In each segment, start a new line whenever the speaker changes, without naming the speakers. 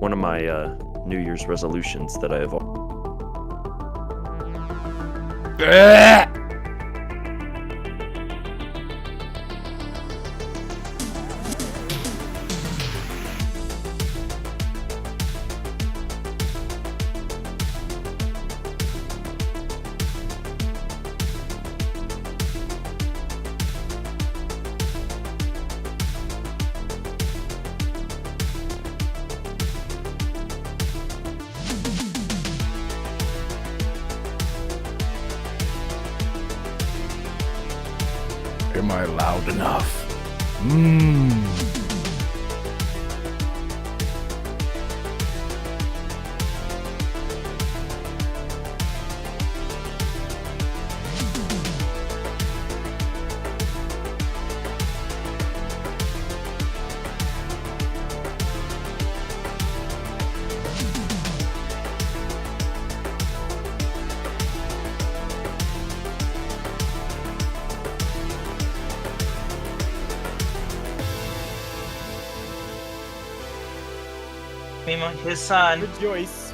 one of my New Year's resolutions that I have.
Am I loud enough?
His son.
Rejoice.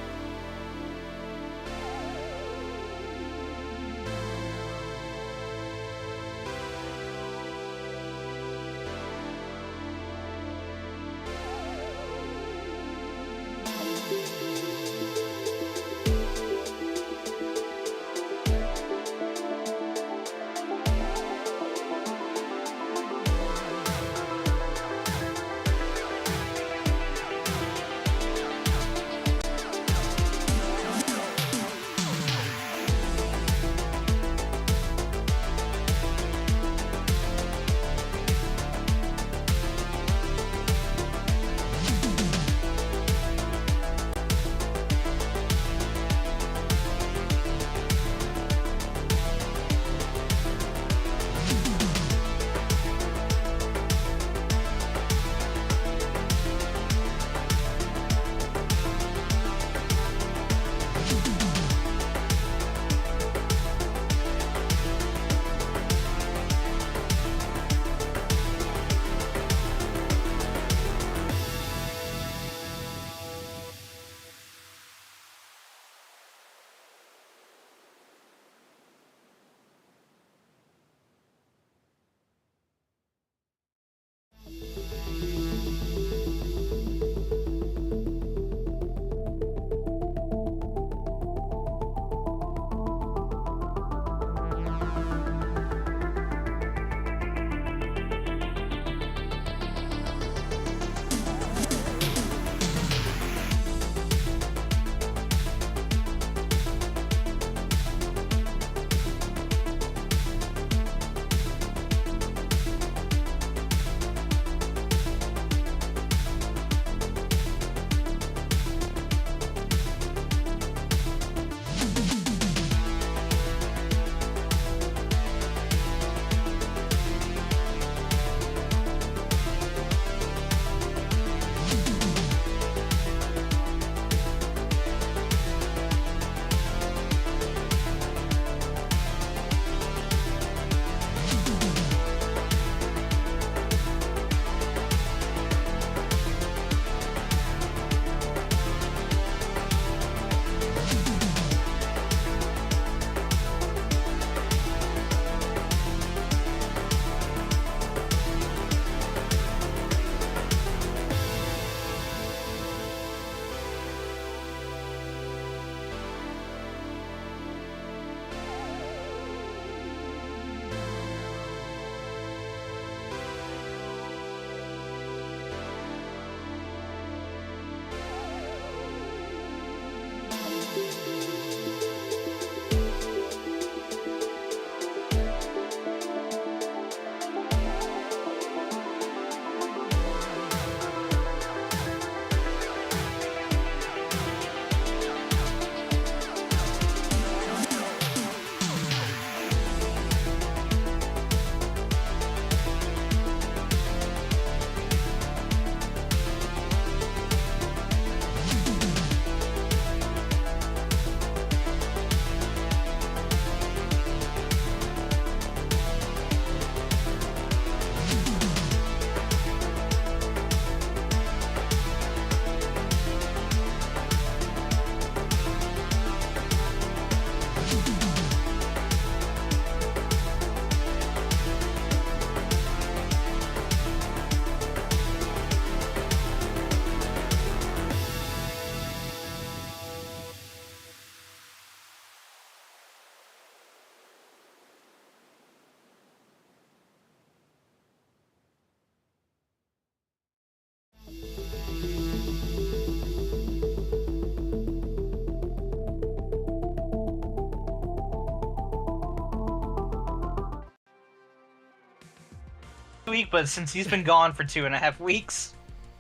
week, but since he's been gone for 2.5 weeks.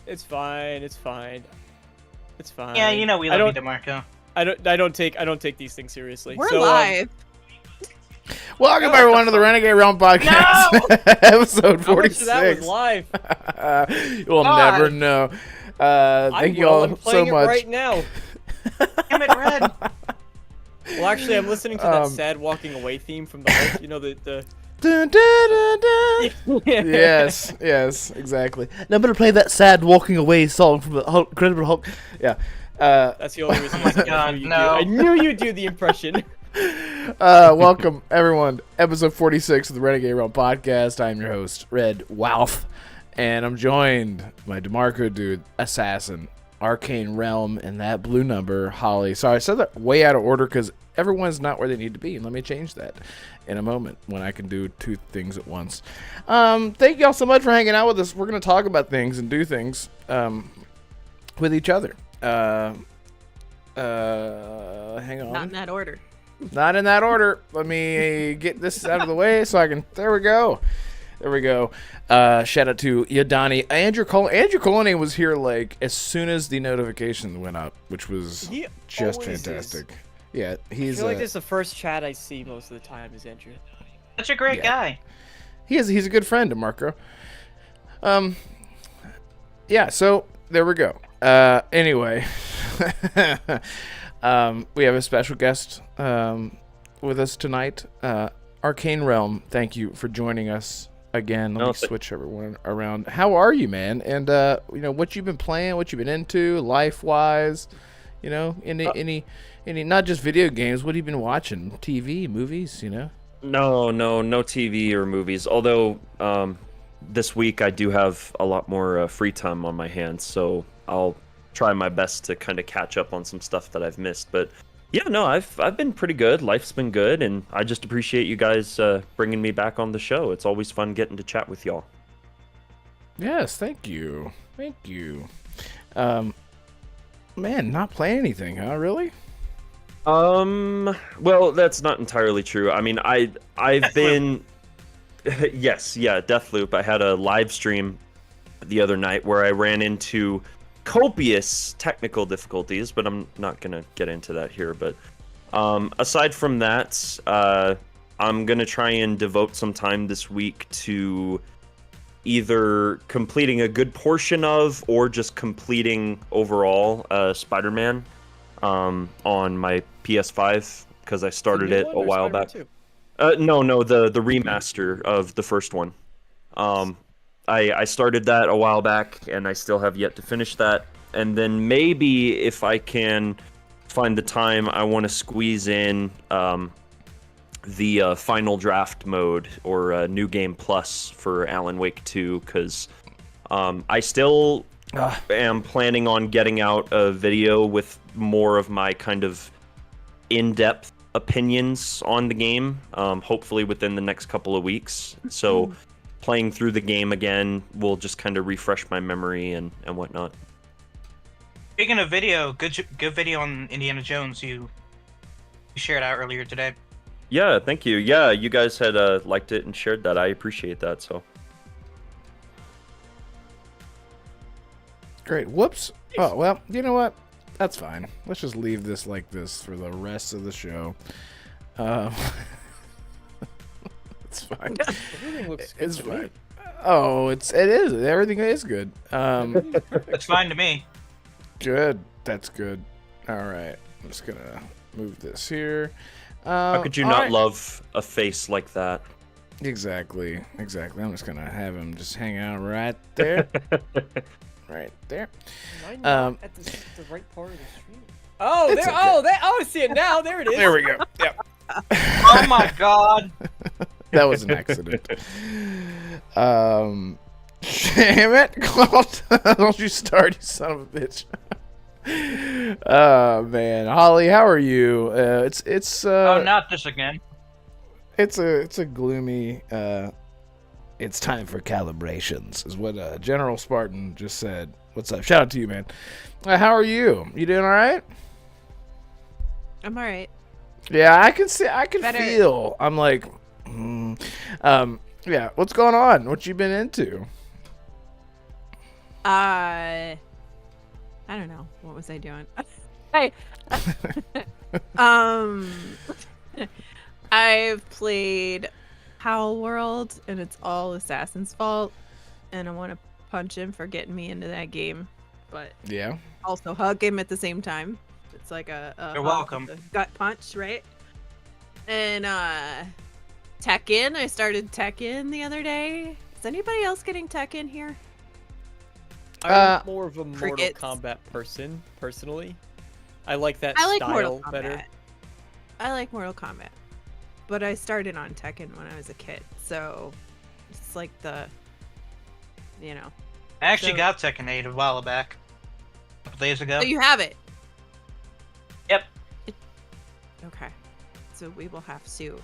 It's fine. It's fine.
Yeah, you know we love you, DeMarco.
I don't take these things seriously.
We're live.
Welcome everyone to the Renegade Realm Podcast, episode 46.
How much of that was live?
You'll never know. Thank you all
I'm
so
playing
much.
it right now.
Damn it, Red.
Well, actually, I'm listening to that sad walking away theme from the Hulk. You know the.
Dun, dun, dun, dun. Yes, exactly. Now I'm gonna play that sad walking away song from the Hulk, Incredible Hulk. Yeah.
That's the only reason.
Oh my God, no.
I knew you'd do the impression.
Welcome everyone, episode 46 of the Renegade Realm Podcast. I'm your host, Red Walf, and I'm joined by DeMarco Dude, Assassin, Arcane Realm, and that blue number, Holly. Sorry, I said that way out of order because everyone's not where they need to be, and let me change that in a moment when I can do two things at once. Thank y'all so much for hanging out with us. We're going to talk about things and do things with each other. Hang on.
Not in that order.
Not in that order. Let me get this out of the way so I can. There we go. Shout out to Yadani. Andrew Colony was here like as soon as the notification went up, which was just fantastic. Yeah,
I feel like this is the first chat I see most of the time is Andrew.
Such a great guy.
He's a good friend of Marco. Yeah, so there we go. Anyway, we have a special guest with us tonight. Arcane Realm, thank you for joining us again. Let me switch everyone around. How are you, man? And what you've been playing, what you've been into, life-wise. Any not just video games. What have you been watching? TV, movies. No
TV or movies. Although this week I do have a lot more free time on my hands, so I'll try my best to kind of catch up on some stuff that I've missed. But yeah, no, I've been pretty good. Life's been good, and I just appreciate you guys bringing me back on the show. It's always fun getting to chat with y'all.
Yes, thank you. Man, not playing anything, huh? Really?
Well, that's not entirely true. I mean, I've been Deathloop. I had a live stream the other night where I ran into copious technical difficulties, but I'm not gonna get into that here. But aside from that, I'm gonna try and devote some time this week to either completing a good portion of or just completing overall Spider-Man on my PS5 because I started it a while back. No, the remaster of the first one. I started that a while back, and I still have yet to finish that. And then maybe if I can find the time, I want to squeeze in the final draft mode or New Game Plus for Alan Wake 2, because I still am planning on getting out a video with more of my kind of in-depth opinions on the game, hopefully within the next couple of weeks. So playing through the game again will just kind of refresh my memory and whatnot.
Speaking of video, good video on Indiana Jones you shared out earlier today.
Yeah, thank you. Yeah, you guys had liked it and shared that. I appreciate that. So
great. Whoops. Oh well, you know what? That's fine. Let's just leave this like this for the rest of the show. It's fine.
Everything looks good.
It's fine. Oh, it is. Everything is good.
It's fine to me.
Good. That's good. All right. I'm just gonna move this here.
How could you not love a face like that?
Exactly. I'm just gonna have him just hang out right there. Right there.
Am I not at the right part of the stream? Oh, there! Okay. I see it now. There it is.
There we go. Yep.
Oh my God.
That was an accident. Damn it! Don't you start, you son of a bitch. Oh man, Holly, how are you? It's
oh, not this again.
It's a gloomy. It's time for calibrations, is what General Spartan just said. What's up? Shout out to you, man. How are you? You doing all right?
I'm all right.
Yeah, I can see. I can
Better.
feel. I'm like, Yeah, what's going on? What you been into?
I don't know. What was I doing? I I've played Howl World, and it's all Assassin's fault, and I want to punch him for getting me into that game, but
Yeah.
also hug him at the same time. It's like a
You're
hug
welcome.
with a gut punch, right? And Tekken. I started Tekken the other day. Is anybody else getting Tekken here?
I'm more of a Mortal
crickets.
Kombat person, personally. I like that
I like
style
Mortal Kombat.
better.
I like Mortal Kombat, but I started on Tekken when I was a kid, so it's like the, you know.
I actually
So-
got Tekken 8 a while back. A couple days ago.
Oh, you have it.
Yep.
Okay, so we will have to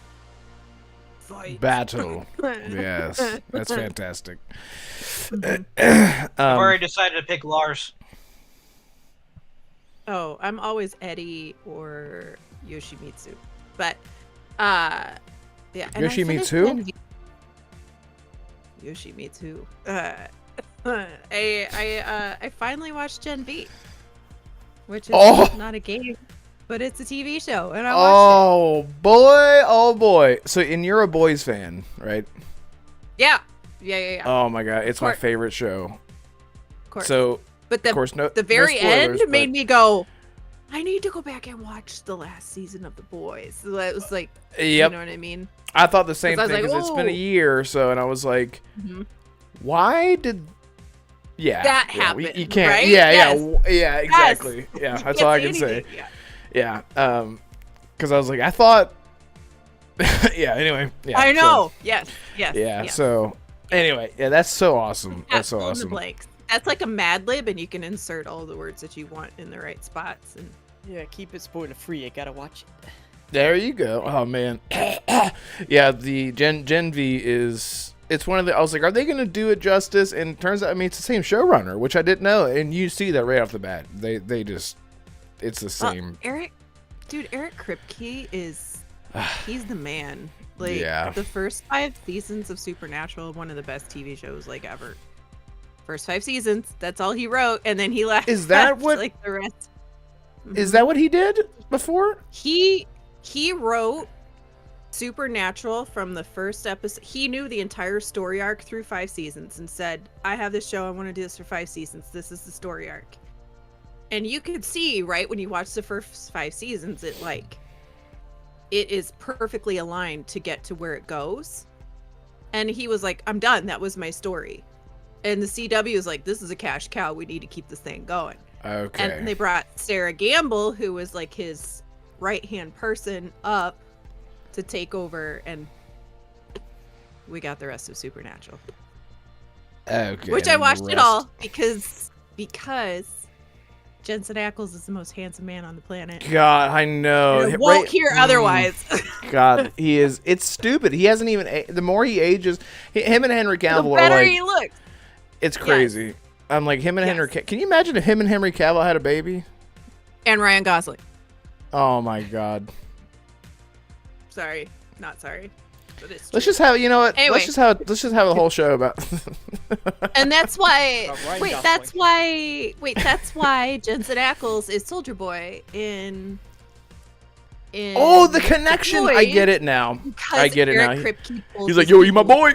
fight.
Battle. Yes, that's fantastic.
I've
Um,
already decided to pick Lars.
Oh, I'm always Eddie or Yoshimitsu, but yeah. and I
Yoshimitsu?
finished Gen V. Yoshimitsu. I finally watched Gen V, which is
Oh!
not a game, but it's a TV show, and I watched
oh boy. So, and you're a boys fan, right?
it. Yeah.
Oh my god, it's my
course.
favorite show.
Of course.
So,
but
of course, no.
the very
no spoilers,
end made
but-
me go, I need to go back and watch the last season of The Boys. So it was like,
Yep.
you know what I mean?
I thought the same
'Cause I was
thing
like,
because it's been a
"Oh."
year or so, and I was like,
Mhm.
why did? Yeah,
That
yeah,
happened,
you can't.
right?
Yeah,
Yes.
yeah, exactly. Yeah,
You
that's
can't
all I
say
can say.
anything. Yeah.
Yeah, because I was like, I thought. Yeah. Anyway. Yeah.
I
so-
know. Yes. Yes.
yeah.
yes.
So anyway, yeah, that's so awesome. That's so
Fill in the
awesome.
blanks. That's like a Mad Lib, and you can insert all the words that you want in the right spots. And
Yeah, keep it spoiler free. I gotta watch it.
There you go. Oh man. Yeah, the Gen V is. It's one of the. I was like, are they gonna do it justice? And it turns out, I mean, it's the same showrunner, which I didn't know. And you see that right off the bat. They just. It's the same.
Eric Kripke is. He's the man. Like
Yeah.
the first 5 seasons of Supernatural, one of the best TV shows like ever. First 5 seasons. That's all he wrote, and then he left.
Is that what-
Like the rest.
Is that what he did before?
He wrote Supernatural from the first episode. He knew the entire story arc through 5 seasons and said, I have this show, I want to do this for 5 seasons. This is the story arc. And you could see, right, when you watch the first 5 seasons, it is perfectly aligned to get to where it goes. And he was like, I'm done. That was my story. And the CW is like, this is a cash cow. We need to keep this thing going.
Okay.
And they brought Sarah Gamble, who was like his right-hand person, up to take over, and we got the rest of Supernatural.
Okay.
Which I
and the
watched it
rest-
all because Jensen Ackles is the most handsome man on the planet.
God, I know.
I won't hear
Mm.
otherwise.
God, he is. It's stupid. He hasn't even. The more he ages, him and Henry
the
Cavill are
better
like.
he looks.
It's crazy. I'm like him and
Yes.
Henry. Can you imagine if him and Henry Cavill had a baby?
And Ryan Gosling.
Oh my God.
Sorry, not sorry. But it's
Let's
true.
just have. You know what?
Anyway.
Let's just have a whole show about.
And that's why.
Ryan
Wait,
Gosling.
that's why Jensen Ackles is Soldier Boy in.
Oh, the connection! I get it now.
Because
I get it
Eric
now.
Kripke pulled
He's like,
his
yo, you my
people.
boy.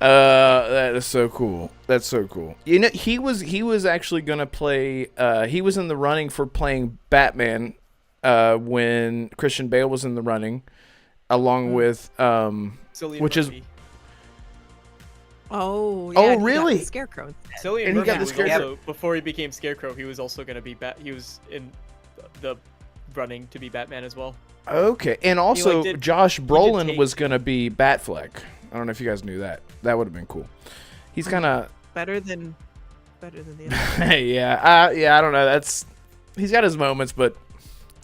That is so cool. That's so cool. You know, he was actually gonna play. He was in the running for playing Batman. When Christian Bale was in the running, along with
Cillian
which is-
Murphy.
Oh,
Oh,
yeah, and he got
really?
the Scarecrow instead.
Cillian
And he
Murphy
got the
was
Scarecrow.
also, before he became Scarecrow, he was also gonna be He was in the running to be Batman as well.
Okay, and also
did-
Josh
did
Brolin
take-
was gonna be Batfleck. I don't know if you guys knew that. That would have been cool. He's kind of
Better than the other.
yeah. I don't know. He's got his moments, but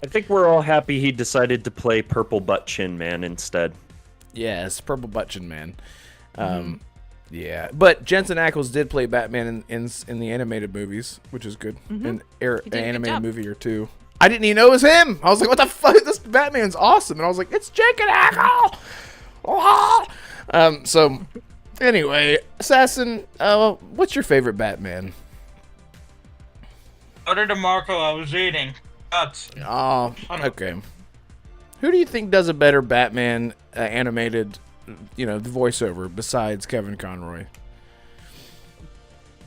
I think we're all happy he decided to play Purple Butt Chin Man instead.
yes, Purple Butchin Man. Yeah, but Jensen Ackles did play Batman in the animated movies, which is good.
Mhm.
An
He did a good
animated
job.
movie or two. I didn't even know it was him. I was like, what the fuck? This Batman's awesome. And I was like, it's Jensen Ackles. Oh! So, anyway, Assassin, what's your favorite Batman?
Order to Marco, I was eating. Nuts.
Oh, okay. Who do you think does a better Batman animated, the voiceover besides Kevin Conroy?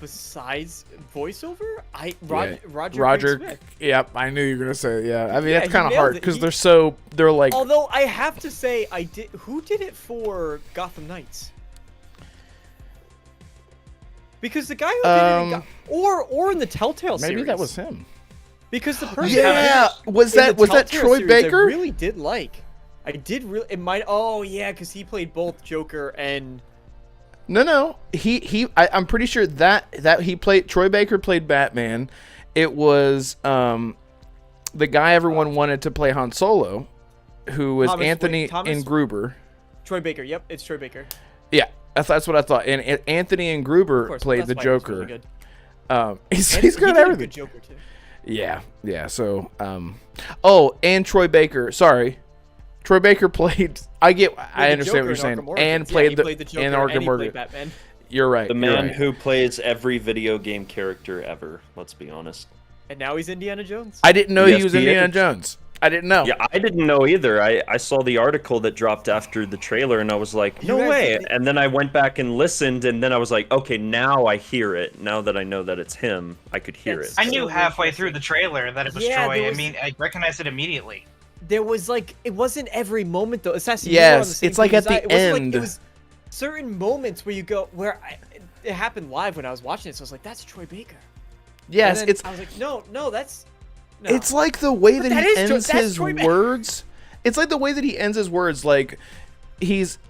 Besides voiceover,
Roger.
Smith.
Yep, I knew you were gonna say it. Yeah, I mean
Yeah,
that's
he
kind of
nailed
hard
it.
because they're like.
Although I have to say, Who did it for Gotham Knights? Because the guy who did it, or in the Telltale series.
Maybe that was him.
Because the person.
Yeah, was that
Telltale
Troy
series,
Baker?
I really did like. I did really. It might. Oh yeah, because he played both Joker and.
No. I'm pretty sure that he played Troy Baker played Batman. It was the guy everyone wanted to play Han Solo, who was Anthony Gruber.
Troy Baker. Yep, it's Troy Baker.
Yeah, that's what I thought. And Anthony Gruber played the Joker. Really good. He's good at everything.
Good Joker too.
Yeah. So, and Troy Baker. Sorry, Troy Baker played. I understand what you're saying. And played the Joker in Arkham Origins.
Batman.
You're right.
The man who plays every video game character ever. Let's be honest.
And now he's Indiana Jones.
I didn't know he was Indiana Jones. I didn't know.
Yeah, I didn't know either. I saw the article that dropped after the trailer, and I was like, no way. And then I went back and listened, and then I was like, okay, now I hear it. Now that I know that it's him, I could hear it.
I knew halfway through the trailer that it was Troy. I mean, I recognized it immediately.
There was it wasn't every moment though. Assassin.
Yes, it's like at the end.
It was certain moments where you go it happened live when I was watching it, so I was like, that's Troy Baker.
Yes,
I was like, no, that's. No.
It's like the way that he ends his words. It's like the way that he ends his words. Like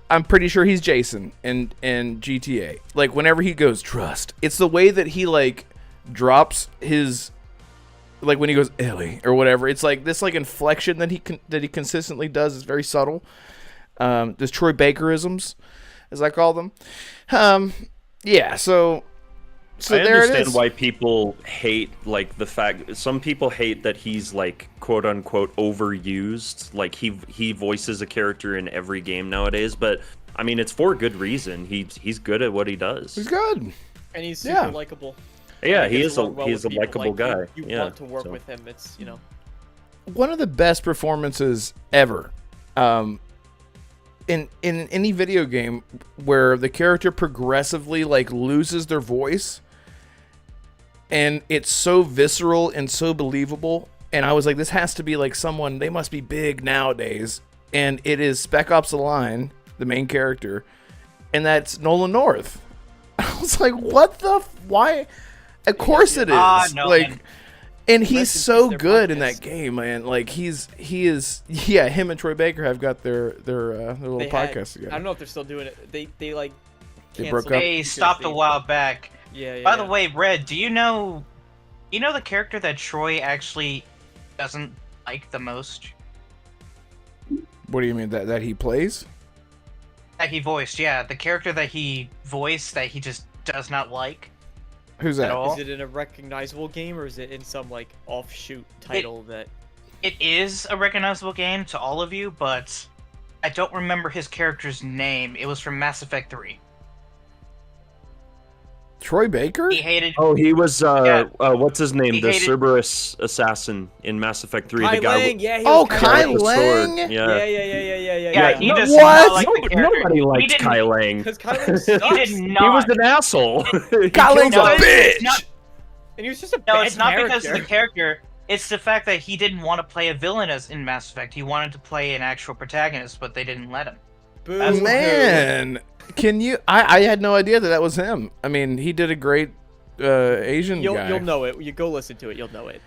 I'm pretty sure he's Jason in GTA. Like whenever he goes trust, it's the way that he drops his. Like when he goes Ellie or whatever, it's like this inflection that he consistently does is very subtle. There's Troy Bakerisms, as I call them. Yeah, so
I
there it
understand
is.
why people hate the fact. Some people hate that he's quote unquote overused. Like he voices a character in every game nowadays, but I mean it's for good reason. He's good at what he does.
He's good,
and he's super likable.
Yeah, he's a likable guy.
You want to work with him. It's
one of the best performances ever. In any video game where the character progressively loses their voice, and it's so visceral and so believable. And I was like, this has to be someone. They must be big nowadays. And it is Spec Ops: The Line, the main character, and that's Nolan North. I was like, what the? Why? Of course it is.
No,
and he's so good in that game, man. He is. Yeah, him and Troy Baker have got their little podcast together.
I don't know if they're still doing it. They
broke up.
They stopped a while back.
Yeah.
By the way, Red, do you know the character that Troy actually doesn't like the most?
What do you mean that he plays?
That he voiced, yeah. The character that he voiced that he just does not like.
Who's that?
Is it in a recognizable game or is it in some offshoot title that?
It is a recognizable game to all of you, but I don't remember his character's name. It was from Mass Effect 3.
Troy Baker?
He hated.
Oh, he was what's his name? The Cerberus assassin in Mass Effect 3.
Kai
The guy.
Lang, yeah.
Kai
with the
Lang.
sword.
Yeah.
Yeah, he does
What?
not like the character.
Nobody liked Kai Lang.
Because Kai Lang sucks.
He did not.
He was an asshole.
Kai Lang's a
No, it's
bitch.
not-
And he was just a
No,
bad
it's not
character.
because of the character. It's the fact that he didn't want to play a villain as in Mass Effect. He wanted to play an actual protagonist, but they didn't let him.
Boo.
Man, can you? I had no idea that was him. I mean, he did a great Asian guy.
You'll know it. You go listen to it. You'll know it.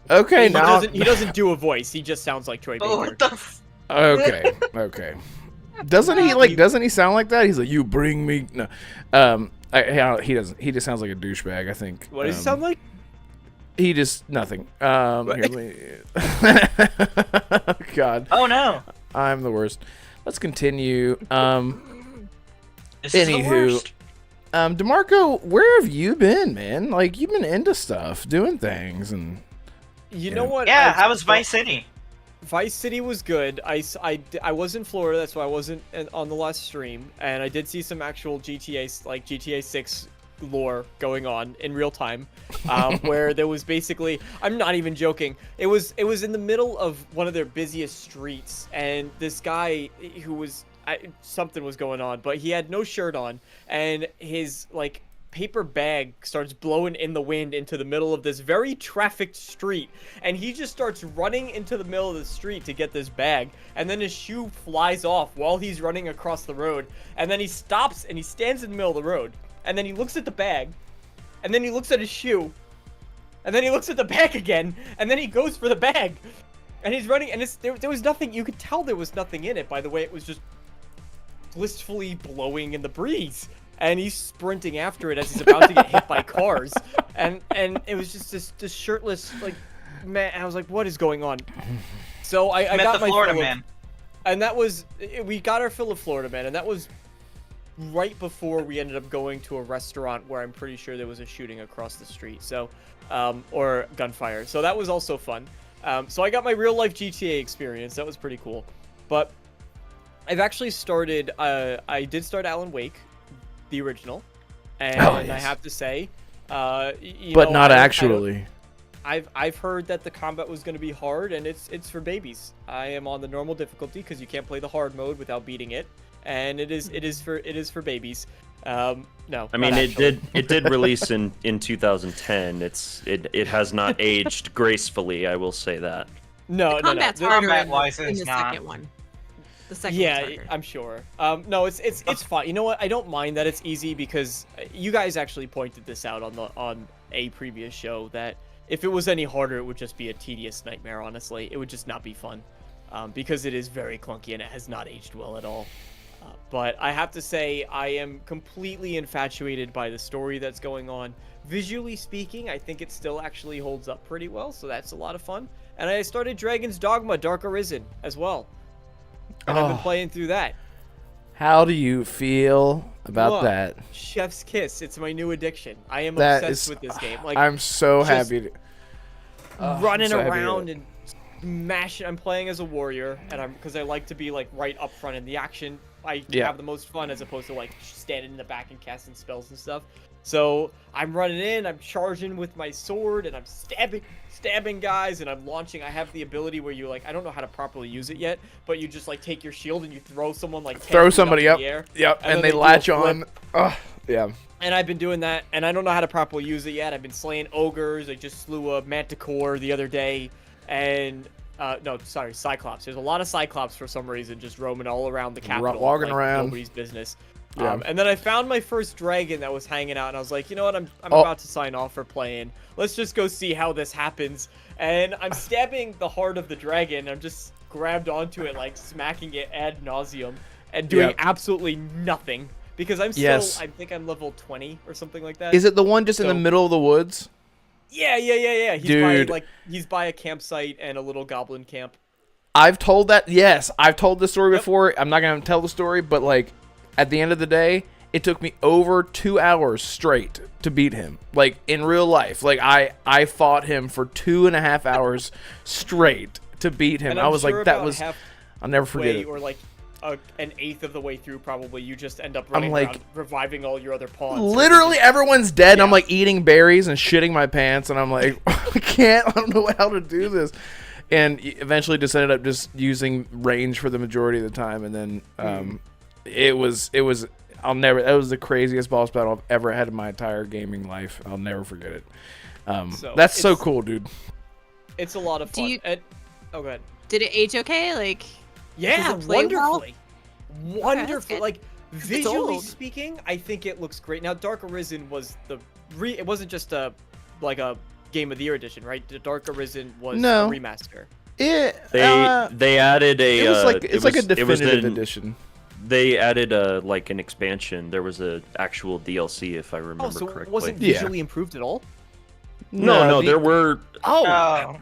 Okay,
He doesn't do a voice. He just sounds like Troy Baker.
Oh, what the f-
Okay. Doesn't he sound like that? He's like, you bring me. No, he doesn't. He just sounds like a douchebag. I think.
What does he sound like?
He just nothing. Here, let me... God.
Oh no.
I'm the worst. Let's continue.
This is the worst.
DeMarco, where have you been, man? You've been into stuff, doing things, and
You know what?
Yeah, how was Vice City?
Vice City was good. I was in Florida, that's why I wasn't on the last stream, and I did see some actual GTA, like GTA 6 lore going on in real time, where there was basically, I'm not even joking, it was in the middle of one of their busiest streets, and this guy who was, something was going on, but he had no shirt on, and his, like, paper bag starts blowing in the wind into the middle of this very trafficked street, and he just starts running into the middle of the street to get this bag, and then his shoe flies off while he's running across the road, and then he stops and he stands in the middle of the road, and then he looks at the bag, and then he looks at his shoe, and then he looks at the bag again, and then he goes for the bag, and he's running, and there was nothing, you could tell there was nothing in it by the way it was just blissfully blowing in the breeze. And he's sprinting after it as he's about to get hit by cars, and it was just this shirtless, like, man. I was like, what is going on? So I got my
Florida man,
and that was, we got our fill of Florida man, and that was right before we ended up going to a restaurant where I'm pretty sure there was a shooting across the street, so or gunfire. So that was also fun. So I got my real life GTA experience. That was pretty cool. But I've actually started. I did start Alan Wake, the original, and I have to say,
but not actually.
I've heard that the combat was going to be hard, and it's for babies. I am on the normal difficulty because you can't play the hard mode without beating it, and it is for babies. No,
I mean it did release in 2010. It has not aged gracefully. I will say that.
No,
the combat's
no.
harder
Combat-wise,
in
it's
the
not.
second one. The second
Yeah,
one's harder.
I'm sure. No, it's fine. You know what? I don't mind that it's easy because you guys actually pointed this out on a previous show that if it was any harder, it would just be a tedious nightmare. Honestly, it would just not be fun, because it is very clunky and it has not aged well at all. But I have to say, I am completely infatuated by the story that's going on. Visually speaking, I think it still actually holds up pretty well, so that's a lot of fun. And I started Dragon's Dogma: Dark Arisen as well. And I've been playing through that.
How do you feel about that?
Chef's kiss. It's my new addiction. I am
That
obsessed
is-
with this game. Like,
I'm so
just
happy to
running
so happy to
around
hear
and mashing. I'm playing as a warrior, and because I like to be like right up front in the action. I
Yeah.
have the most fun as opposed to like standing in the back and casting spells and stuff. So I'm running in, I'm charging with my sword, and I'm stabbing guys, and I'm launching. I have the ability where you like, I don't know how to properly use it yet, but you just like take your shield and you throw someone like 10
throw
feet
somebody
up
up.
in the air,
Yep,
and
and
then
they
do a
latch
flip.
on. Oh, yeah.
And I've been doing that, and I don't know how to properly use it yet. I've been slaying ogres. I just slew a manticore the other day, and no, sorry, Cyclops. There's a lot of Cyclops for some reason, just roaming all around the capital,
walking
like
around.
nobody's business.
Yeah.
And then I found my first dragon that was hanging out, and I was like, you know what? I'm
Oh.
about to sign off for playing. Let's just go see how this happens. And I'm stabbing the heart of the dragon. I'm just grabbed onto it, like smacking it ad nauseum, and doing
Yep.
absolutely nothing. Because I'm still,
Yes.
I think I'm level 20 or something like that.
Is it the one just in the
So-
middle of the woods?
Yeah. He's
Dude.
he's by a campsite and a little goblin camp.
I've told that. Yes, I've told this story before. I'm not going to tell the story, but like at the end of the day, it took me over 2 hours straight to beat him. Like in real life, like I fought him for 2.5 hours straight to beat him.
And
I
I'm
was
sure
like, that
about
was. I'll never forget
halfway
it.
or like an eighth of the way through, probably you just end up running
like-
around reviving all your other pawns.
Literally everyone's dead. And I'm
Yeah.
like eating berries and shitting my pants, and I'm like, I don't know how to do this. And eventually just ended up just using range for the majority of the time, and then it was that was the craziest boss battle I've ever had in my entire gaming life. I'll never forget it.
So
That's so
it's-
cool, dude.
It's a lot of fun.
you-
Oh, go ahead.
Did it age okay? Like,
Yeah,
Does it play well?
wonderfully. Wonderful.
good.
Like
It's
visually
old.
speaking, I think it looks great. Now, Dark Arisen was it wasn't just a Game of the Year edition, right? The Dark Arisen was
No.
a remaster.
They added a.
It was like it's like a
it was
definitive
an-
edition.
They added like an expansion. There was a actual DLC, if I remember
Oh, so
correctly.
it wasn't
Yeah.
visually improved at all?
No,
the-
there were.
Oh,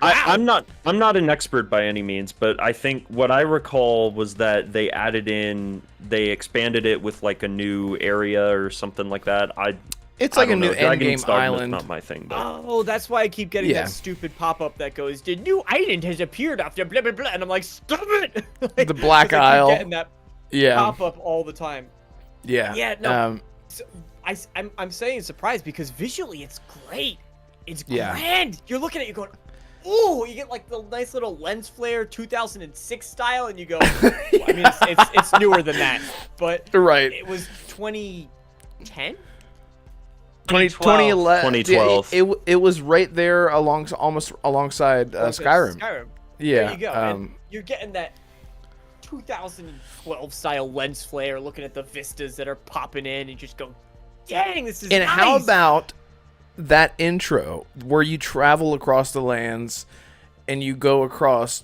I'm not an expert by any means, but I think what I recall was that they added in, they expanded it with like a new area or something like that.
It's
I
like a
don't
new
know, Dragon's
endgame
Dogma's
island.
not my thing, but
Oh, that's why I keep getting
Yeah.
that stupid pop-up that goes, "The new island has appeared after blah blah blah," and I'm like, "Stop it!" Like,
The Black
'cause I keep
Isle.
getting that
Yeah.
pop-up all the time.
Yeah.
Yeah, no.
Um,
So, I'm saying surprised because visually it's great. It's
Yeah.
grand. You're looking at it, you're going, "Ooh!" You get like the nice little lens flare 2006 style, and you go, well, I mean, it's newer than that, but
right.
it was 2010.
2011.
2012.
It was right there almost alongside Skyrim.
Skyrim.
Yeah.
There you go. And you're getting that 2012 style lens flare, looking at the vistas that are popping in, and just go, "Dang, this is
And
nice."
how about that intro where you travel across the lands and you go across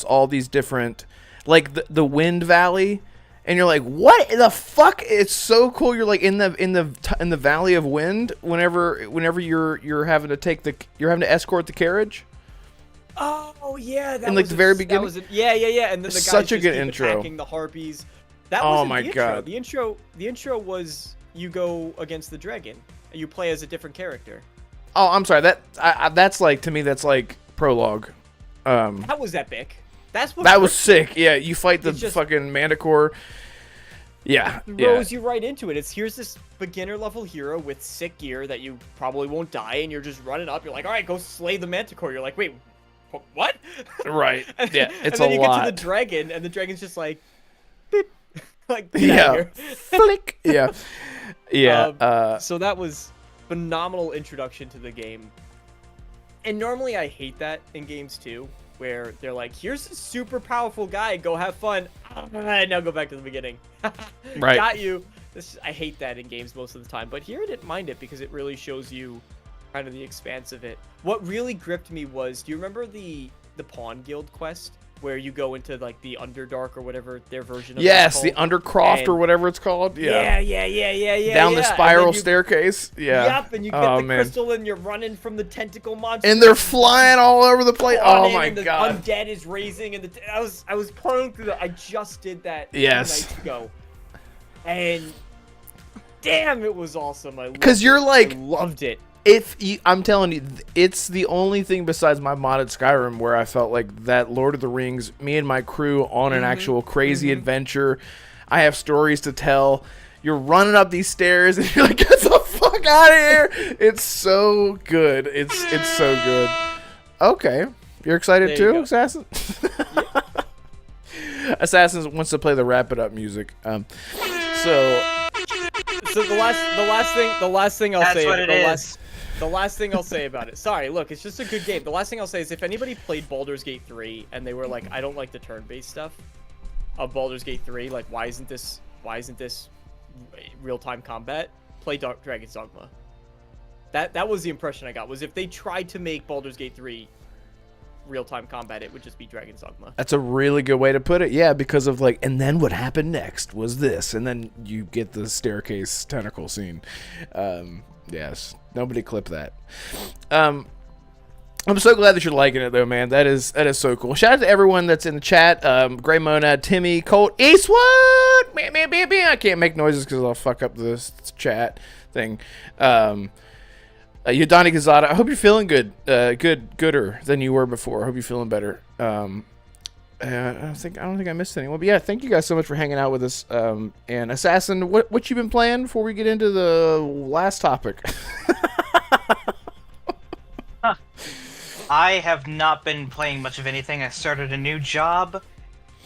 all these different, like the Wind Valley, and you're like, what the fuck? It's so cool. You're like in the Valley of Wind whenever you're having to escort the carriage.
Oh yeah, that
In, like,
was
the very
that
beginning?
was yeah, and then the guys
Such a
just
good
keep
intro.
attacking the harpies. That
Oh
wasn't
my
the intro.
God.
The intro was you go against the dragon and you play as a different character.
Oh, I'm sorry. That's like, to me, that's like prologue.
That was epic. That's what
That was sick. Yeah, you fight the
It's just-
fucking Manticore. Yeah,
throws you right into it. Here's this beginner level hero with sick gear that you probably won't die, and you're just running up. You're like, all right, go slay the Manticore. You're like, wait, what?
Right.
And,
Yeah, it's
and then
a
you
lot.
get to the dragon, and the dragon's just like, beep, like get
Yeah.
out of here.
Flick. Yeah. Yeah.
So that was phenomenal introduction to the game. And normally I hate that in games too, where they're like, here's a super powerful guy, go have fun. Now go back to the beginning.
Right.
Got you. I hate that in games most of the time, but here I didn't mind it because it really shows you kind of the expanse of it. What really gripped me was, do you remember the Pawn Guild quest where you go into like the Underdark or whatever their version of
Yes,
that's
the
called?
Undercroft or
And-
whatever it's called. Yeah.
Yeah.
Down the
And then
spiral
you-
staircase. Yeah.
Yep, and you get
Oh,
the
man.
crystal and you're running from the tentacle monster.
And they're flying all over the place.
on
Oh
in,
my
and the
god.
undead is raising, and I was pulling through I just did that 2
Yes.
nights ago, and damn, it was awesome.
Because you're like,
I loved it.
I'm telling you, it's the only thing besides my modded Skyrim where I felt like that Lord of the Rings, me and my crew on an actual crazy adventure. I have stories to tell. You're running up these stairs and you're like, get the fuck out of here. It's so good. It's so good. Okay. You're excited
There you
too,
go.
Assassin? Assassin wants to play the wrap it up music. So
the last thing I'll
That's
say.
what it is.
The last thing I'll say about it. Sorry, look, it's just a good game. The last thing I'll say is if anybody played Baldur's Gate 3 and they were like, I don't like the turn-based stuff of Baldur's Gate 3, like why isn't this real-time combat? Play Dragon's Dogma. That was the impression I got, was if they tried to make Baldur's Gate 3 real-time combat, it would just be Dragon's Dogma.
that's a really good way to put it. Yeah, because of like, and then what happened next was this, and then you get the staircase tentacle scene. Yes, nobody clip that. I'm so glad that you're liking it though, man. That is so cool. Shout out to everyone that's in the chat. Gray Monad, Timmy, Colt, Eastwood. I can't make noises because I'll fuck up this chat thing. Yodani Gazada, I hope you're feeling good. Gooder than you were before. I hope you're feeling better. I don't think I missed anyone. But yeah, thank you guys so much for hanging out with us. And Assassin, what you been playing before we get into the last topic?
I have not been playing much of anything. I started a new job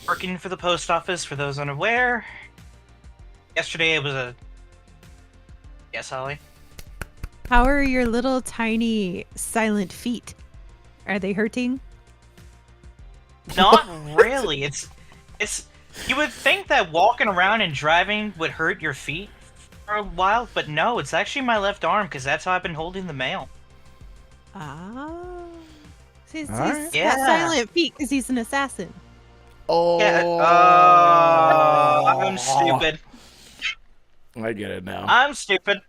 working for the post office, for those unaware. Yesterday it was a... Yes, Holly?
How are your little tiny silent feet? Are they hurting?
Not really. It's you would think that walking around and driving would hurt your feet for a while, but no, it's actually my left arm because that's how I've been holding the mail.
Ah. He's
Alright.
got
Yeah.
silent feet because he's an assassin.
Oh,
Yeah. I'm stupid.
I get it now.
I'm stupid.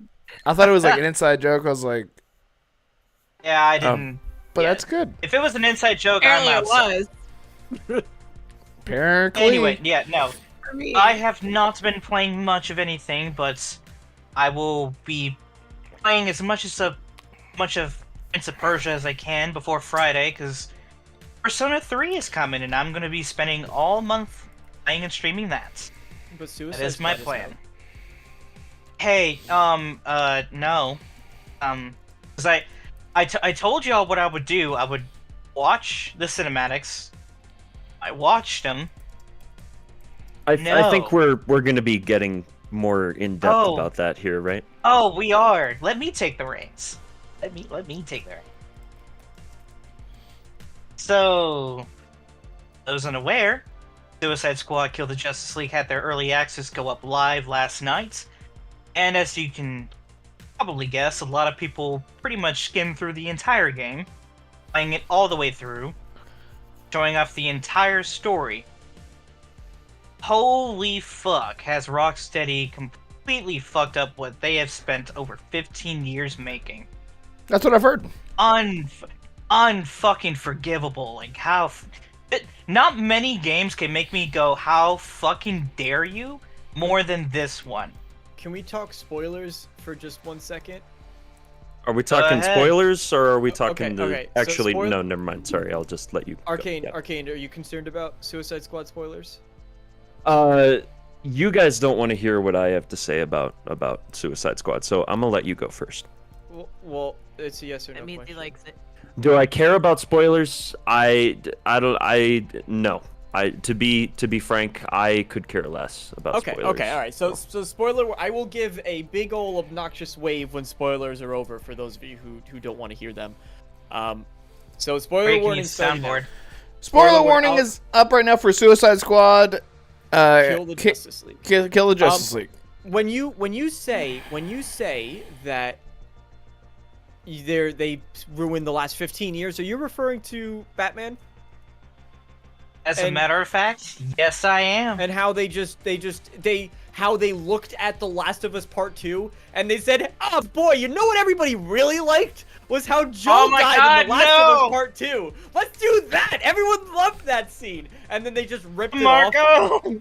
I thought it was like an inside joke. I was like,
Yeah, I didn't.
but
Yeah.
that's good.
If it was an inside joke,
Apparently
I'm
it
outside.
was.
Apparently.
Anyway, yeah, no.
For me.
I have not been playing much of anything, but I will be playing as much of Prince of Persia as I can before Friday, because Persona 3 is coming, and I'm gonna be spending all month playing and streaming that.
But Suicide
That is my
Squad
plan.
out.
Hey, no. 'Cause I told y'all what I would do. I would watch the cinematics. I watched them.
I
No.
think we're gonna be getting more in depth
Oh.
about that here, right?
Oh, we are. Let me take the reins. Let me take the reins. So, those unaware, Suicide Squad Kill the Justice League had their early access go up live last night. And as you can probably guess, a lot of people pretty much skimmed through the entire game, playing it all the way through, showing off the entire story. Holy fuck, has Rocksteady completely fucked up what they have spent over 15 years making.
That's what I've heard.
Unfucking forgivable. Like, not many games can make me go, how fucking dare you, more than this one.
Can we talk spoilers for just 1 second?
Are we talking
ahead.
spoilers, or are we talking
okay, so
actually?
spoil-
No, never mind. Sorry, I'll just let you. go.
Arcane,
Yeah.
Arcane, are you concerned about Suicide Squad spoilers?
You guys don't want to hear what I have to say about Suicide Squad, so I'm gonna let you go first.
Well, it's a yes or no
That means
question.
he likes it.
Do I care about spoilers? No. To be frank, I could care less about
Okay,
spoilers.
okay, all right. So spoiler. I will give a big ol' obnoxious wave when spoilers are over for those of you who don't want to hear them. So spoiler
Breaking
warning. starting now.
soundboard.
Spoiler warning
I'll-
is up right now for Suicide Squad.
Kill the Justice League.
Kill the Justice League.
When you say that they ruined the last 15 years, are you referring to Batman
As a
And-
matter of fact, yes I am.
and how how they looked at The Last of Us Part 2 and they said, "Oh boy, you know what everybody really liked was how Joe
Oh my
died
God,
in The Last of
no!
Us Part 2. Let's do that. Everyone loved that scene." And then they just ripped it off.
Marco!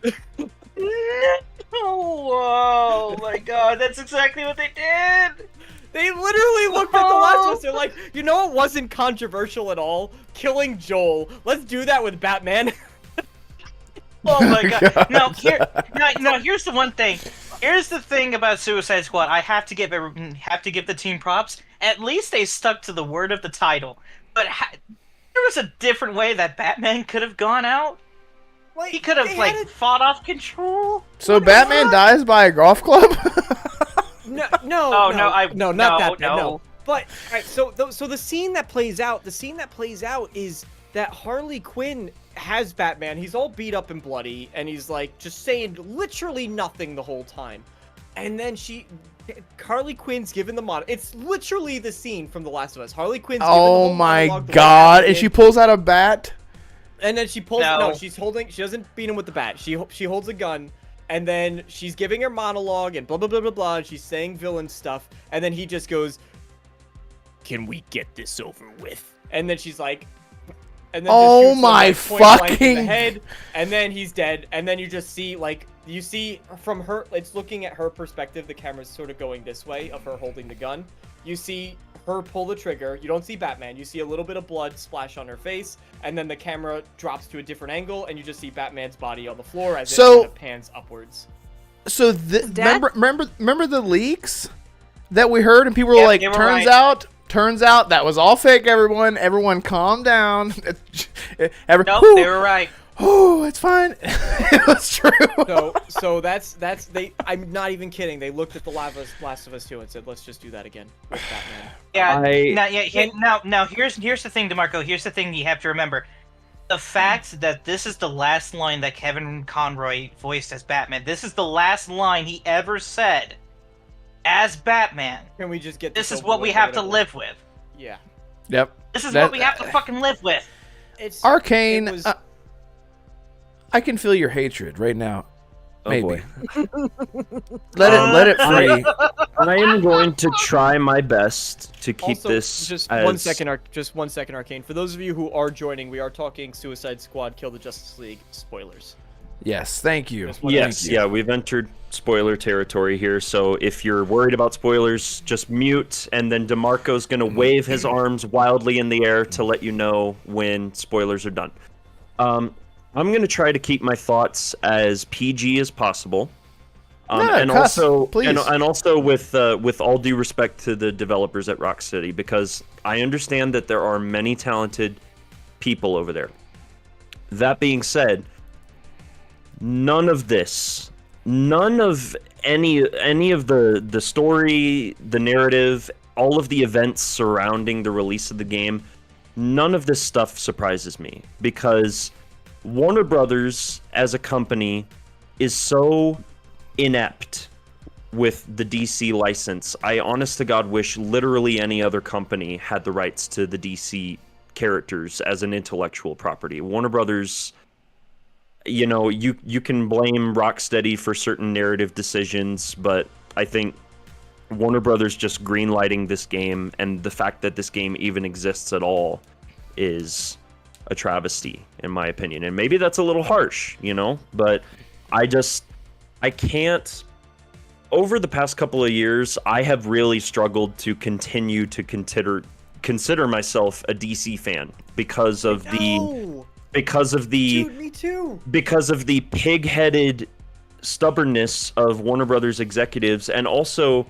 Oh my god, that's exactly what they did!
They literally looked at The Last of Us. They're like, "You know, it wasn't controversial at all. Killing Joel. Let's do that with Batman."
Oh my god. No, here's the one thing. Here's the thing about Suicide Squad. I have to give the team props. At least they stuck to the word of the title. But there was a different way that Batman could have gone out.
Like,
He could have
they had
fought off Control.
So Batman dies by a golf club?
No,
Oh,
no,
no,
not
no,
that bad,
no.
no. But alright, so the scene that plays out, is that Harley Quinn has Batman. He's all beat up and bloody, and he's like just saying literally nothing the whole time. And then Harley Quinn's given the monologue. It's literally the scene from The Last of Us. Harley Quinn's given the
Oh
whole
my
monologue the way
god!
Batman
And
did.
she pulls out a bat.
And then she pulls.
No.
No, she doesn't beat him with the bat. She holds a gun, and then she's giving her monologue and blah blah blah blah blah. And she's saying villain stuff, and then he just goes, "Can we get this over with?" And then she's like, and then
Oh
just shoots him,
my
like, point blank in the
fucking-
head, and then he's dead. And then you just see from her. It's looking at her perspective. The camera's sort of going this way of her holding the gun. You see her pull the trigger. You don't see Batman. You see a little bit of blood splash on her face, and then the camera drops to a different angle, and you just see Batman's body on the floor as it
So-
kind of pans upwards.
So
Dad?
remember the leaks that we heard, and people were
Yeah,
like,
they were
turns out that was all fake. Everyone calm down.
Nope,
Whew.
they were right.
Oh, it's fine. It was true.
So that's they. I'm not even kidding. They looked at the Last of Us 2 and said, "Let's just do that again with Batman."
Yeah. Now here's the thing, DeMarco. Here's the thing you have to remember: the fact that this is the last line that Kevin Conroy voiced as Batman. This is the last line he ever said as Batman.
Can we just get
This is
over
what we
with,
have to
whatever?
live with.
Yeah.
Yep.
This is
That-
what we have to fucking live with.
It's
Arcane.
it was-
I can feel your hatred right now.
Oh
Maybe.
boy.
Let it free.
I am going to try my best to keep
also,
this
just
as...
1 second, just 1 second, Arcane. For those of you who are joining, we are talking Suicide Squad, Kill the Justice League spoilers.
Yes, thank you.
Just one
Yes,
Thank you.
yeah, we've entered spoiler territory here. So if you're worried about spoilers, just mute, and then DeMarco's going to wave his arms wildly in the air to let you know when spoilers are done. I'm going to try to keep my thoughts as PG as possible. And
cuss,
also,
please.
and also with all due respect to the developers at Rocksteady, because I understand that there are many talented people over there. That being said, none of any of the story, the narrative, all of the events surrounding the release of the game, none of this stuff surprises me, because Warner Brothers as a company is so inept with the DC license. I honest to God wish literally any other company had the rights to the DC characters as an intellectual property. Warner Brothers, you know, you can blame Rocksteady for certain narrative decisions, but I think Warner Brothers just greenlighting this game, and the fact that this game even exists at all, is a travesty, in my opinion. And maybe that's a little harsh, you know, but I can't. Over the past couple of years, I have really struggled to continue to consider myself a DC fan because of the
Dude, me too.
because of the pig-headed stubbornness of Warner Brothers executives, and also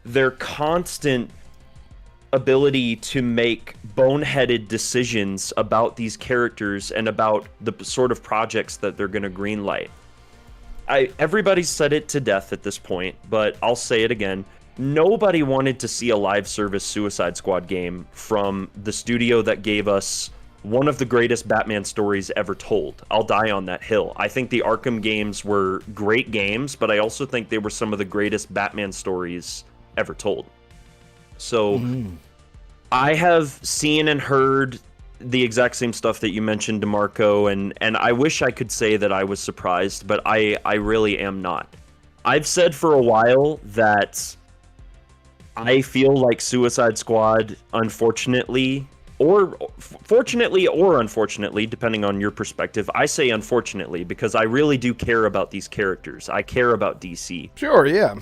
their constant ability to make boneheaded decisions about these characters and about the sort of projects that they're going to greenlight. Everybody's said it to death at this point, but I'll say it again. Nobody wanted to see a live service Suicide Squad game from the studio that gave us one of the greatest Batman stories ever told. I'll die on that hill. I think the Arkham games were great games, but I also think they were some of the greatest Batman stories ever told. So I have seen and heard the exact same stuff that you mentioned, DeMarco, and I wish I could say that I was surprised, but I really am not. I've said for a while that I feel like Suicide Squad, unfortunately, or fortunately or unfortunately, depending on your perspective, I say unfortunately because I really do care about these characters. I care about DC.
Sure, yeah.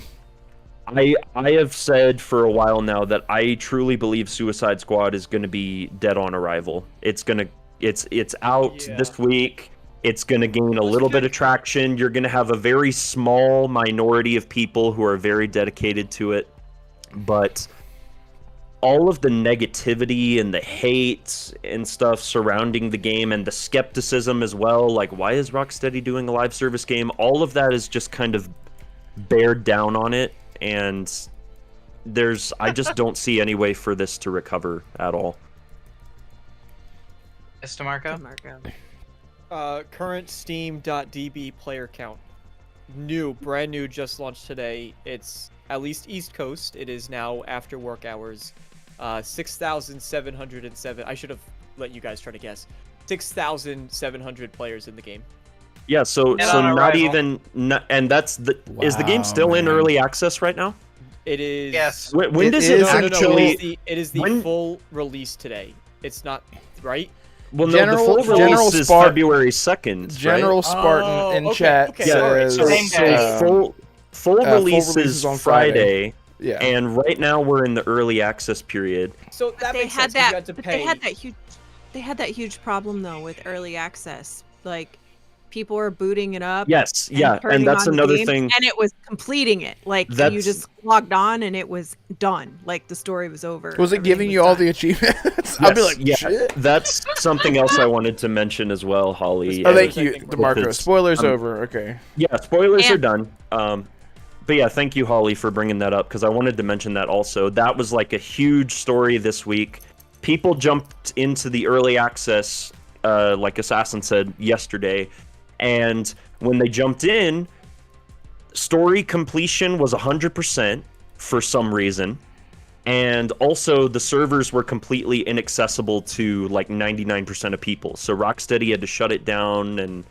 I have said for a while now that I truly believe Suicide Squad is going to be dead on arrival. It's out this week. It's going to gain a little bit of traction. You're going to have a very small minority of people who are very dedicated to it. But all of the negativity and the hate and stuff surrounding the game, and the skepticism as well, like, why is Rocksteady doing a live service game? All of that is just kind of bared down on it. And I just don't see any way for this to recover at all.
Yes, DeMarco?
Current Steam.db player count. Brand new, just launched today. It's at least East Coast. It is now after work hours. 6,707. I should have let you guys try to guess. 6,700 players in the game.
Yeah, so
And
so
on
not
arrival.
even, and that's the is the game still in
man.
early access right now?
It is.
Yes.
When
It
does
is
it
No,
actually?
it is the
when-
full release today. It's not right.
Well, no,
General-
the full
General
release is
Spark-
February 2nd.
General Spartan
Oh,
in
okay,
chat
okay.
says
So,
Same day.
full release
release
is
is on
Friday,
yeah.
and right now we're in the early access period.
So that
They
makes
had
sense. 'Cause you
that.
had to
But
pay.
they had that huge problem though with early access. Like, people were booting it up.
Yes,
and
yeah,
turning
and that's
on
another
games,
thing.
And it was completing it. Like, you
That's-
just logged on and it was done. Like, the story was over.
Was it
Everything
giving
was
you all
done.
the achievements? I'll be like,
yeah,
shit.
that's something else I wanted to mention as well, Holly.
Oh,
Yeah,
thank
I
you,
think
DeMarco.
it's-
Spoilers over. Okay.
Yeah, spoilers are
And-
done. But yeah, thank you, Holly, for bringing that up, because I wanted to mention that also. That was like a huge story this week. People jumped into the early access, like Assassin said yesterday, and when they jumped in, story completion was 100% for some reason, and also the servers were completely inaccessible to like 99% of people. So Rocksteady had to shut it down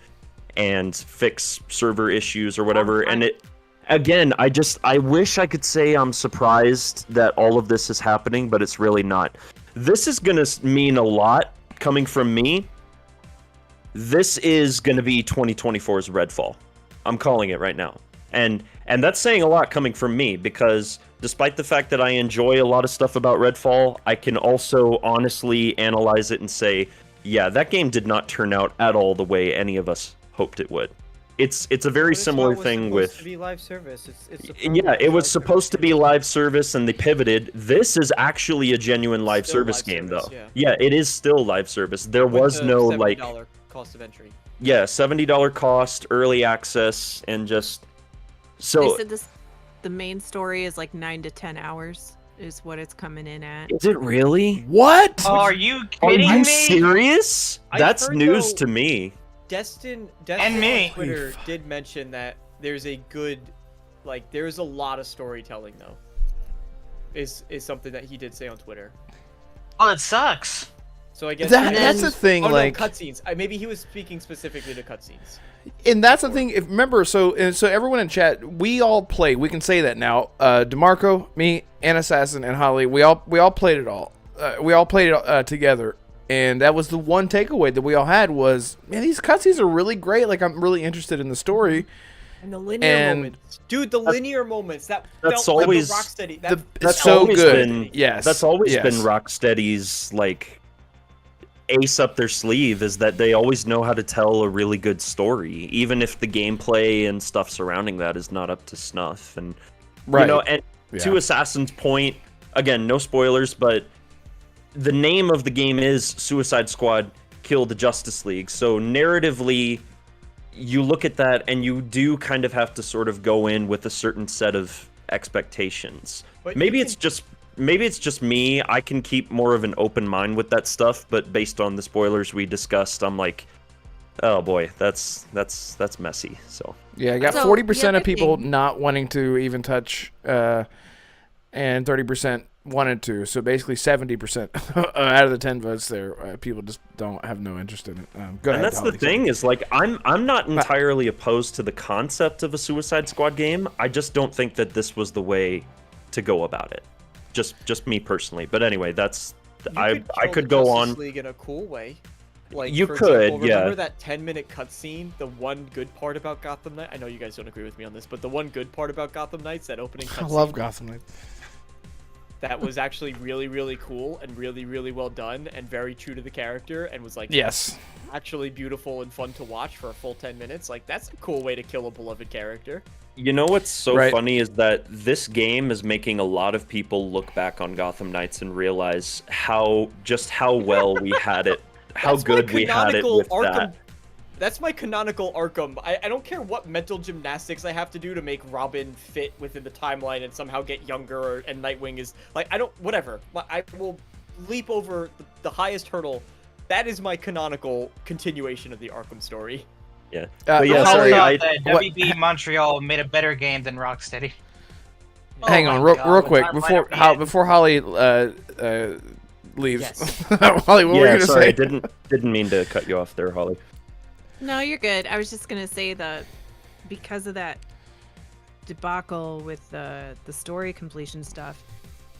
and fix server issues or whatever. And it, again, I wish I could say I'm surprised that all of this is happening, but it's really not. This is going to mean a lot coming from me. this is going to be 2024's Redfall. I'm calling it right now. And that's saying a lot coming from me, because despite the fact that I enjoy a lot of stuff about Redfall, I can also honestly analyze it and say, yeah, that game did not turn out at all the way any of us hoped it would. It's a very similar thing with...
To be live service.
Yeah, it was supposed to be live service, and they pivoted. This is actually a genuine live service game, though. Yeah, it is still live service. There was no, like...
$70 cost of entry.
Yeah, $70 cost, early access, and just... So...
They said the main story is like 9 to 10 hours is what it's coming in at.
Is it really?
What?
Oh, are you
Are
kidding
you
me?
serious?
I
That's
heard,
news
though,
to me.
Destin
And me.
on Twitter did mention that there's a good, like, there's a lot of storytelling though. Is something that he did say on Twitter.
Well, it sucks.
So I guess
That's the thing,
oh,
like...
no, cutscenes. Maybe he was speaking specifically to cutscenes.
And that's the thing. If remember, so everyone in chat, we all played. We can say that now. DeMarco, me, and Assassin, and Holly, we all played it all. We all played it together, and that was the one takeaway that we all had was, man, these cutscenes are really great. Like, I'm really interested in the story.
And the linear moments, dude. The linear moments that's felt
always
like the Rocksteady.
that's
so
always
good.
Been,
Yes,
that's always
yes.
been Rocksteady's like ace up their sleeve, is that they always know how to tell a really good story, even if the gameplay and stuff surrounding that is not up to snuff. And
Right.
you know, and to
Yeah.
Assassin's point, again, no spoilers, but the name of the game is Suicide Squad Kill the Justice League. So narratively, you look at that and you do kind of have to sort of go in with a certain set of expectations.
But
Maybe
you
it's just me. I can keep more of an open mind with that stuff, but based on the spoilers we discussed, I'm like, oh boy, that's messy. So
Yeah, I got
So,
40%
the
of
other
people
thing-
not wanting to even touch, and 30% wanted to. So basically 70% out of the 10 votes there, people just have no interest in it. Go ahead,
and that's
Holly,
the thing is, like, I'm not entirely opposed to the concept of a Suicide Squad game. I just don't think that this was the way to go about it. Just me personally. But anyway, that's I could go on.
League in a cool way. Like,
You
for
could,
example,
yeah.
Remember that 10-minute cutscene? The one good part about Gotham Knights. I know you guys don't agree with me on this, but the one good part about Gotham Knights, that opening
I
cutscene,
love Gotham Knights.
that was actually really, really cool and really, really well done and very true to the character and was like
Yes.
actually beautiful and fun to watch for a full 10 minutes. Like, that's a cool way to kill a beloved character.
You know what's so
Right.
funny is that this game is making a lot of people look back on Gotham Knights and realize how well we had it, how
That's my
good we had it
canonical
with
Arkham.
that.
That's my canonical Arkham. I don't care what mental gymnastics I have to do to make Robin fit within the timeline and somehow get younger, and Nightwing is like, whatever. I will leap over the highest hurdle. That is my canonical continuation of the Arkham story.
Yeah.
But
yeah,
I
sorry,
thought that
what-
WB Montreal made a better game than Rocksteady.
Hang
Oh
on,
my
real
God,
quick,
the timeline of
before Holly leaves.
Yes.
Holly, what were you
Yeah,
gonna
sorry,
say?
I didn't mean to cut you off there, Holly.
No, you're good. I was just gonna say that because of that debacle with the story completion stuff,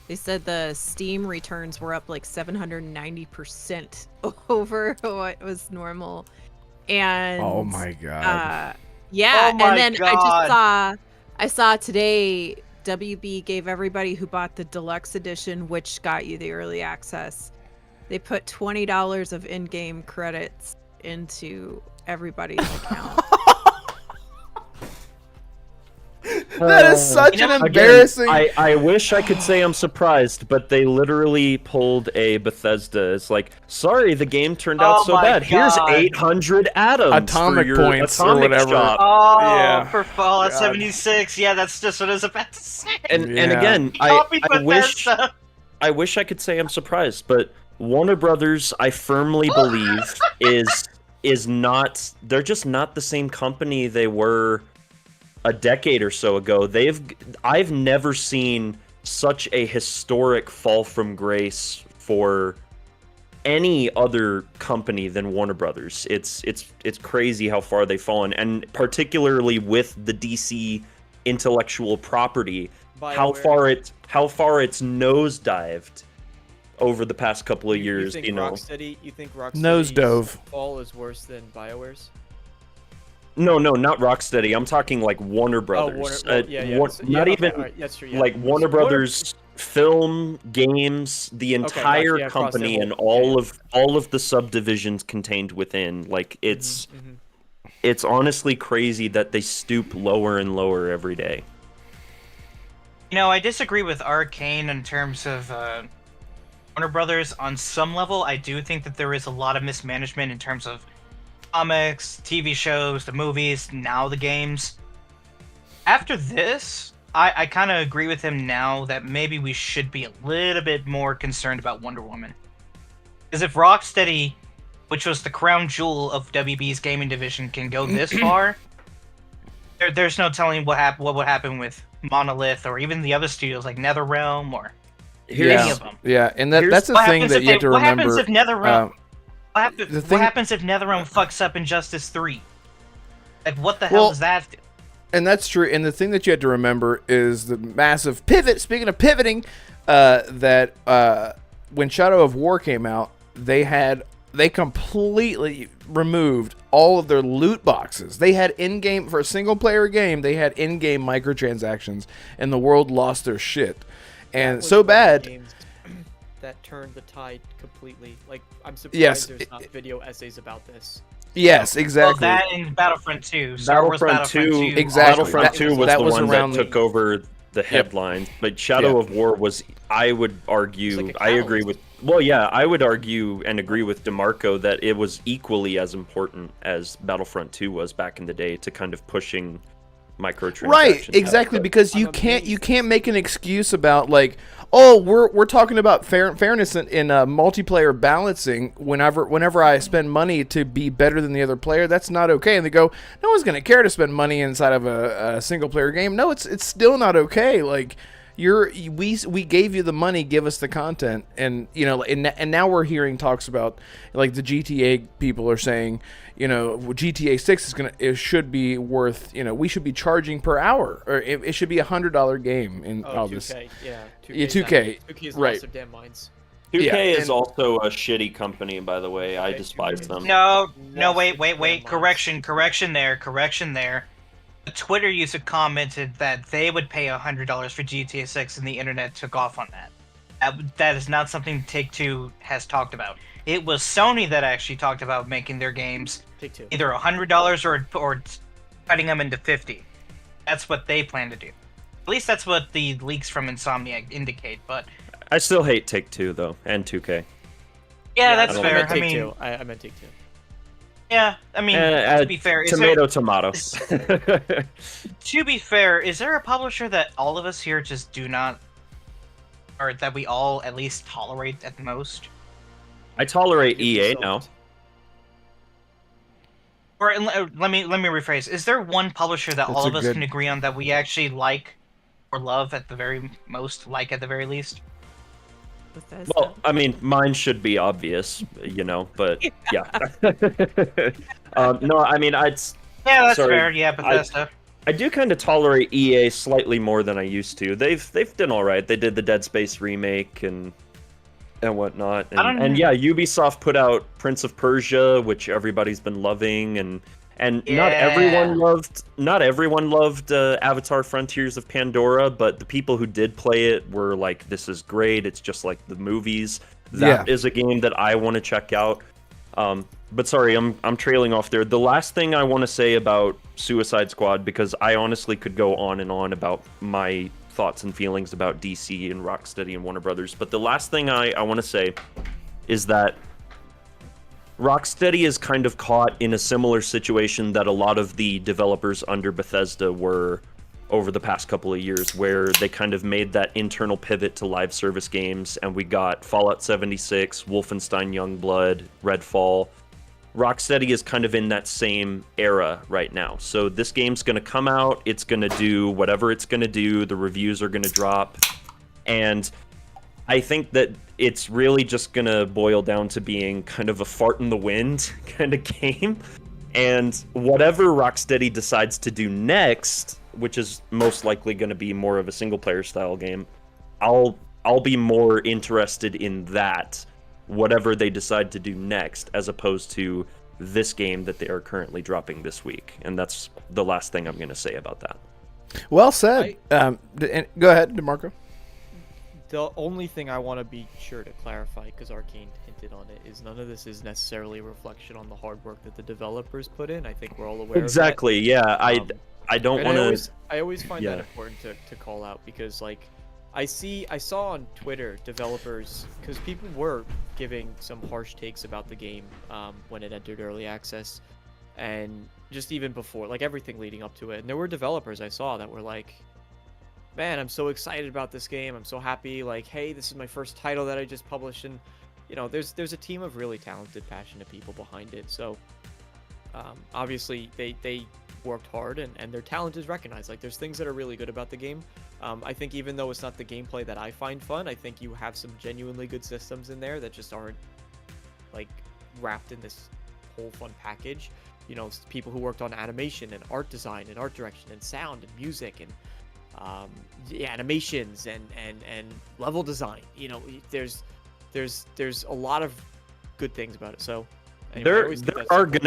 they said the Steam returns were up like 790% over what was normal. And
Oh my god.
yeah,
Oh my
and then
God.
I saw today WB gave everybody who bought the deluxe edition, which got you the early access, they put $20 of in-game credits into everybody's account.
That is such
You know,
an
Again,
embarrassing.
I wish I could say I'm surprised, but they literally pulled a Bethesda. It's like, sorry, the game turned out
Oh
so
my
bad. Here's
God.
800 atoms
Atomic
for your
points or
atomic
whatever.
shop.
Oh,
Yeah.
for Fallout
God.
76. Yeah, that's just what I was about to say.
And
Yeah.
again,
Copy
I wish
Bethesda.
I wish I could say I'm surprised, but Warner Brothers, I firmly believe, is not. They're just not the same company they were a decade or so ago. I've never seen such a historic fall from grace for any other company than Warner Brothers. It's crazy how far they've fallen, and particularly with the DC intellectual property, how far it's nosedived over the past couple of years,
think
you know.
You think Rocksteady's
Nosedive.
fall is worse than BioWare's?
No, not Rocksteady. I'm talking like Warner Brothers.
Well, yeah.
Not
okay,
even
all right, that's true. Yeah.
like Warner Brothers film, games, the entire
gotcha, yeah, across their
company,
whole-
and
yeah.
all of the subdivisions contained within. Like it's
Mhm.
it's honestly crazy that they stoop lower and lower every day.
You know, I disagree with Arcane in terms of Warner Brothers. On some level, I do think that there is a lot of mismanagement in terms of comics, TV shows, the movies, now the games. After this, I kind of agree with him now that maybe we should be a little bit more concerned about Wonder Woman. Because if Rocksteady, which was the crown jewel of WB's gaming division, can go this far, there's no telling what would happen with Monolith or even the other studios like NetherRealm or any of them.
Yeah, and that's the
What
thing
happens
that
if
you have to
what
remember.
happens if NetherRealm?
the
What
thing-
happens if NetherRealm fucks up Injustice 3? Like, what the
Well,
hell does that do?
And that's true. And the thing that you have to remember is the massive pivot. Speaking of pivoting, that when Shadow of War came out, they completely removed all of their loot boxes. They had in-game for a single-player game. They had in-game microtransactions, and the world lost their shit. And
Was
so
one of the
bad.
games that turned the tide completely. Like, I'm surprised
Yes,
there's not video essays about this.
Yes,
Well,
exactly.
that and Battlefront 2. Star Wars
Battlefront 2,
Exactly.
Battlefront
That-
2 was
that
the
was
one
around
that
the-
took over the headlines, but Shadow
Yep.
of War was, I would argue,
It's like a
I agree
catalyst.
with, well, yeah, I would argue and agree with DeMarco that it was equally as important as Battlefront 2 was back in the day to kind of pushing microtransactions.
Right,
out.
exactly,
But
because you
I'm
can't
amazed.
make an excuse about like, oh, we're talking about fairness in multiplayer balancing. Whenever I spend money to be better than the other player, that's not okay. And they go, no one's gonna care to spend money inside of a single player game. No, it's still not okay. Like we gave you the money, give us the content, and you know, and now we're hearing talks about like the GTA people are saying, you know, GTA 6 it should be worth, you know, we should be charging per hour, or it should be $100 game in all
2K,
this.
yeah.
Yeah, 2K,
2K's
right.
lost their damn minds.
2K
Yeah,
is
and-
also a shitty company, by the way. I
Okay,
despise
2K.
them.
No,
Lost
wait.
their damn minds.
Correction there. A Twitter user commented that they would pay $100 for GTA 6, and the internet took off on that. That is not something Take-Two has talked about. It was Sony that actually talked about making their games
Take-Two.
either $100 or cutting them into $50. That's what they plan to do. At least that's what the leaks from Insomniac indicate. But
I still hate Take-Two though, and 2K.
yeah, that's
I don't
fair.
I
I mean,
Take-Two. I meant Take-Two.
yeah, I mean, to be fair,
tomato.
To be fair, is there a publisher that all of us here just do not, or that we all at least tolerate at the most?
I tolerate EA
Ubisoft.
now.
Or let me rephrase: is there one publisher that
That's
all
a
of us
good-
can agree on that we actually like or love at the very most, like at the very least?
Bethesda.
Well, I mean, mine should be obvious, you know, but yeah. No, I mean,
Yeah, that's
Sorry,
fair. Yeah, Bethesda.
I do kind of tolerate EA slightly more than I used to. They've done all right. They did the Dead Space remake and whatnot.
I don't
And
know.
yeah, Ubisoft put out Prince of Persia, which everybody's been loving, and not everyone loved Avatar: Frontiers of Pandora, but the people who did play it were like, "This is great. It's just like the movies." That is a game that I want to check out. But sorry, I'm trailing off there. The last thing I want to say about Suicide Squad, because I honestly could go on and on about my thoughts and feelings about DC and Rocksteady and Warner Brothers, but the last thing I want to say is that Rocksteady is kind of caught in a similar situation that a lot of the developers under Bethesda were over the past couple of years, where they kind of made that internal pivot to live service games, and we got Fallout 76, Wolfenstein Youngblood, Redfall. Rocksteady is kind of in that same era right now. So this game's going to come out, it's going to do whatever it's going to do, the reviews are going to drop, and I think that it's really just going to boil down to being kind of a fart in the wind kind of game. And whatever Rocksteady decides to do next, which is most likely going to be more of a single-player style game, I'll I'll be more interested in that, whatever they decide to do next, as opposed to this game that they are currently dropping this week. And that's the last thing I'm going to say about that.
Well said. Go ahead, DeMarco.
The only thing I want to be sure to clarify, because Arcane hinted on it, is none of this is necessarily a reflection on the hard work that the developers put in. I think we're all aware
Exactly,
of
yeah.
that.
I don't
And
want to...
I always find that important to call out, because like I saw on Twitter developers, because people were giving some harsh takes about the game when it entered early access, and just even before, like everything leading up to it. And there were developers I saw that were like, man, I'm so excited about this game. I'm so happy. Like, hey, this is my first title that I just published. And, you know, there's a team of really talented, passionate people behind it. So, obviously, they worked hard, and their talent is recognized. Like, there's things that are really good about the game. I think even though it's not the gameplay that I find fun, I think you have some genuinely good systems in there that just aren't, like, wrapped in this whole fun package. You know, people who worked on animation and art design and art direction and sound and music and animations and level design. You know, there's a lot of good things about it. So anyway,
there are going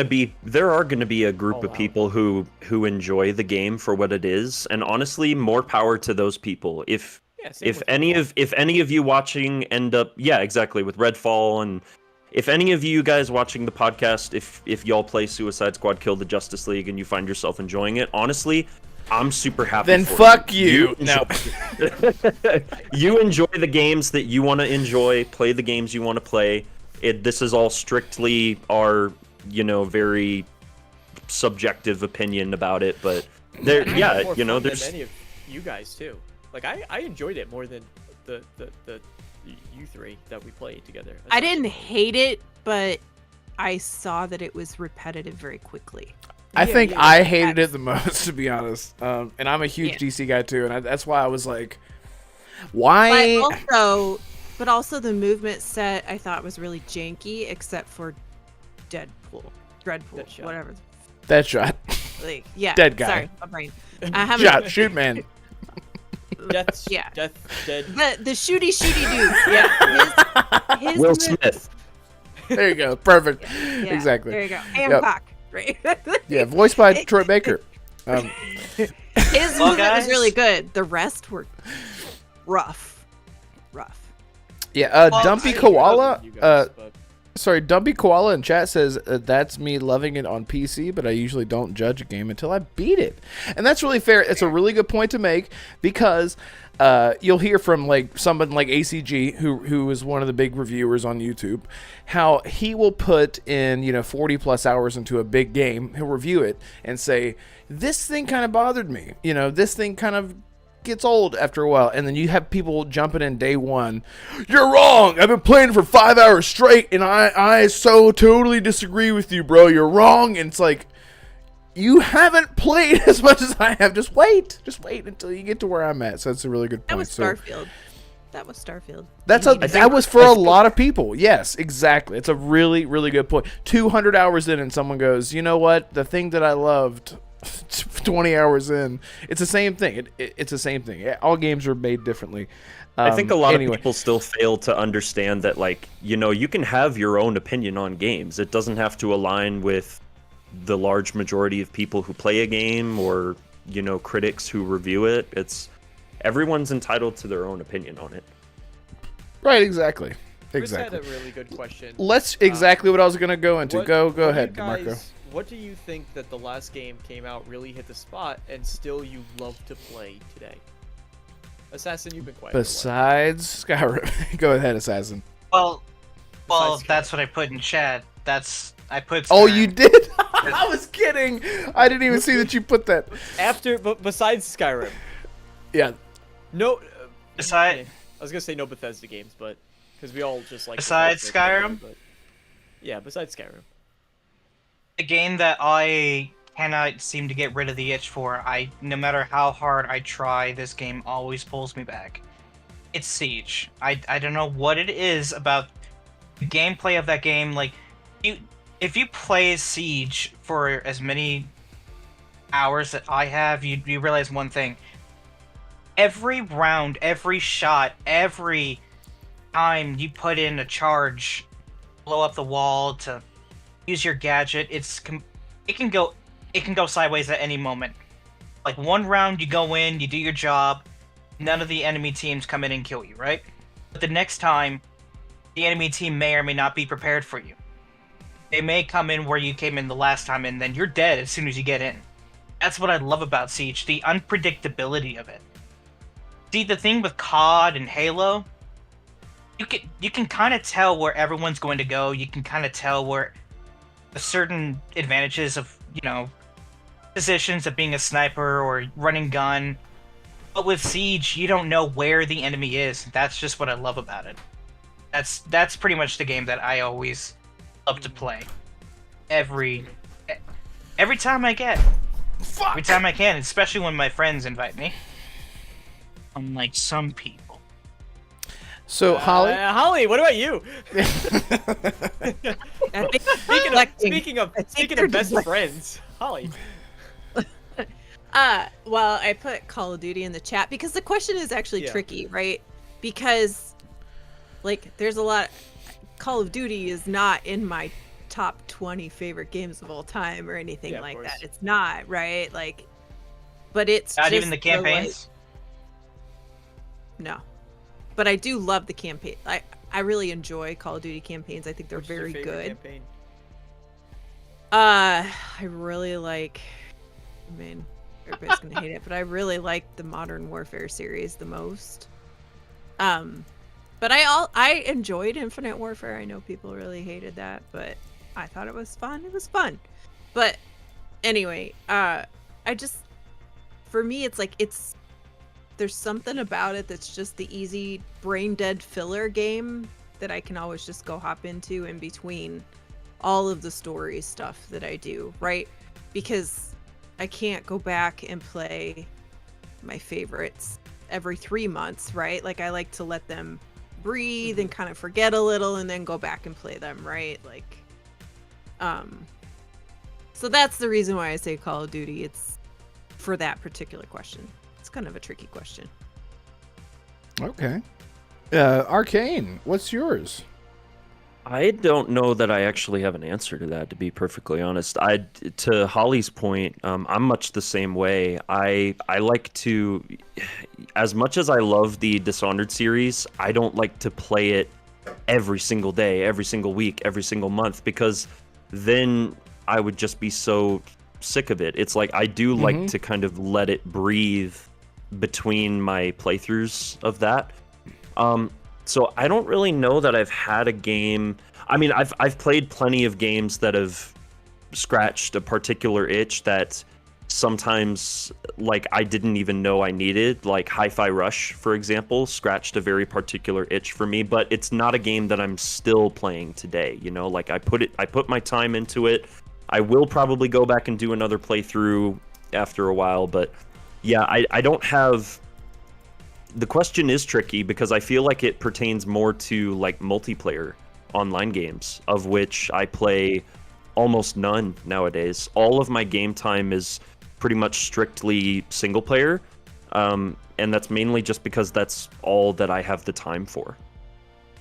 to be a group of people who enjoy the game for what it is, and honestly, more power to those people. If any of you watching end up exactly with Redfall, and if any of you guys watching the podcast, if y'all play Suicide Squad Kill the Justice League and you find yourself enjoying it, honestly, I'm super happy.
Then
for
fuck you.
No. You enjoy the games that you want to enjoy, play the games you want to play. This is all strictly our, very subjective opinion about it, but there's
many of you guys too. Like I enjoyed it more than the you three that we played together.
I didn't hate it, but I saw that it was repetitive very quickly.
I think I hated it the most, to be honest. And I'm a huge DC guy too, and that's why I was like, why?
But also the movement set I thought was really janky, except for Dreadpool, whatever.
Deadshot.
Like,
Dead guy.
Sorry, my brain. I haven't.
Shoot, man.
Dead.
The shooty dude. Yeah. His
Will Smith.
There you go. Perfect.
Yeah,
Exactly.
There you go. Hancock. Right.
Yeah, voiced by Troy Baker.
His movement was really good. The rest were rough.
Yeah, Dumpy Koala. Dumpy Koala in chat says that's me loving it on PC, but I usually don't judge a game until I beat it, and that's really fair. It's a really good point to make, because you'll hear from like someone like ACG, who is one of the big reviewers on YouTube, how he will put in 40 plus hours into a big game. He'll review it and say, this thing kind of bothered me. This thing kind of gets old after a while. And then you have people jumping in day one. You're wrong. I've been playing for 5 hours straight, and I so totally disagree with you, bro. You're wrong. And it's like, you haven't played as much as I have. Just wait until you get to where I'm at. So that's a really good point.
That was Starfield.
That was for a lot of people. Yes, exactly. It's a really, really good point. 200 hours in, and someone goes, you know what? The thing that I loved 20 hours in, it's the same thing. It's the same thing. All games are made differently.
I think a lot of people still fail to understand that, like, you can have your own opinion on games. It doesn't have to align with the large majority of people who play a game or, critics who review it. Everyone's entitled to their own opinion on it.
Right, exactly.
Chris had a really good question.
Exactly what I was going to go into. Go ahead, Marco.
What do you think that the last game came out really hit the spot and still you love to play today? Assassin, you've been quiet.
Besides Skyrim. Go ahead, Assassin.
Well, that's what I put in chat. I put Skyrim.
Oh, you did? I was kidding. I didn't even see that you put that.
Besides Skyrim.
Yeah.
No.
I
was gonna say no Bethesda games, but because we all just like.
Besides Skyrim.
Besides Skyrim.
A game that I cannot seem to get rid of the itch for. No matter how hard I try, this game always pulls me back. It's Siege. I don't know what it is about the gameplay of that game. Like, if you play Siege for as many hours that I have, you realize one thing. every round, every shot, every time you put in a charge, blow up the wall to use your gadget, it can go sideways at any moment. Like one round you go in, you do your job, none of the enemy teams come in and kill you, right? But the next time, the enemy team may or may not be prepared for you. They may come in where you came in the last time, and then you're dead as soon as you get in. That's what I love about Siege, the unpredictability of it. See, the thing with COD and Halo, you can kind of tell where everyone's going to go. You can kind of tell where the certain advantages of, positions of being a sniper or running gun. But with Siege, you don't know where the enemy is. That's just what I love about it. That's pretty much the game that I always love to play. Every time I get.
Fuck.
Every time I can, especially when my friends invite me. Unlike some people.
So Holly,
Holly, what about you?
I think
Speaking of
they're
best
deflecting.
friends, Holly.
Well, I put Call of Duty in the chat because the question is actually
Yeah.
tricky, right? Because, like, there's a lot. Call of Duty is not in my top 20 favorite games of all time or anything
Yeah, of
like
course.
that. It's not, right? Like, but it's
Not
just
even the campaigns.
no, but I do love the campaign. I really enjoy Call of Duty campaigns. I think they're
What's your
very
favorite
good.
campaign?
I really like. I mean, everybody's gonna hate it, but I really like the Modern Warfare series the most. But I enjoyed Infinite Warfare. I know people really hated that, but I thought it was fun. It was fun. But anyway, for me, it's like there's something about it that's just the easy brain dead filler game that I can always just go hop into in between all of the story stuff that I do, right? Because I can't go back and play my favorites every 3 months, right? Like, I like to let them breathe and kind of forget a little and then go back and play them, right? Like, so that's the reason why I say Call of Duty. It's for that particular question. It's kind of a tricky question.
okay. Arcane, what's yours?
I don't know that I actually have an answer to that, to be perfectly honest. To Holly's point, I'm much the same way. I like to, as much as I love the Dishonored series, I don't like to play it every single day, every single week, every single month, because then I would just be so sick of it. It's like I do like to kind of let it breathe between my playthroughs of that. So I don't really know that I've had a game. I mean, I've played plenty of games that have scratched a particular itch that sometimes, like, I didn't even know I needed. Like Hi-Fi Rush, for example, scratched a very particular itch for me, but it's not a game that I'm still playing today. Like I put my time into it. I will probably go back and do another playthrough after a while, but yeah, I don't have. The question is tricky because I feel like it pertains more to like multiplayer online games, of which I play almost none nowadays. All of my game time is pretty much strictly single player, and that's mainly just because that's all that I have the time for.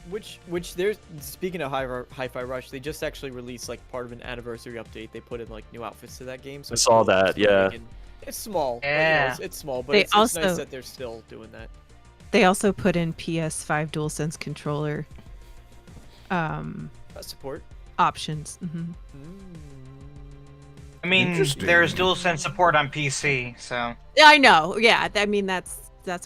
Which there's, speaking of Hi-Fi Rush, they just actually released like part of an anniversary update. They put in like new outfits to that game. So
I
it's
saw
cool
that,
still
yeah.
it's small.
Yeah.
Like, it's small, but
They
it's nice
also-
that they're still doing that.
They also put in PS5 DualSense controller
Support.
options.
I mean,
Interesting.
there's DualSense support on PC, so
Yeah, I know. Yeah, I mean that's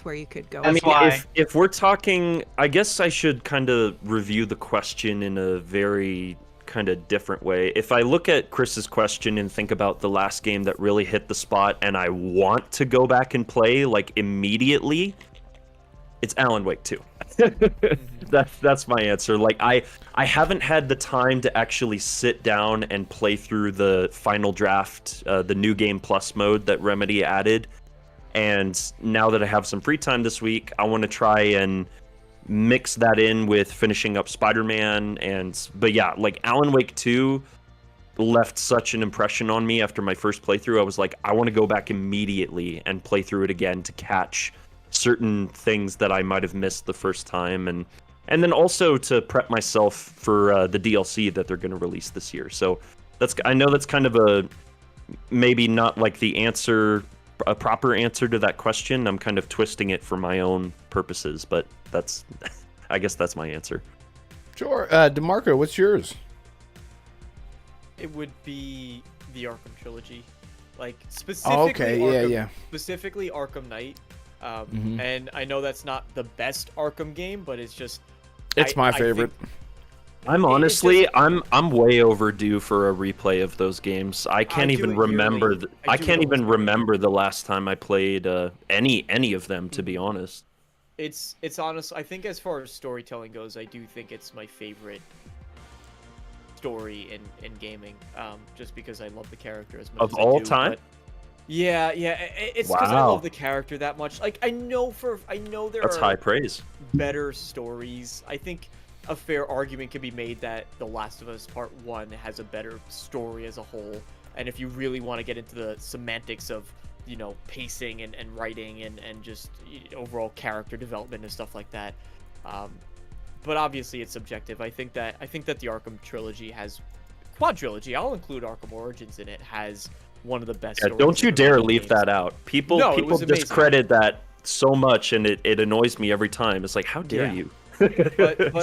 where you could go.
I mean,
That's why.
if we're talking, I guess I should kind of review the question in a very kind of different way. If I look at Chris's question and think about the last game that really hit the spot and I want to go back and play like immediately, it's Alan Wake 2. That's my answer. Like I haven't had the time to actually sit down and play through the final draft, the new game plus mode that Remedy added. And now that I have some free time this week, I want to try and mix that in with finishing up Spider-Man. But yeah, like Alan Wake 2 left such an impression on me after my first playthrough. I was like, I want to go back immediately and play through it again to catch certain things that I might have missed the first time, and then also to prep myself for the DLC that they're going to release this year. So I know that's kind of a maybe not like a proper answer to that question. I'm kind of twisting it for my own purposes, but I guess that's my answer.
Sure. DeMarco, what's yours?
It would be the Arkham trilogy, like specifically. Specifically Arkham Knight. And I know that's not the best Arkham game, but it's just.
It's my favorite.
I'm honestly, I'm way overdue for a replay of those games. I can't even remember. I can't even remember the last time I played any of them, to be honest.
It's honest. I think as far as storytelling goes, I do think it's my favorite story in gaming. Just because I love the character as much
of
as
all
I do,
time.
Yeah, it's because I love the character that much. Like I know there
That's
are
high praise.
better stories. I think a fair argument can be made that The Last of Us Part 1 has a better story as a whole. And if you really want to get into the semantics of, pacing and writing and just overall character development and stuff like that. But obviously it's subjective. I think that the Arkham trilogy quadrilogy, I'll include Arkham Origins in it, has one of the best stories.
Don't you dare leave that out. People discredit that so much, and it annoys me every time. It's like, how dare you?
But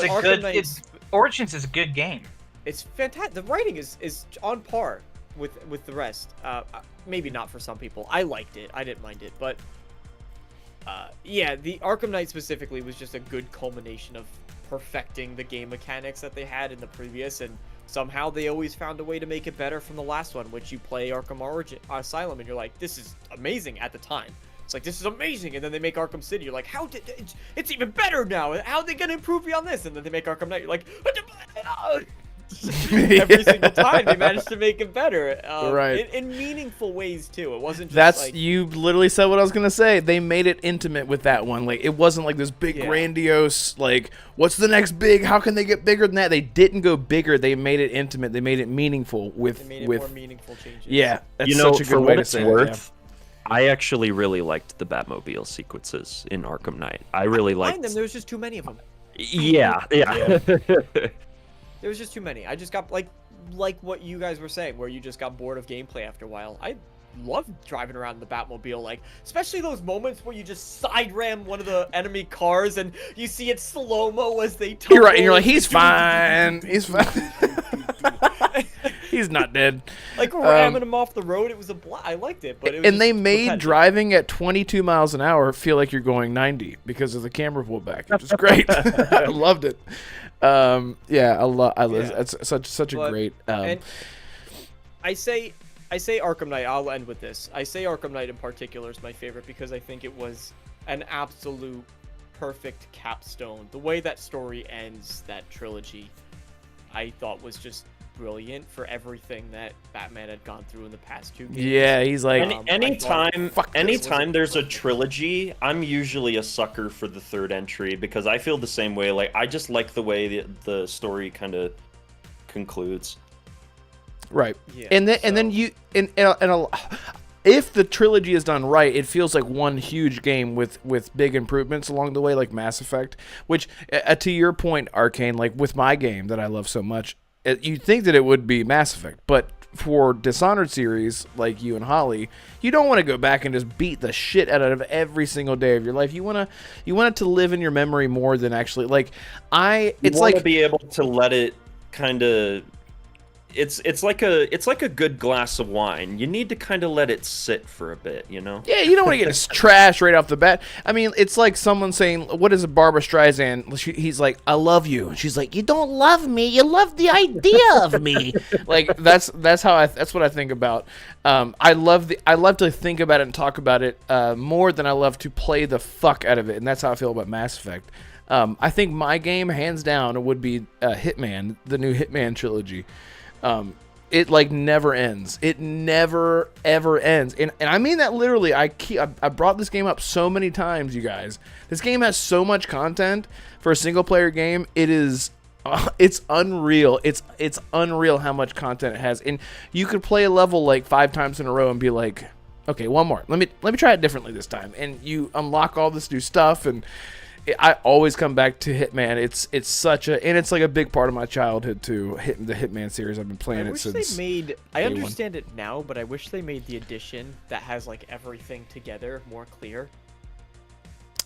Origins is a good game.
It's fantastic. The writing is on par with the rest. Maybe not for some people. I liked it. I didn't mind it, but the Arkham Knight specifically was just a good culmination of perfecting the game mechanics that they had in the previous, and somehow they always found a way to make it better from the last one, which you play Arkham Asylum and you're like, this is amazing at the time. It's like, this is amazing, and then they make Arkham City. You're like, it's even better now. How are they gonna improve beyond this? And then they make Arkham Knight. You're like, every single time they managed to make it better,
right?
In meaningful ways too. It wasn't just
you literally said what I was gonna say. They made it intimate with that one. Like, it wasn't like this big grandiose, like, what's the next big? How can they get bigger than that? They didn't go bigger. They made it intimate. They made it meaningful with
more meaningful changes.
Yeah, that's such a good way to say it.
I actually really liked the Batmobile sequences in Arkham Knight. I really liked
them. There was just too many of them.
Yeah.
There was just too many. I just got like what you guys were saying, where you just got bored of gameplay after a while. I love driving around in the Batmobile, like especially those moments where you just side ram one of the enemy cars and you see it slow-mo as they tumble.
You're right, and you're like, he's fine. He's fine. He's not dead.
Like ramming him off the road, it was I liked it, but it was
and they made driving at 22 miles an hour feel like you're going 90 because of the camera pullback, which is great. I loved it. It's such a great.
And I say Arkham Knight. I'll end with this. I say Arkham Knight in particular is my favorite because I think it was an absolute perfect capstone. The way that story ends, that trilogy, I thought was just brilliant for everything that Batman had gone through in the past two games.
Yeah, he's like
anytime there's a trilogy, I'm usually a sucker for the third entry because I feel the same way. Like, I just like the way the story kind of concludes.
Right. Yeah, if the trilogy is done right, it feels like one huge game with big improvements along the way, like Mass Effect, which to your point, Arcane, like with my game that I love so much, you'd think that it would be Mass Effect, but for Dishonored series, like you and Holly, you don't want to go back and just beat the shit out of every single day of your life. You want it to live in your memory more than actually, like, you want to
be able to let it kind of. It's like a good glass of wine. You need to kind of let it sit for a bit, you know?
Yeah, you don't want to get trash right off the bat. I mean, it's like someone saying, what is it, Barbara Streisand? He's like, I love you. She's like, you don't love me. You love the idea of me. Like, that's what I think about. I love to think about it and talk about it more than I love to play the fuck out of it, and that's how I feel about Mass Effect. I think my game, hands down, would be Hitman, the new Hitman trilogy. It like never ends. It never ever ends, and I mean that literally. I brought this game up so many times, you guys. This game has so much content for a single player game. It's unreal. It's unreal how much content it has, and you could play a level like 5 times in a row and be like, Okay, one more. Let me try it differently this time. And you unlock all this new stuff, and I always come back to Hitman. It's such a, and it's like a big part of my childhood too. The Hitman series. I've been playing it since.
I understand it now, but I wish they made the edition that has like everything together more clear.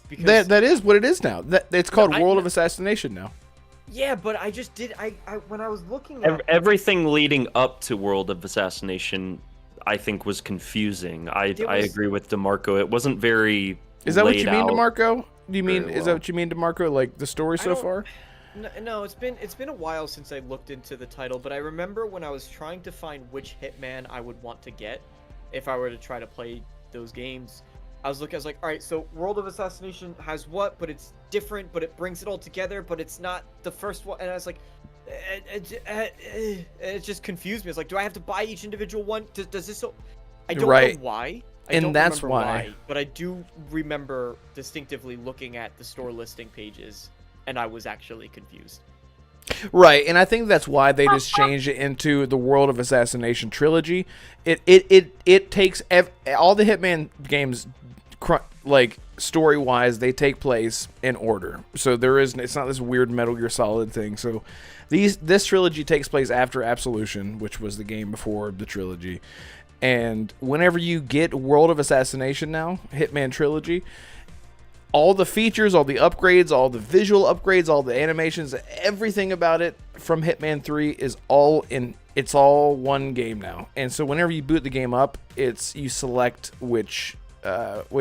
Because
that is what it is now. It's called World of Assassination now.
yeah, but I just did. I when I was looking at
Everything leading up to World of Assassination, I think, was confusing. I agree with DeMarco. It wasn't very.
Is that what you
laid
mean,
out
DeMarco? Do you mean
very
is that
well.
what you mean, DeMarco? Like the story so far?
No, it's been a while since I looked into the title, but I remember when I was trying to find which Hitman I would want to get if I were to try to play those games. I was like, all right, so World of Assassination has what, but it's different, but it brings it all together, but it's not the first one. And I was like, it just confused me. It's like, do I have to buy each individual one? Does this? I don't know why.
And that's why.
But I do remember distinctively looking at the store listing pages, and I was actually confused.
Right, and I think that's why they just changed it into the World of Assassination trilogy. It takes all the Hitman games, like story-wise, they take place in order. So it's not this weird Metal Gear Solid thing. So this trilogy takes place after Absolution, which was the game before the trilogy. And whenever you get World of Assassination now, Hitman trilogy, all the features, all the upgrades, all the visual upgrades, all the animations, everything about it from Hitman 3 is it's all one game now. And so whenever you boot the game up, you select which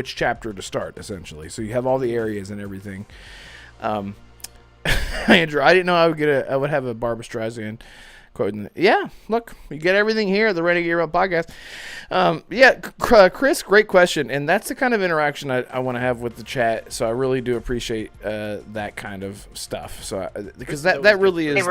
chapter to start, essentially. So you have all the areas and everything. Andrew, I didn't know I would have a Barbra Streisand quote. Yeah, look, you get everything here at the Renegade podcast. Chris, great question, and that's the kind of interaction I want to have with the chat. So I really do appreciate that kind of stuff. So because that really is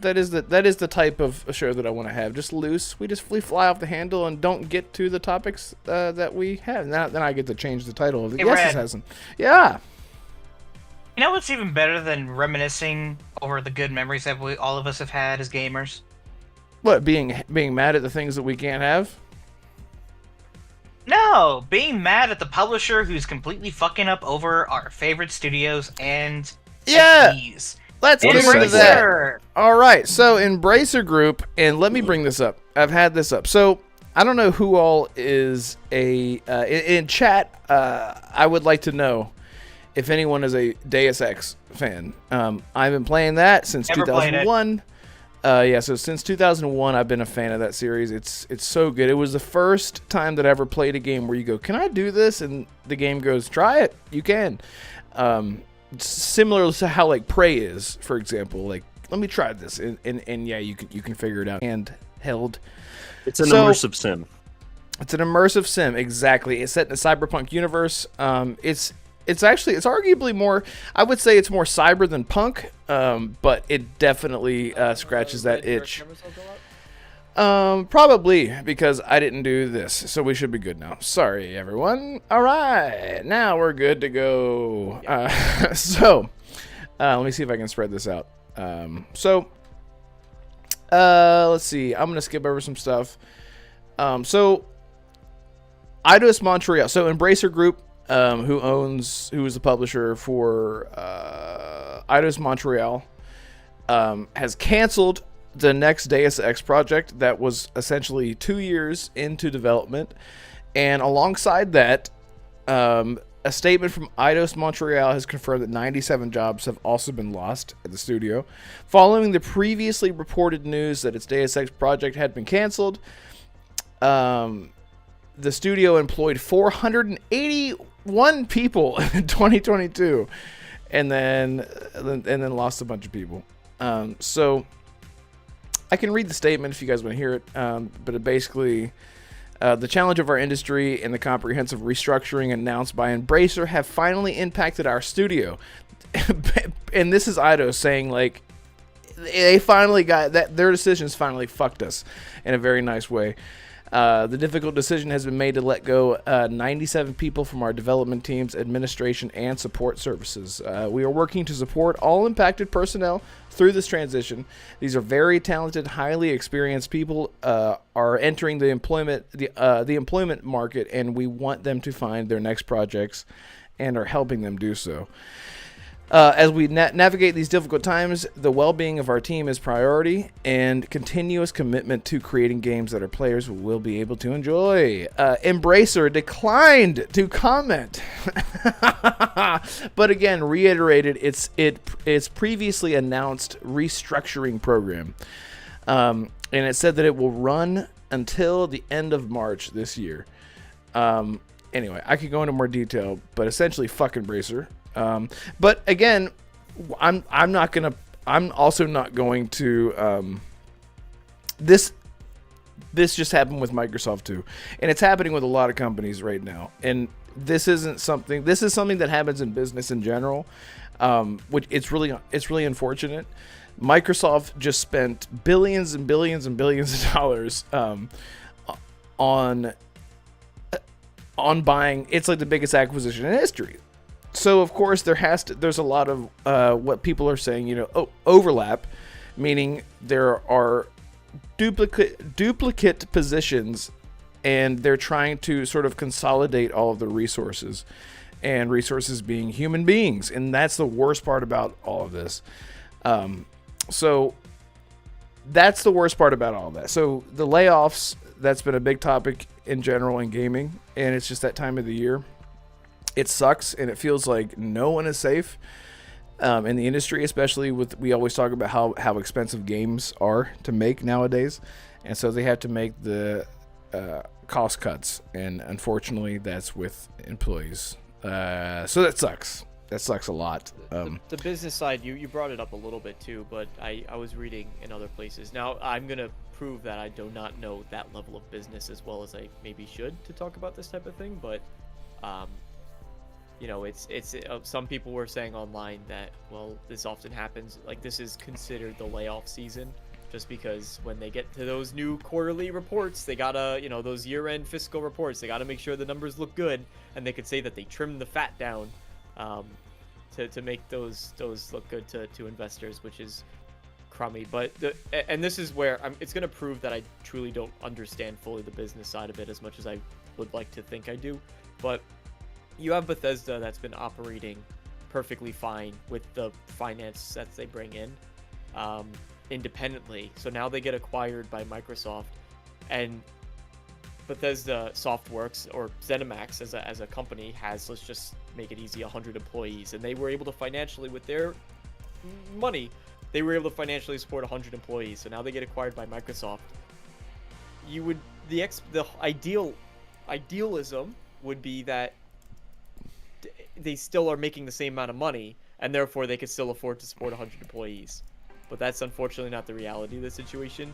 that is the type of show that I want to have. Just loose. We fly off the handle and don't get to the topics that we have. Then I get to change the title of the Assassin. Yeah.
You know what's even better than reminiscing over the good memories that all of us have had as gamers?
What, being mad at the things that we can't have?
No, being mad at the publisher who's completely fucking up over our favorite studios and IPs.
Let's get into that. All right, so Embracer Group, and let me bring this up. I've had this up. So I don't know who all is in chat. I would like to know if anyone is a Deus Ex fan. I've been playing that since 2001. So since 2001, I've been a fan of that series. It's so good. It was the first time that I ever played a game where you go, can I do this? And the game goes, try it. You can. Similar to how like Prey is, for example. Like, let me try this, and yeah, you can figure it out. Handheld.
It's an immersive sim.
It's an immersive sim, exactly. It's set in a cyberpunk universe. It's arguably more, I would say it's more cyber than punk, but it definitely scratches that itch. Probably, because I didn't do this, so we should be good now. Sorry, everyone. All right, now we're good to go. Let me see if I can spread this out. Let's see. I'm going to skip over some stuff. Eidos Montreal. So Embracer Group, who is the publisher for Eidos Montreal, has canceled the next Deus Ex project that was essentially 2 years into development. And alongside that, a statement from Eidos Montreal has confirmed that 97 jobs have also been lost at the studio. Following the previously reported news that its Deus Ex project had been canceled, the studio employed 481 people in 2022, and then lost a bunch of people. So I can read the statement if you guys want to hear it, but it basically, the challenge of our industry and the comprehensive restructuring announced by Embracer have finally impacted our studio. And this is Eidos saying, like, they finally got that. Their decisions finally fucked us in a very nice way. The difficult decision has been made to let go 97 people from our development teams, administration, and support services. We are working to support all impacted personnel through this transition. These are very talented, highly experienced people are entering the employment market, and we want them to find their next projects and are helping them do so. As we navigate these difficult times, the well-being of our team is priority, and continuous commitment to creating games that our players will be able to enjoy. Embracer declined to comment, but again reiterated its previously announced restructuring program, and it said that it will run until the end of March this year. Anyway, I could go into more detail, but essentially, fuck Embracer. But again, I'm also not going to, this just happened with Microsoft too. And it's happening with a lot of companies right now. And this is something that happens in business in general. Which it's really unfortunate. Microsoft just spent billions and billions and billions of dollars, on buying. It's like the biggest acquisition in history. So of course there's a lot of what people are saying, overlap, meaning there are duplicate positions, and they're trying to sort of consolidate all of the resources, and resources being human beings, and that's the worst part about all of this. So that's the worst part about all of that. So the layoffs, that's been a big topic in general in gaming, and it's just that time of the year. It sucks, and it feels like no one is safe in the industry, especially we always talk about how expensive games are to make nowadays, and so they have to make the cost cuts, and unfortunately that's with employees. So that sucks. That sucks a lot.
The business side, you brought it up a little bit too, but I was reading in other places. Now I'm going to prove that I do not know that level of business as well as I maybe should to talk about this type of thing, but it's some people were saying online that, well, this often happens, like this is considered the layoff season, just because when they get to those new quarterly reports, they gotta, those year-end fiscal reports, they gotta make sure the numbers look good, and they could say that they trimmed the fat down to make those look good to investors, which is crummy. But and this is where it's gonna prove that I truly don't understand fully the business side of it as much as I would like to think I do. But you have Bethesda that's been operating perfectly fine with the finance sets they bring in independently. So now they get acquired by Microsoft, and Bethesda Softworks, or ZeniMax as a company, has, let's just make it easy, 100 employees, and they were able to financially, with their money, they were able to financially support 100 employees. So now they get acquired by Microsoft. The idealism would be that they still are making the same amount of money, and therefore they could still afford to support 100 employees. But that's unfortunately not the reality of the situation,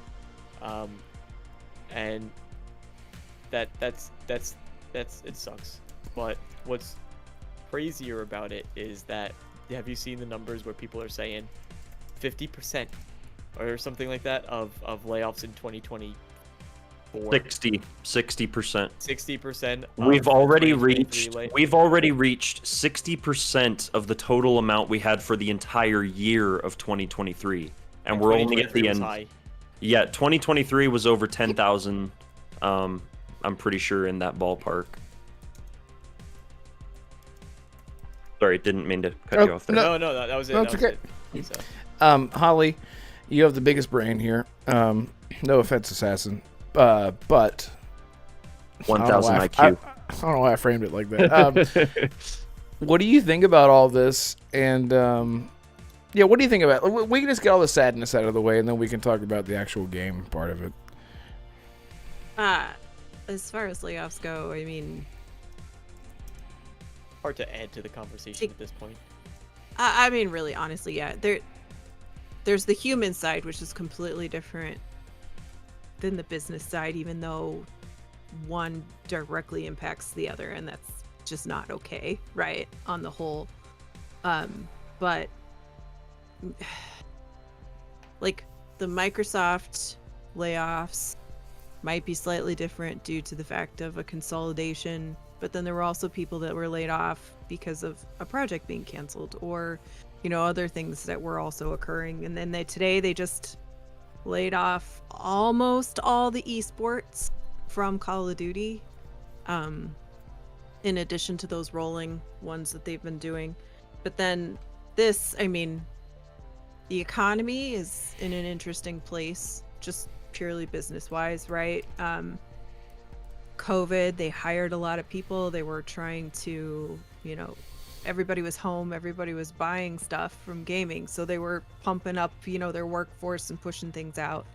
and that's it sucks. But what's crazier about it is that, have you seen the numbers where people are saying 50% or something like that of layoffs in 2024?
60%.
60%.
We've already reached 60% of the total amount we had for the entire year of 2023, and we're only at the end.
High.
Yeah, 2023 was over 10,000. I'm pretty sure in that ballpark. Sorry, didn't mean to cut you off there.
No, that was it.
No,
that
it's
was
okay.
it. So.
Holly, you have the biggest brain here. No offense, Assassin, but
1,000 IQ.
I don't know why I framed it like that. What do you think about all this? And what do you think about it? We can just get all the sadness out of the way, and then we can talk about the actual game part of it.
As far as layoffs go, I mean,
hard to add to the conversation at this point.
I mean, really, honestly, yeah. There's the human side, which is completely different than the business side, even though one directly impacts the other, and that's just not okay, right? On the whole, but like the Microsoft layoffs might be slightly different due to the fact of a consolidation, but then there were also people that were laid off because of a project being canceled or, you know, other things that were also occurring. And then today they just laid off almost all the esports from Call of Duty, in addition to those rolling ones that they've been doing. But then this, I mean, the economy is in an interesting place, just purely business-wise, right? COVID, they hired a lot of people. They were trying to, you know, everybody was home, everybody was buying stuff from gaming, so they were pumping up, you know, their workforce and pushing things out.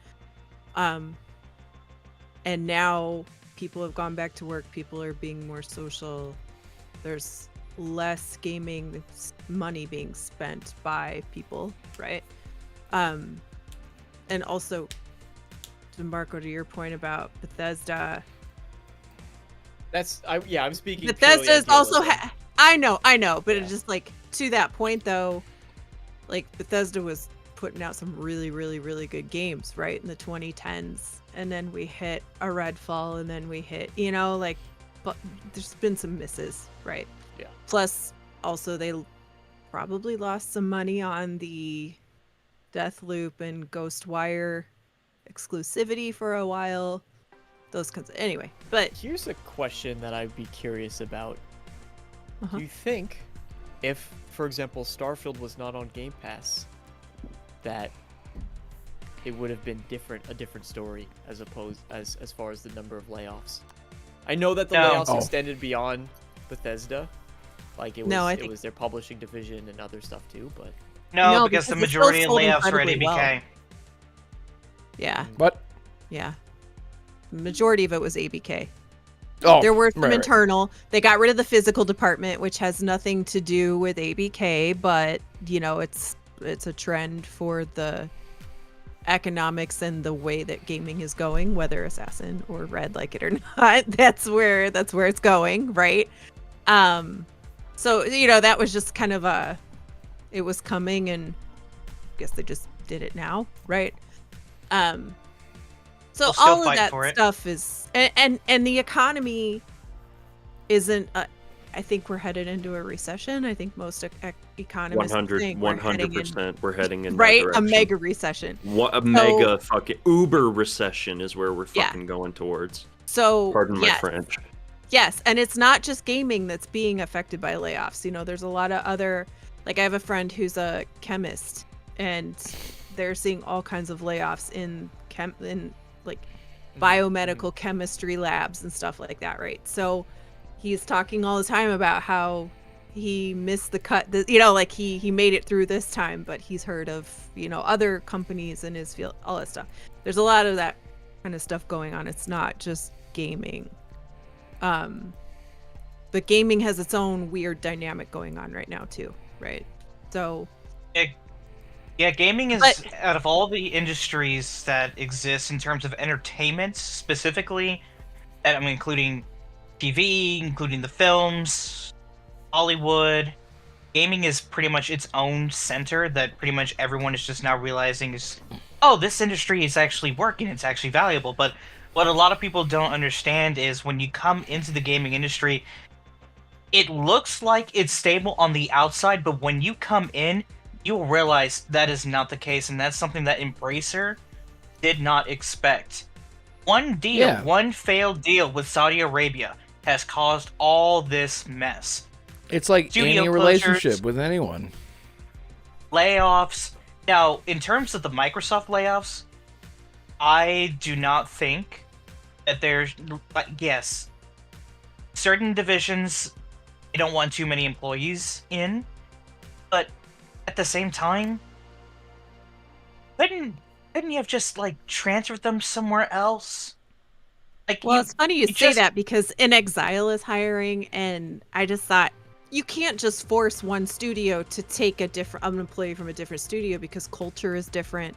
And now people have gone back to work, people are being more social. There's less gaming money being spent by people, right? And also, to Marco, to your point about Bethesda,
I'm speaking.
Bethesda is also I know, but
Yeah.
it's just like, to that point though, like Bethesda was putting out some really, really, really good games, right, in the 2010s, and then we hit a Redfall, and then we hit, you know, like, but there's been some misses, right?
Yeah.
Plus, also they probably lost some money on the Deathloop and Ghostwire exclusivity for a while. Those kinds of, anyway, but
Here's a question that I'd be curious about.
Uh-huh.
Do you think, if, for example, Starfield was not on Game Pass, that it would have been a different story as far as the number of layoffs? I know that the
No.
layoffs
Oh.
extended beyond Bethesda, like it was
No, I
it
think-
was their publishing division and other stuff too, but
No,
No,
because the
because it still
majority of
sold
layoffs were at
incredibly well.
ABK.
yeah,
What?
yeah. Majority of it was ABK.
Oh,
There were some
right.
internal. They got rid of the physical department, which has nothing to do with ABK, but you know, it's a trend for the economics and the way that gaming is going, whether Assassin or Red like it or not. That's where it's going, right? So, you know, that was just kind of it was coming, and I guess they just did it now, right? So
We'll still
all of
fight
that
for it.
stuff is, and the economy isn't. I think we're headed into a recession. I think most economists think we're heading in,
100%. We're heading in
right,
that
a
direction.
mega recession.
A mega fucking uber recession is where we're
Yeah.
fucking going towards.
So
Pardon my
yes,
French.
yes, and it's not just gaming that's being affected by layoffs. You know, there's a lot of other, like I have a friend who's a chemist, and they're seeing all kinds of layoffs in like biomedical chemistry labs and stuff like that, right? So he's talking all the time about how he missed the cut, you know, like he made it through this time, but he's heard of, you know, other companies in his field, all that stuff. There's a lot of that kind of stuff going on. It's not just gaming. But gaming has its own weird dynamic going on right now too, right? So
Yeah, gaming is,
But-
out of all the industries that exist in terms of entertainment specifically, and I'm including TV, including the films, Hollywood, gaming is pretty much its own center that pretty much everyone is just now realizing is, oh, this industry is actually working, it's actually valuable. But what a lot of people don't understand is when you come into the gaming industry, it looks like it's stable on the outside, but when you come in, you'll realize that is not the case, and that's something that Embracer did not expect. One deal,
Yeah.
one failed deal with Saudi Arabia has caused all this mess.
It's like
Studio
any
closures.
relationship with anyone.
Layoffs. Now, in terms of the Microsoft layoffs, I do not think that there's, yes, certain divisions, they don't want too many employees in, but at the same time, couldn't you have just like transferred them somewhere else? Like,
well, it's funny you say
just-
that because In Exile is hiring, and I just thought you can't just force one studio to take an employee from a different studio because culture is different.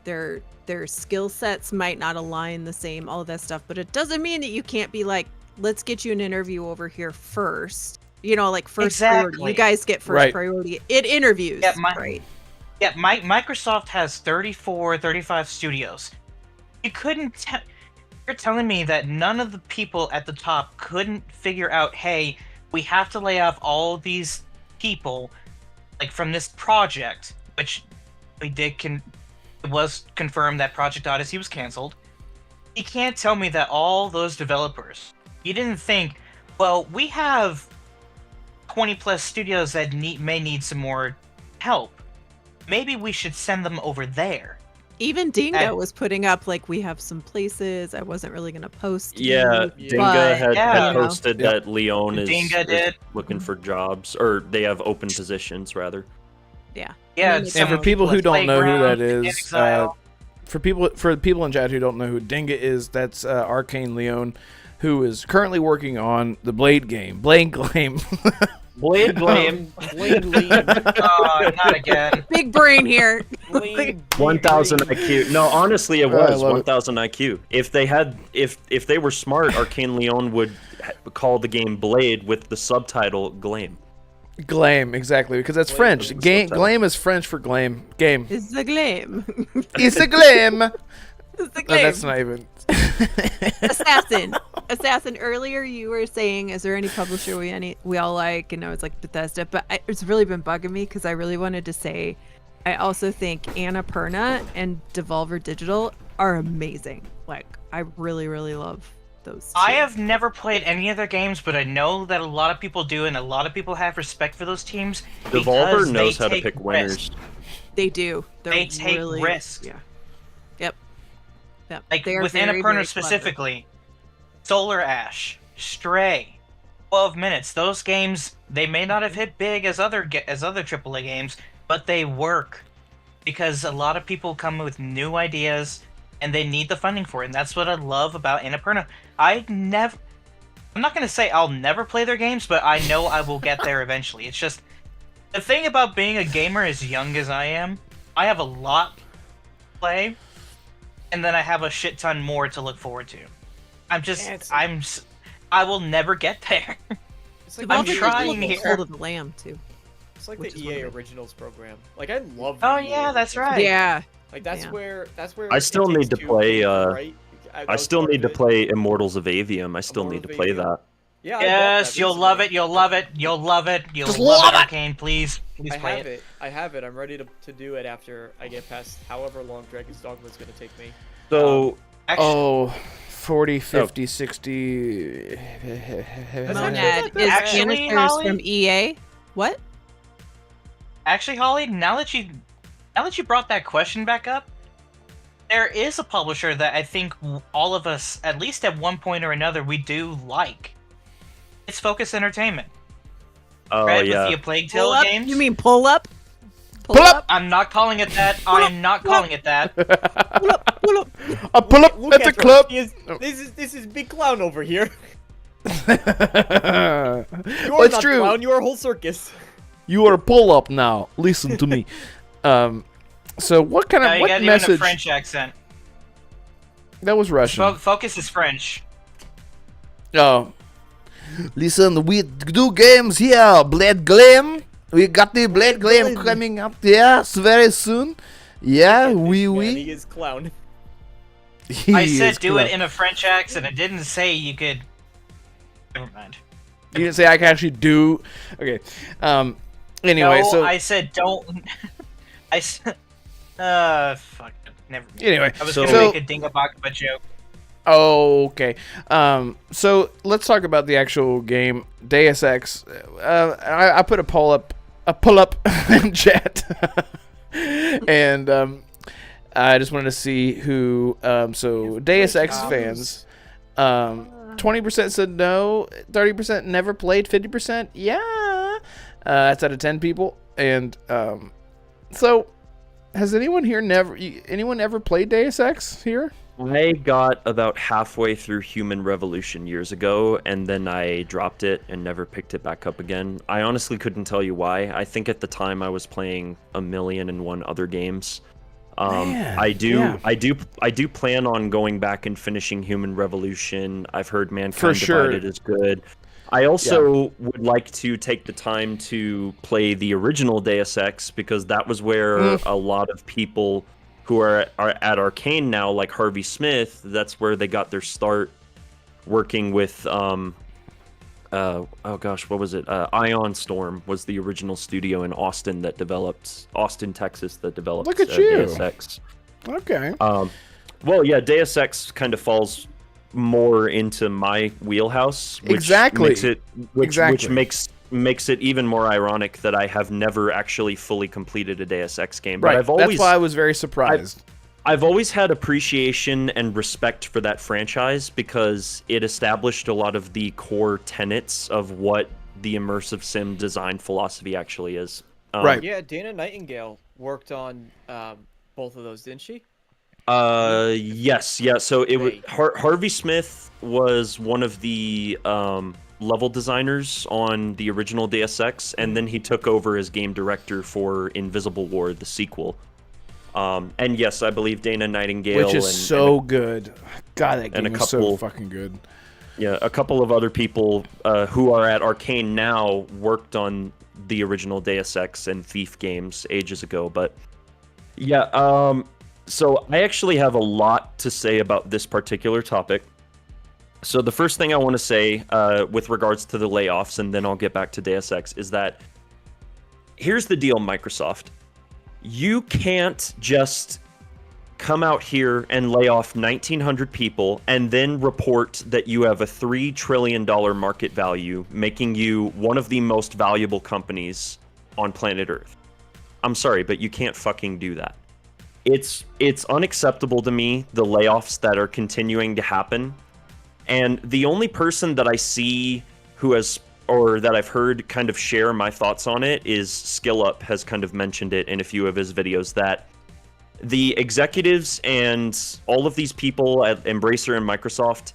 Their skill sets might not align the same, all of that stuff. But it doesn't mean that you can't be like, let's get you an interview over here first. You know, like first priority.
Exactly.
You guys get first
Right.
priority. It interviews,
Yeah,
right?
Yeah, Microsoft has 34, 35 studios. You couldn't. You're telling me that none of the people at the top couldn't figure out, hey, we have to lay off all these people, like from this project, which we did. It was confirmed that Project Odyssey was canceled. You can't tell me that all those developers, you didn't think, well, we have 20 plus studios that may need some more help. Maybe we should send them over there.
Even Dingo
And-
was putting up like, we have some places. I wasn't really gonna post.
Yeah,
you,
Dinga
but,
had
Yeah.
you know.
posted that Leon is
Dinga did.
looking for jobs, or they have open positions rather.
Yeah.
Yeah,
And
it's
And for
some
people who
with
don't know who that
Playground,
is,
Exile.
for the people in chat who don't know who Dinga is, that's Arcane Leon, who is currently working on the Blade game. Blade game.
Blade Blame.
Blade Lean.
Oh, not again.
Big brain here.
Blade
1,000 IQ. No, honestly, it
Oh, I
was
love it.
1,000 IQ. If they were smart, Arcane Leon would call the game Blade with the subtitle Glame.
Glame, exactly, because that's
Glame
French.
is the
Game,
subtitle.
glame is French for glame. Game.
It's the glam.
It's a glame.
It's the
No,
glam.
that's not even.
Assassin. Earlier you were saying, is there any publisher we all like? And I was like Bethesda, but it's really been bugging me because I really wanted to say, I also think Annapurna and Devolver Digital are amazing. Like, I really, really love those.
I
two.
have never played any of their games, but I know that a lot of people do, and a lot of people have respect for those teams.
Devolver
because
knows
they
how to
take
pick winners.
risks.
They do. They're
They take
really,
risks.
Yeah. Yep. Yep.
Like
They are
with
very, very
Annapurna
clever.
specifically, Solar Ash, Stray, 12 Minutes. Those games, they may not have hit big as other AAA games, but they work because a lot of people come with new ideas and they need the funding for it. And that's what I love about Annapurna. I'm not going to say I'll never play their games, but I know I will get there eventually. It's just the thing about being a gamer as young as I am, I have a lot to play, and then I have a shit ton more to look forward to. I will never get there.
It's like
I'm
the EA
trying
Originals-
here.
Hold of the Lamb too.
It's like
which
the
is one
EA
of my-
Originals program. Like I love.
Oh,
the EA
yeah, that's
Originals.
right.
Yeah.
Like that's
Yeah.
where
I
It
still
Takes
need to
Two
play,
came from, right?
I
was
still
part
need
of
to
it.
play Immortals of Avium. I still need to
Immortals of
play
Avium.
that.
Yeah. I bought
Yes,
that
you'll love it.
recently.
You'll love it. You'll love it. You'll
Just
love
love
it,
it!
Arcane. Please
I
play
have
it.
it. I have it. I'm ready to do it after I get past however long Dragon's Dogma is going to take me.
So
Actually,
Oh, 40, 50, 60.
Monad is
Actually,
canisters
Holly?
from EA. What?
actually, Holly, now that you brought that question back up, there is a publisher that I think all of us, at least at one point or another, we do like. It's Focus Entertainment.
oh
Right?
yeah.
With the Plague
Pull
Tale
up?
games.
You mean pull up?
Pull up!
I'm not calling it that. I'm not calling it that.
Pull up! Pull up!
I pull up
Look
at the
her.
club.
She is- This is big clown over here.
Well,
You're
it's
not
true.
clown. You're a whole circus.
You are pull up now. Listen to me. So what kind
No,
of
you
what
gotta do it in a
message?
French accent.
That was Russian.
Focus is French.
Oh. Listen, we do games here. Blade Glam. We got the Blade Glam
Glam.
coming up. Yes, very soon. Yeah, oui,
Man,
oui.
he is clown.
I said do it in a French accent. I didn't say you could. Never mind.
You didn't say I can actually do. Okay. Anyway,
No,
so
I said don't. I said. Fuck. Never mind.
anyway,
I was
So-
gonna make a Dingabaka joke.
okay. So let's talk about the actual game, Deus Ex. I put a pull up in chat, and I just wanted to see who. So Deus Ex fans. 20% said no, 30% never played, 50% yeah. That's out of 10 people, and so has anyone ever played Deus Ex here?
I got about halfway through Human Revolution years ago, and then I dropped it and never picked it back up again. I honestly couldn't tell you why. I think at the time I was playing 1,000,001 other games.
Man,
I do
yeah.
plan on going back and finishing Human Revolution. I've heard Mankind
For sure.
Divided is good. I also would like to take the time to play the original Deus Ex, because that was where a lot of people who are at Arcane now, like Harvey Smith, that's where they got their start working with oh gosh, what was it? Ion Storm was the original studio in Austin, Texas, that developed
Look at you.
Deus Ex.
Okay.
Well, yeah, Deus Ex kind of falls more into my wheelhouse, which
Exactly.
which makes it even more ironic that I have never actually fully completed a Deus Ex game. But
Right. That's why I was very surprised.
I've always had appreciation and respect for that franchise, because it established a lot of the core tenets of what the immersive sim design philosophy actually is.
Right.
Yeah, Dana Nightingale worked on both of those, didn't she?
Yes, yeah. So it was Harvey Smith was one of the level designers on the original Deus Ex, and then he took over as game director for Invisible War, the sequel. And yes, I believe Dana Nightingale,
Which is good. God, that game is so fucking good.
Yeah, a couple of other people who are at Arcane now worked on the original Deus Ex and Thief games ages ago. But yeah, so I actually have a lot to say about this particular topic. So the first thing I want to say with regards to the layoffs, and then I'll get back to Deus Ex, is that here's the deal, Microsoft. You can't just come out here and lay off 1,900 people and then report that you have a $3 trillion market value, making you one of the most valuable companies on planet Earth. I'm sorry, but you can't fucking do that. It's unacceptable to me, the layoffs that are continuing to happen. And the only person that I see who has, or that I've heard kind of share my thoughts on it, is SkillUp has kind of mentioned it in a few of his videos, that the executives and all of these people at Embracer and Microsoft,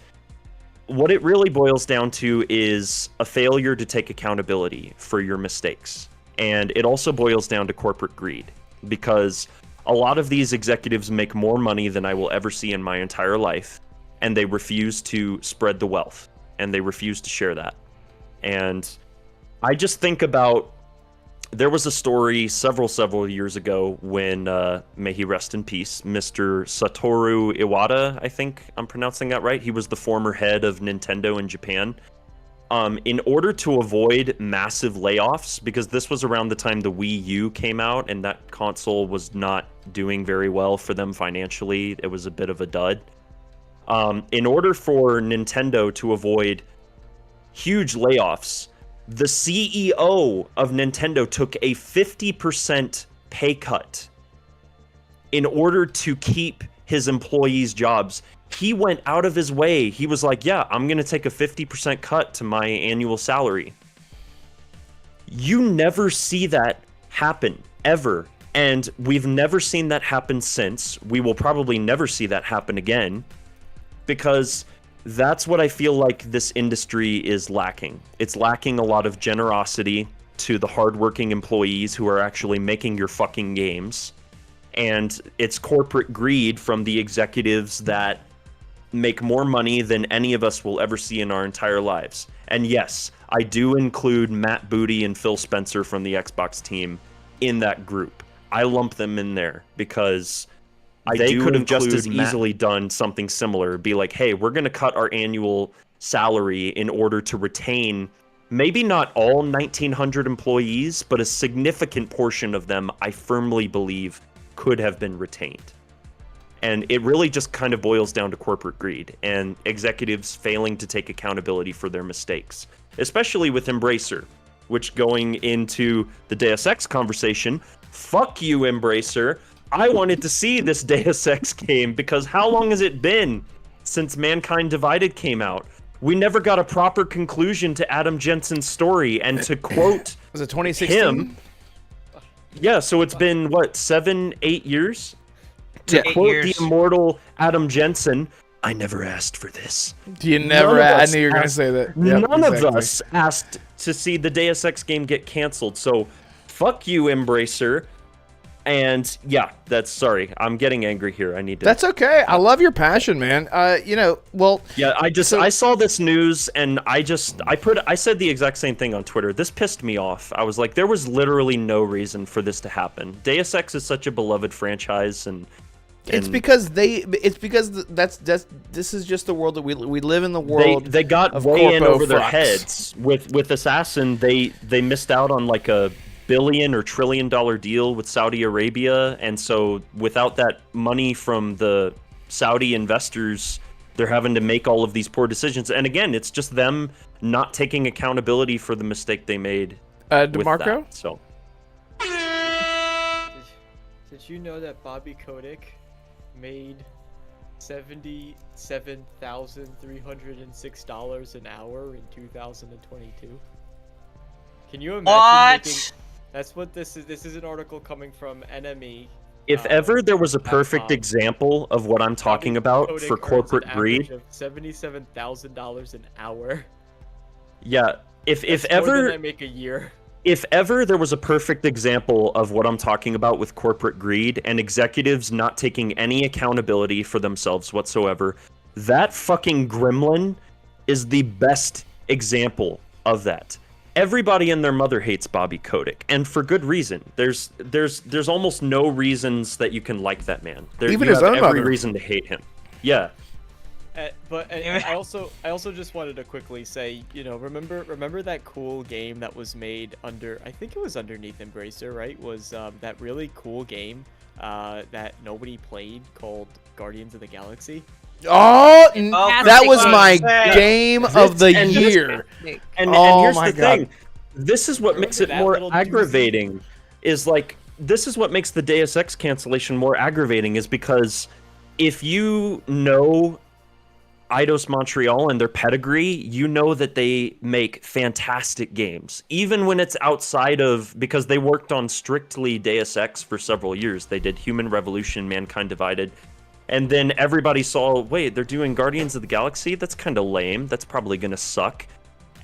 what it really boils down to is a failure to take accountability for your mistakes. And it also boils down to corporate greed, because a lot of these executives make more money than I will ever see in my entire life, and they refuse to spread the wealth, and they refuse to share that. And I just think about, there was a story several years ago when, may he rest in peace, Mr. Satoru Iwata, I think I'm pronouncing that right. He was the former head of Nintendo in Japan. In order to avoid massive layoffs, because this was around the time the Wii U came out, and that console was not doing very well for them financially. It was a bit of a dud. In order for Nintendo to avoid huge layoffs, the CEO of Nintendo took a 50% pay cut in order to keep his employees' jobs. He went out of his way. He was like, yeah, I'm going to take a 50% cut to my annual salary. You never see that happen, ever. And we've never seen that happen since. We will probably never see that happen again, because that's what I feel like this industry is lacking. It's lacking a lot of generosity to the hardworking employees who are actually making your fucking games. And it's corporate greed from the executives that make more money than any of us will ever see in our entire lives. And yes, I do include Matt Booty and Phil Spencer from the Xbox team in that group. I lump them in there because they could have just as easily done something similar. Be like, hey, we're going to cut our annual salary in order to retain maybe not all 1,900 employees, but a significant portion of them, I firmly believe, could have been retained. And it really just kind of boils down to corporate greed and executives failing to take accountability for their mistakes, especially with Embracer, which, going into the Deus Ex conversation, fuck you, Embracer. I wanted to see this Deus Ex game, because how long has it been since Mankind Divided came out? We never got a proper conclusion to Adam Jensen's story, and to quote
was it 2016?
him, yeah, so it's been, what, 7-8 years? To quote the immortal Adam Jensen, I never asked for this.
You never I knew you were going to say that. Yep,
None of us asked to see the Deus Ex game get canceled, so fuck you, Embracer. And yeah, sorry. I'm getting angry here. I need to.
That's okay. I love your passion, man. Well.
Yeah, I saw this news and I said the exact same thing on Twitter. This pissed me off. I was like, there was literally no reason for this to happen. Deus Ex is such a beloved franchise, and
it's because this is just the world that we live in. The world
they got
of
way in
corpo
over their
fucks.
heads with Assassin. They missed out on like a billion or $1 trillion deal with Saudi Arabia, and so without that money from the Saudi investors, they're having to make all of these poor decisions. And again, it's just them not taking accountability for the mistake they made.
DeMarco?
With that, so
Did you know that Bobby Kotick made $77,306 an hour in 2022? Can you imagine making... That's what this is. This is an article coming from NME.
if ever there was a perfect example of what I'm talking about
Kotick
for
earns
corporate
an
greed,
average of $77,000 an hour.
yeah, if
That's more
ever
than I make a year.
if ever there was a perfect example of what I'm talking about with corporate greed and executives not taking any accountability for themselves whatsoever, that fucking gremlin is the best example of that. Everybody and their mother hates Bobby Kotick, and for good reason. There's almost no reasons that you can like that man.
Even
you
his
have
own
every
mother.
reason to hate him. Yeah.
I also just wanted to quickly say, remember that cool game that was made I think it was underneath Embracer, right? Was that really cool game that nobody played called Guardians of the Galaxy?
Oh,
Oh,
that was
for
my
fuck's sake.
game of the
and
year.
And
Oh
here's
my
the
God.
thing. This is what
Remember
makes it
that
more
little doozy?
aggravating. Is like this is what makes the Deus Ex cancellation more aggravating, is because if you know Eidos Montreal and their pedigree, you know that they make fantastic games. Even when it's outside of, because they worked on strictly Deus Ex for several years. They did Human Revolution, Mankind Divided. And then everybody saw, wait, they're doing Guardians of the Galaxy? That's kind of lame. That's probably going to suck.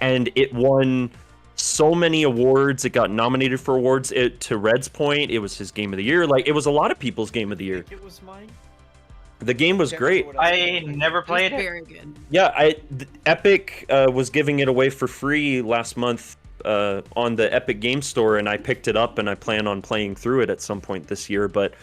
And it won so many awards. It got nominated for awards. To Red's point, it was his game of the year. Like, it was a lot of people's game of the
I
year.
think it was mine.
The game was
Can't
great.
remember what
I never played it.
Very good.
Yeah, Epic was giving it away for free last month on the Epic Game Store, and I picked it up, and I plan on playing through it at some point this year. But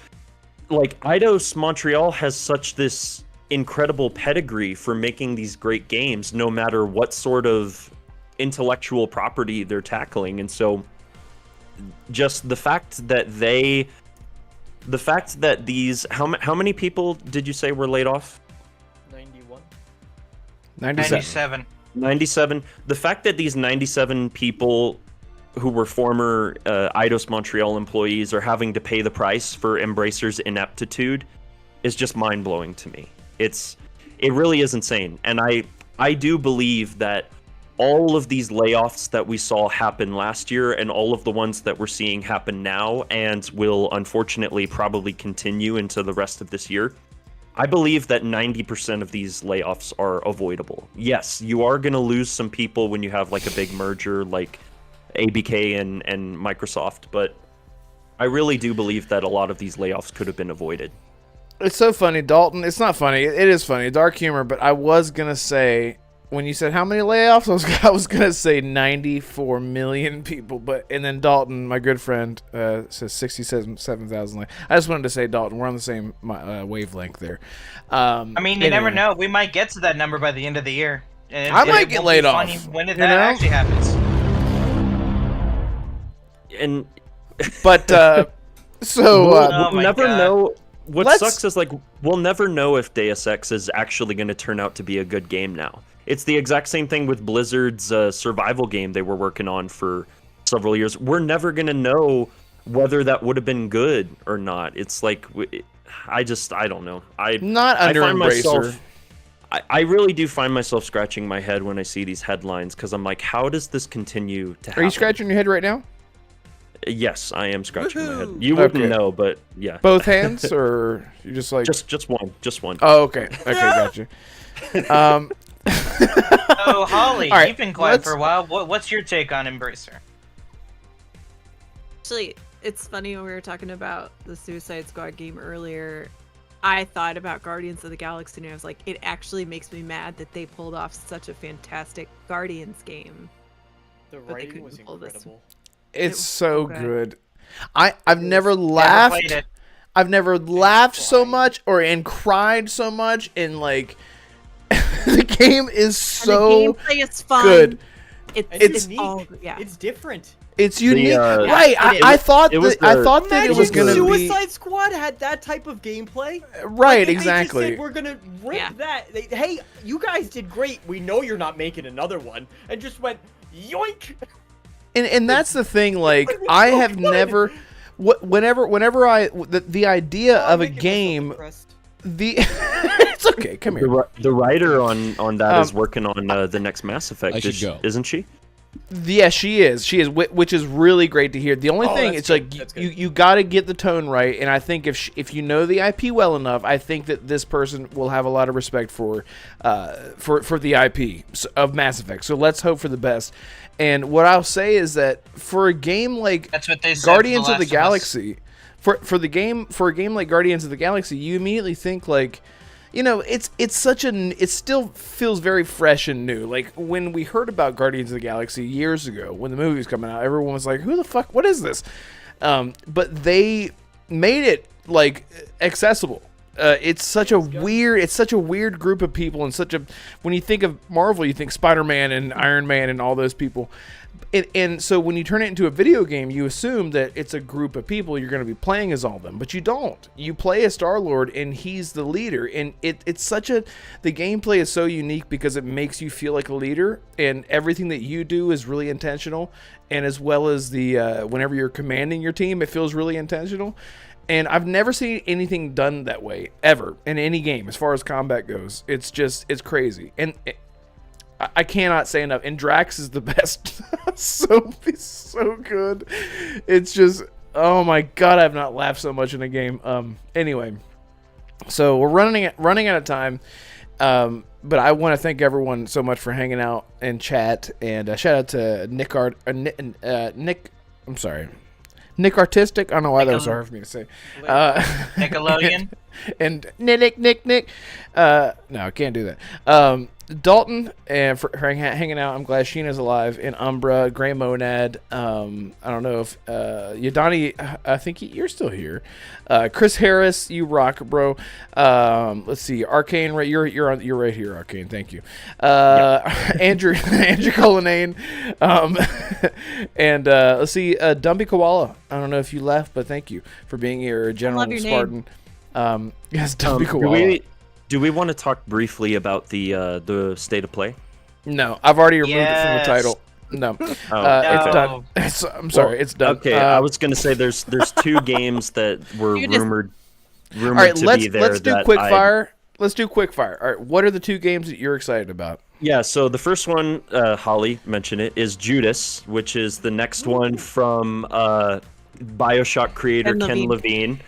like, Eidos Montreal has such this incredible pedigree for making these great games, no matter what sort of intellectual property they're tackling. And so just the fact that these how many people did you say were laid off?
91.
97.
97. The fact that these 97 people who were former Eidos Montreal employees are having to pay the price for Embracer's ineptitude is just mind-blowing to me. It really is insane. And I do believe that all of these layoffs that we saw happen last year and all of the ones that we're seeing happen now and will unfortunately probably continue into the rest of this year, I believe that 90% of these layoffs are avoidable. Yes, you are going to lose some people when you have like a big merger like ABK and Microsoft, but I really do believe that a lot of these layoffs could have been avoided.
It's so funny, Dalton. It's not funny. It is funny. Dark humor, but I was going to say, when you said how many layoffs, I was going to say 94 million people, and then Dalton, my good friend, says 67,000. I just wanted to say, Dalton, we're on the same wavelength there.
I mean, you never
anyway.
know. We might get to that number by the end of the year. And
I might
it
get
won't
laid
be funny
off,
when that
you know?
actually happens.
And
But, so,
Oh
we'll
my
never
God.
know. What
Let's-
sucks is like we'll never know if Deus Ex is actually going to turn out to be a good game now. It's the exact same thing with Blizzard's survival game they were working on for several years. We're never going to know whether that would have been good or not. It's like I don't know.
not under
find
Embracer.
I really do find myself scratching my head when I see these headlines because I'm like, how does this continue to happen?
Are you scratching your head right now?
Yes, I am scratching my head.
Woohoo!
You wouldn't
Okay.
know, but yeah.
Both hands, or you just like...
Just one.
Oh, okay. Okay, gotcha.
So, Holly,
All right,
you've been quiet
let's-
for a while. What's your take on Embracer?
Actually, It's funny when we were talking about the Suicide Squad game earlier. I thought about Guardians of the Galaxy and I was like, it actually makes me mad that they pulled off such a fantastic Guardians game.
The
But they
writing
couldn't
was
pull this.
incredible.
It's
was
so
so
good. I've never
Never
laughed.
played it.
I've never laughed so
cried.
much and cried so much and like the game is
And
so
the gameplay is fun.
good.
And
It's-
unique.
all yeah.
It's different.
It's unique, right?
it
I thought
it was
that I
the-
thought that it was
Imagine
gonna be
Suicide Squad had that type of gameplay.
right.
Like, if
Exactly.
They just said, we're gonna rip
Yeah.
that. Hey, you guys did great. We know you're not making another one, and just went yoink.
And that's the thing. Like
It was
I
so
have
good.
never. Whenever the idea
Oh,
of a
making myself
game,
depressed.
it's okay. Come here.
The writer on that is
Um,
working on the next Mass Effect,
I should go.
isn't she?
Yeah, she is, which is really great to hear. The only
Oh,
thing,
that's
it's
good,
like
that's
you
good.
you got to get the tone right, and I think if you know the IP well enough, I think that this person will have a lot of respect for the IP of Mass Effect. So let's hope for the best. And what I'll say is that for a game like
That's what they said.
Guardians
for
of the
Last Us.
Galaxy, for a game like Guardians of the Galaxy, you immediately think like, you know, it still feels very fresh and new. Like when we heard about Guardians of the Galaxy years ago, when the movie was coming out, everyone was like, "Who the fuck? What is this?" But they made it like accessible. It's such a weird group of people, and when you think of Marvel, you think Spider-Man and Iron Man and all those people. And so when you turn it into a video game, you assume that it's a group of people you're going to be playing as all of them, but you don't. You play as Star-Lord, and he's the leader. And the gameplay is so unique because it makes you feel like a leader, and everything that you do is really intentional. And as well as whenever you're commanding your team, it feels really intentional. And I've never seen anything done that way ever in any game as far as combat goes. It's crazy. And I cannot say enough. And Drax is the best. He's so good. It's just, oh my god, I've not laughed so much in a game. Anyway, so we're running out of time. But I want to thank everyone so much for hanging out and chat. And shout out to Nick. I'm sorry. Nick Artistic. I don't know why that was hard for me to say.
Nickelodeon.
And Nick. No, I can't do that. Dalton, and for hanging out. I'm glad Sheena's alive. And Umbra, Gray Monad. I don't know if Yadani. I think you're still here. Chris Harris, you rock, bro. Let's see, Arcane. Right, you're right here, Arcane. Thank you. Andrew Colonnane. And let's see, Dumpy Koala. I don't know if you left, but thank you for being here, General
your
Spartan. Yes, Dumpy Koala.
Do we want to talk briefly about the state of play?
No, I've already removed it from the
Yes.
title. No,
Oh,
it's
No.
done. I'm sorry, it's done.
Okay, I was gonna say there's two games that were
You just-
rumored
all right,
to
let's
be there.
let's do
that
quick
I-
fire. Let's do quick fire. All right, what are the two games that you're excited about?
Yeah, so the first one, Holly mentioned it, is Judas, which is the next one from BioShock creator Ken Levine.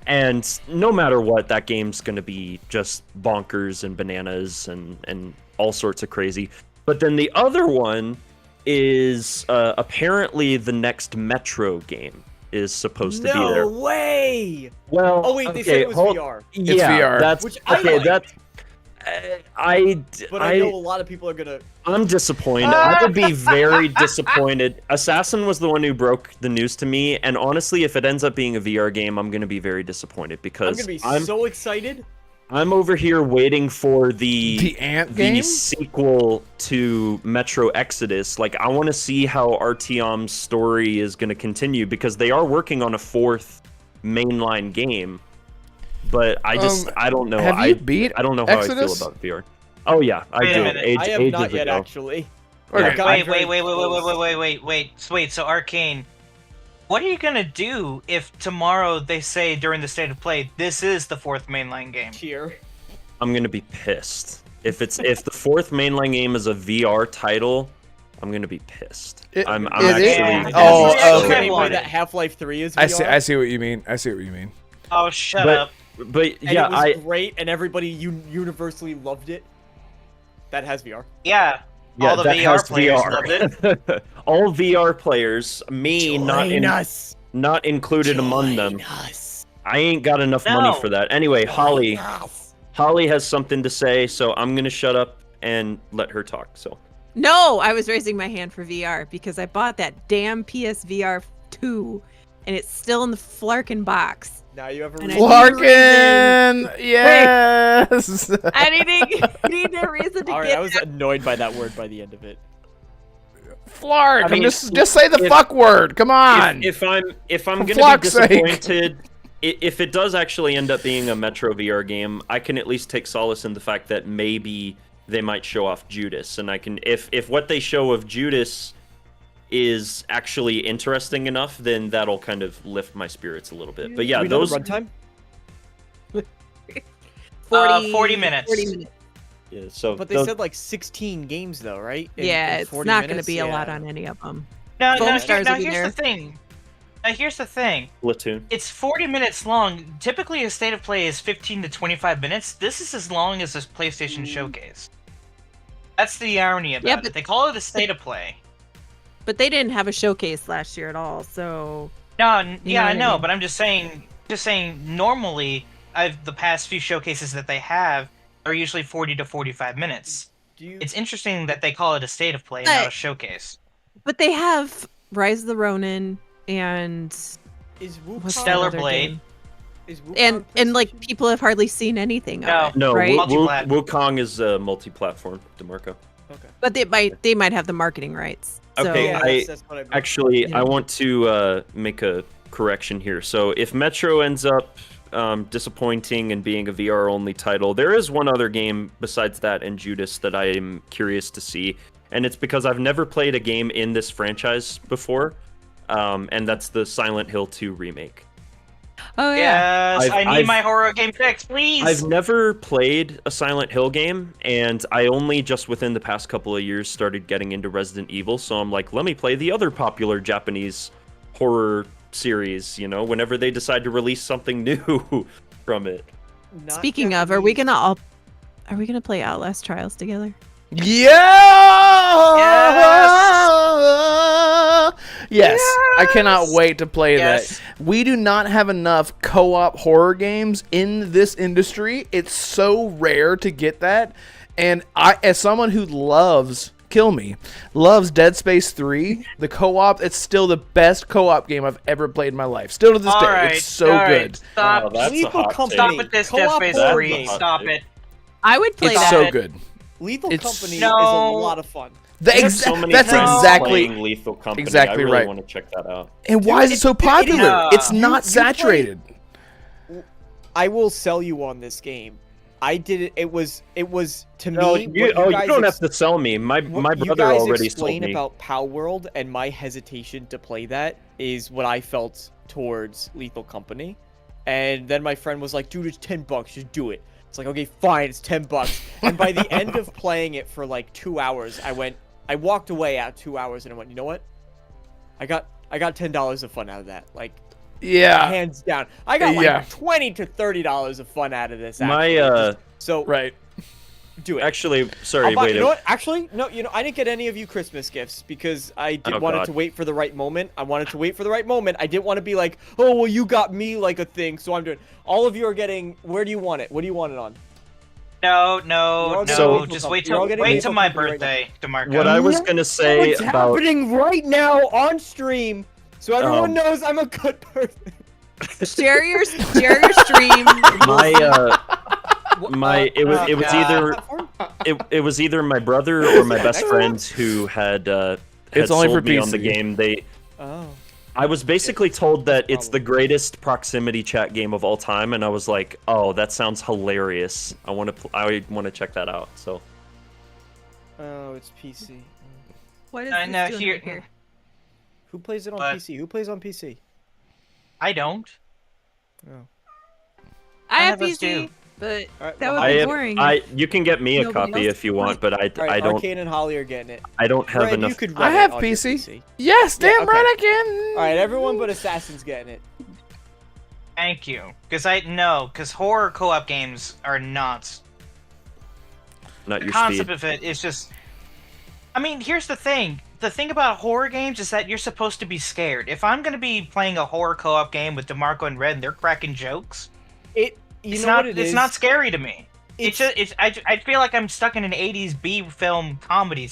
And no matter what, that game's going to be just bonkers and bananas and all sorts of crazy. But then the other one is apparently the next Metro game is supposed to be there.
No way!
Well,
Oh wait, they said it was VR.
Yeah,
VR.
that's
Which I
okay.
like.
That's
But I know a lot of people are gonna.
I'm disappointed. I would be very disappointed. Assassin was the one who broke the news to me, and honestly, if it ends up being a VR game, I'm going to be very disappointed
I'm
because
gonna be so excited.
I'm over here waiting for the
Ant game.
sequel to Metro Exodus. Like, I want to see how Artyom's story is going to continue because they are working on a fourth mainline game. But I don't know.
Have you beat
I don't know how
Exodus?
I feel about VR. Oh yeah, I
Wait a
do.
minute.
I have
ages
not yet
ago.
actually.
Okay.
Got
Wait,
very
wait,
close.
wait. So Arcane, what are you gonna do if tomorrow they say during the state of play this is the fourth mainline game?
Cheer.
I'm gonna be pissed if the fourth mainline game is a VR title. I'm gonna be pissed.
it
I'm
is?
actually.
Oh,
That's the
okay.
same way that Half-Life 3 is VR.
I see what you mean. I see what you mean.
Oh, shut
But-
up.
But
And
yeah,
it was great, and everybody universally loved it. That has VR.
Yeah.
yeah,
All the
that
VR
has
players
VR.
loved it.
All VR players, me not in.
us.
not included among them.
Join us.
I ain't got enough
No.
money for that. Anyway, Holly
Yes.
Holly has something to say, so I'm gonna shut up and let her talk. So
No, I was raising my hand for VR because I bought that damn PSVR 2 and it's still in the Flarkin box.
Now you have a
And I
reason.
Flarkin! Yes!
I need a reason to
All right,
get
I was annoyed by that word by the end of it.
Flark!
I mean,
just say the
if-
fuck word. Come on.
if I'm
For
gonna be
fuck's sake.
disappointed, if it does actually end up being a Metro VR game, I can at least take solace in the fact that maybe they might show off Judas, and I can if what they show of Judas is actually interesting enough, then that'll kind of lift my spirits a little bit. But yeah,
Do we know the
those
runtime.
40 minutes.
40 minutes.
yeah, so
But they
those-
said like 16 games though, right?
Yeah,
In
it's
40
not going to
minutes?
be a lot
Yeah.
on any of them.
Now,
Foam
now,
Stars
now
will be
here's
there.
the thing. Now here's the thing.
Splatoon.
It's 40 minutes long. Typically, a state of play is 15 to 25 minutes. This is as long as a PlayStation showcase. That's the irony about
Yeah,
it.
but-
They call it a state of play.
But they didn't have a showcase last year at all, so
No,
You
yeah,
know
I
what I
know,
mean?
but I'm just saying. Normally, the past few showcases that they have are usually 40 to 45 minutes.
Do you?
It's interesting that they call it a state of play and not a
But-
showcase.
but they have Rise of the Ronin and
Is
what's
Wukong,
that
Stellar
other
Blade.
game?
Is Wukong
And like
PlayStation?
people have hardly seen anything
No.
of it,
No,
right?
Multi-plat.
Wukong is multi-platform, DeMarco.
Okay.
But they might have the marketing rights. So,
Okay,
Yeah, that's what I meant.
Actually,
Yeah.
I want to make a correction here. So if Metro ends up disappointing and being a VR-only title, there is one other game besides that and Judas that I am curious to see, and it's because I've never played a game in this franchise before, and that's the Silent Hill 2 remake.
Oh yeah.
Yes, I need
I've-
my horror game fix, please.
I've never played a Silent Hill game, and I only just within the past couple of years started getting into Resident Evil, so I'm like, let me play the other popular Japanese horror series, you know, whenever they decide to release something new from it.
Not
Speaking of, are we gonna play Outlast Trials together?
Yes! I cannot wait to play
Yes.
that. We do not have enough co-op horror games in this industry. It's so rare to get that. And I, as someone who loves Dead Space 3, the co-op, it's still the best co-op game I've ever played in my life. Still to this
All
day.
right,
It's so
all right,
good.
Stop.
Oh, that's a
Lethal
hot
Company.
Stop with this Dead
Co-op
Space
horror
3.
game.
Stop it.
I would play
It's
that.
so good.
Lethal
It's-
Company is a
No.
lot of fun.
I have so many
That's
friends
exactly.
playing Lethal Company.
exactly
I really
right.
want to check that out.
And why is it so popular?
Yeah.
It's
You-
not
you
saturated.
I will sell you on this game. I did it. It was to
No,
me.
you
what
you don't have to sell me. My
what you
brother
guys
already sold
explain
me.
about Pow World and my hesitation to play that is what I felt towards Lethal Company. And then my friend was like, "Dude, it's $10. Just do it." It's like, okay, fine, it's $10. And by the end of playing it for like 2 hours, I walked away at 2 hours and I went, you know what? I got $10 of fun out of that. Like,
Yeah.
hands down. I got like
Yeah.
$20 to $30 of fun out of this.
My
actually. So
Right.
do it.
actually, sorry,
I'll buy-
wait.
you know what? Actually, no. You know, I didn't get any of you Christmas gifts because I wanted
God.
to wait for the right moment. I wanted to wait for the right moment. I didn't want to be like, oh, well, you got me like a thing, so I'm doing. All of you are getting. Where do you want it? What do you want it on?
No,
You're
no,
all
no.
getting
Just
Lethal
wait
Company. You're all
till
getting Lethal
my
Company right now.
birthday, DeMarco.
What I was gonna say
What's
about
happening right now on stream, so everyone knows I'm a good person.
Share your stream.
it was it was either my brother or my best friend who had
It's only
sold
for
me on the
PC.
game.
Oh.
I was basically told that it's the
Problem.
greatest proximity chat game of all time, and I was like, "Oh, that sounds hilarious! I want to check that out." So
Oh, it's PC.
What is
I
this
know,
doing
here-
right here?
Who plays it on
What?
PC? Who plays on PC?
I don't.
Oh.
I have
None of us
PC,
do.
but
All right,
that
well,
would
I
be
have,
boring.
you can get me a
Nobody
copy
else
if you
can
want,
play.
but
all right,
I don't
Arcane and Holly are getting it.
have
Red,
enough.
You could
I
run it
have
on your
PC. Yes,
Yeah,
damn
okay.
right I can.
All right, everyone but Assassin's getting it.
Thank you. Because horror co-op games are not.
Not
The
your
concept
speed.
of it is just. I mean, here's the thing. the thing about horror games is that you're supposed to be scared. If I'm gonna be playing a horror co-op game with DeMarco and Red and they're cracking jokes, it's not scary to me. I feel like I'm stuck in an 80s B film comedy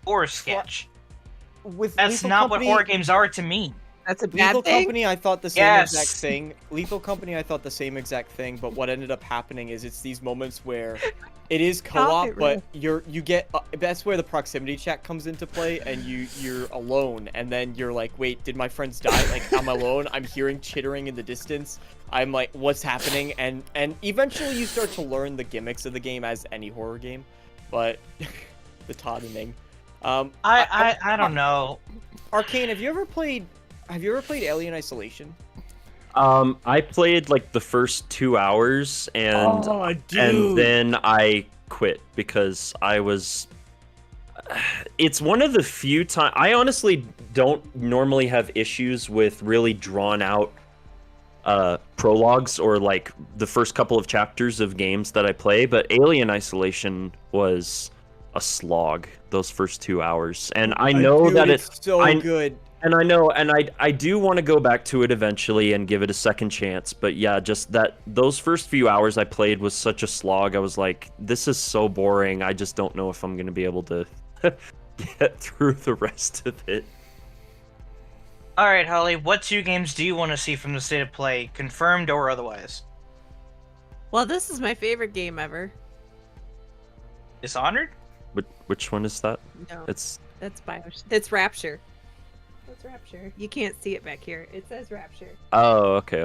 horror sketch. That's not what horror games are to me.
That's a bad
Lethal
thing.
Company, I thought the same exact thing. Lethal Company, I thought the same exact thing. But what ended up happening is it's these moments where it is co-op, but you get that's where the proximity chat comes into play, and you're alone, and then you're like, wait, did my friends die? Like, I'm alone. I'm hearing chittering in the distance. I'm like, what's happening? And eventually you start to learn the gimmicks of the game, as any horror game. But the tottening.
I don't know.
Arcane, have you ever played Alien Isolation?
I played like the first 2 hours and then I quit because I was. It's one of the few times I honestly don't normally have issues with really drawn out prologues or like the first couple of chapters of games that I play, but Alien Isolation was a slog those first 2 hours, and I know that it's
so good.
And I know, and I do want to go back to it eventually and give it a second chance. But yeah, just those first few hours I played was such a slog. I was like, this is so boring. I just don't know if I'm going to be able to get through the rest of it.
All right, Holly, what 2 games do you want to see from the state of play, confirmed or otherwise?
Well, this is my favorite game ever.
Dishonored?
Which one is that?
No,
It's
It's Rapture. What's Rapture? You can't see it back here. It says Rapture.
Oh, okay.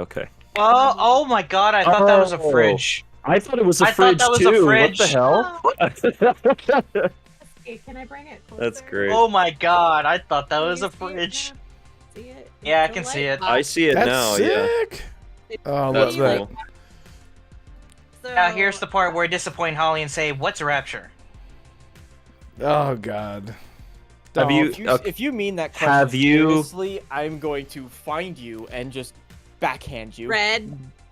Oh my god, I thought that was a fridge.
I thought it was a
I thought
fridge
that was
too.
a fridge.
What the hell?
Hey, can I bring it closer?
That's great.
Oh my god, I thought that was a
Can you see it
fridge.
now? See it?
Yeah, I
It's a
can see
light
it.
box.
I see it
That's
now.
sick. Oh,
That's
what's that?
cool.
So,
Now here's the part where I disappoint Holly and say, what's a rapture?
Oh God.
Have
Don't.
you-
If you mean that question
Have you-
seriously, I'm going to find you and just backhand you.
Red.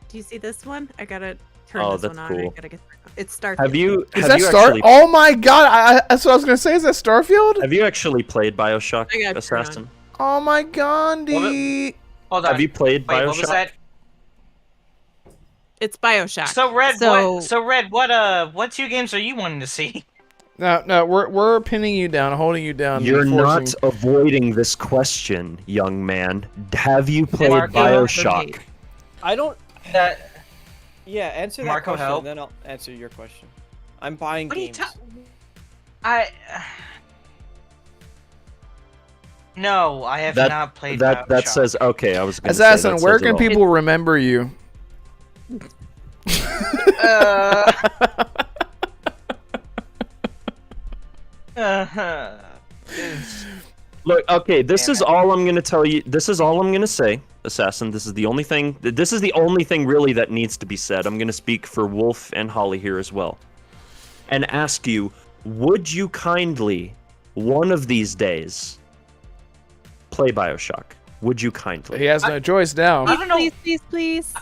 Do you see this one? I gotta turn
Oh,
this
that's
one on.
cool.
I gotta get. It starts.
Have you?
Is
have
that
you
Star?
actually,
Oh my God! That's what I was gonna say. Is that Starfield?
Have you actually played Bioshock
I gotta turn
Assassin?
Oh my Gandhi!
Hold on.
Have you played
Wait,
Bioshock?
what was that?
It's Bioshock.
So Red,
So-
what 2 games are you wanting to see?
No, we're pinning you down, holding you down.
You're not
forcing-
avoiding this question, young man. Have you played
Marco,
Bioshock?
I don't.
That
Yeah, answer that
Marco,
question,
help.
then I'll answer your question. I'm buying
What are you
games.
No, I have
That-
not played
That
Bioshock.
says okay. I was gonna
Assassin,
say,
where
that says
can
it all.
people remember you?
Look, okay, this
Damn
is
it.
all I'm gonna tell you. This is all I'm gonna say, Assassin. This is the only thing. This is the only thing really that needs to be said. I'm gonna speak for Wolf and Holly here as well, and ask you: would you kindly, one of these days, play Bioshock? Would you kindly?
He has no choice now.
I don't know.
Please.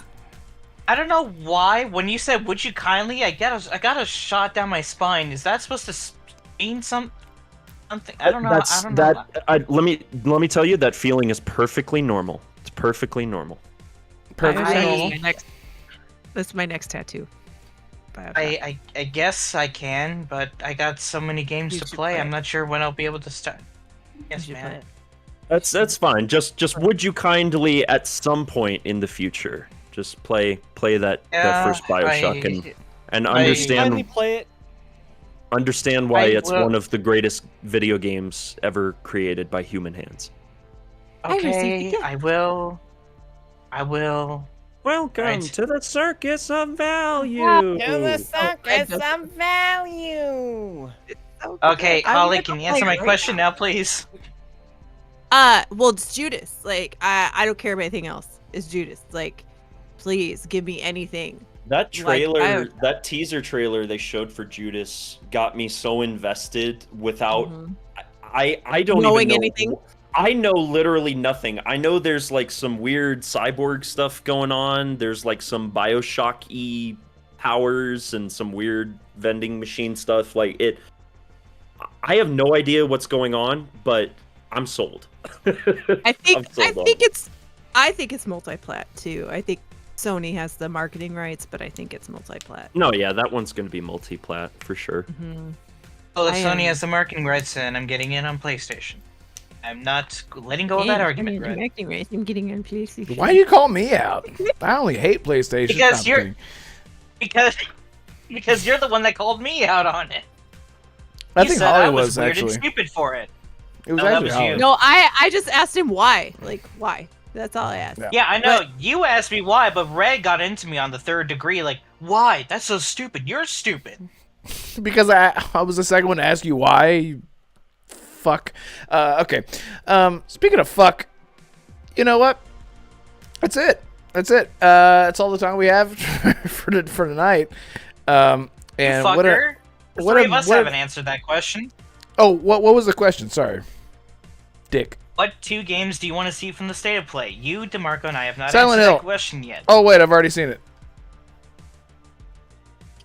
I don't know why. When you said "Would you kindly," I got a shot down my spine. Is that supposed to mean something? I don't know.
That's,
I don't know.
let me tell you, that feeling is perfectly normal. It's perfectly normal.
Perfect.
That's my next tattoo. Bioshock.
I guess I can, but I got so many games
You
to
should
play.
play
I'm
it.
not sure when I'll be able to start. Yes,
You should play
man.
it.
That's fine. Just would you kindly at some point in the future just play that first Bioshock and
Kindly
understand
play it.
why
I
it's
will-
one of the greatest video games ever created by human hands.
I received
Okay,
a gift.
I will. I will.
Welcome
Right.
to the circus of value.
some value.
So
Okay,
good. I
Holly,
wanna
can you
play
answer my
right
question now, please?
Well, it's Judas. Like, I don't care about anything else. It's Judas. Like, please give me anything.
That trailer,
Bioshock.
that teaser trailer they showed for Judas got me so invested without
Mhm.
I don't
Knowing
even know
anything?
I know literally nothing. I know there's like some weird cyborg stuff going on. There's like some Bioshock-y powers and some weird vending machine stuff. Like it, I have no idea what's going on, but I'm sold.
I think
I'm sold on it.
I think it's multi-plat too. I think Sony has the marketing rights, but I think it's multi-plat.
No, yeah, that one's gonna be multi-plat for sure.
Mm-hmm.
Well, if
I
Sony
am-
has the marketing rights, then I'm getting in on PlayStation. I'm not letting go of that argument, Red.
I'm getting on PlayStation.
Why do you call me out? I only hate PlayStation.
Because
No, I'm
you're
kidding.
because you're the one that called me out on it.
I
You
think
said
Holly
I was
was
weird
actually.
and stupid for it.
It was
No, that
actually
was
Holly.
you.
No, I just asked him why. Like, why? That's all I asked.
Yeah.
Yeah, I know. You asked me why, but Red got into me on the third degree. Like, why? That's so stupid. You're stupid.
Because I was the second one to ask you why. You fuck. Okay. Speaking of fuck, you know what? That's it. That's all the time we have for tonight. And
Fucker. The
what
three
a-
of us
what a-
haven't answered that question.
what was the question? Sorry, Dick.
What 2 games do you want to see from the state of play? You, DeMarco, and I have not
Silent
answered
Hill.
that question yet.
Oh wait, I've already seen it.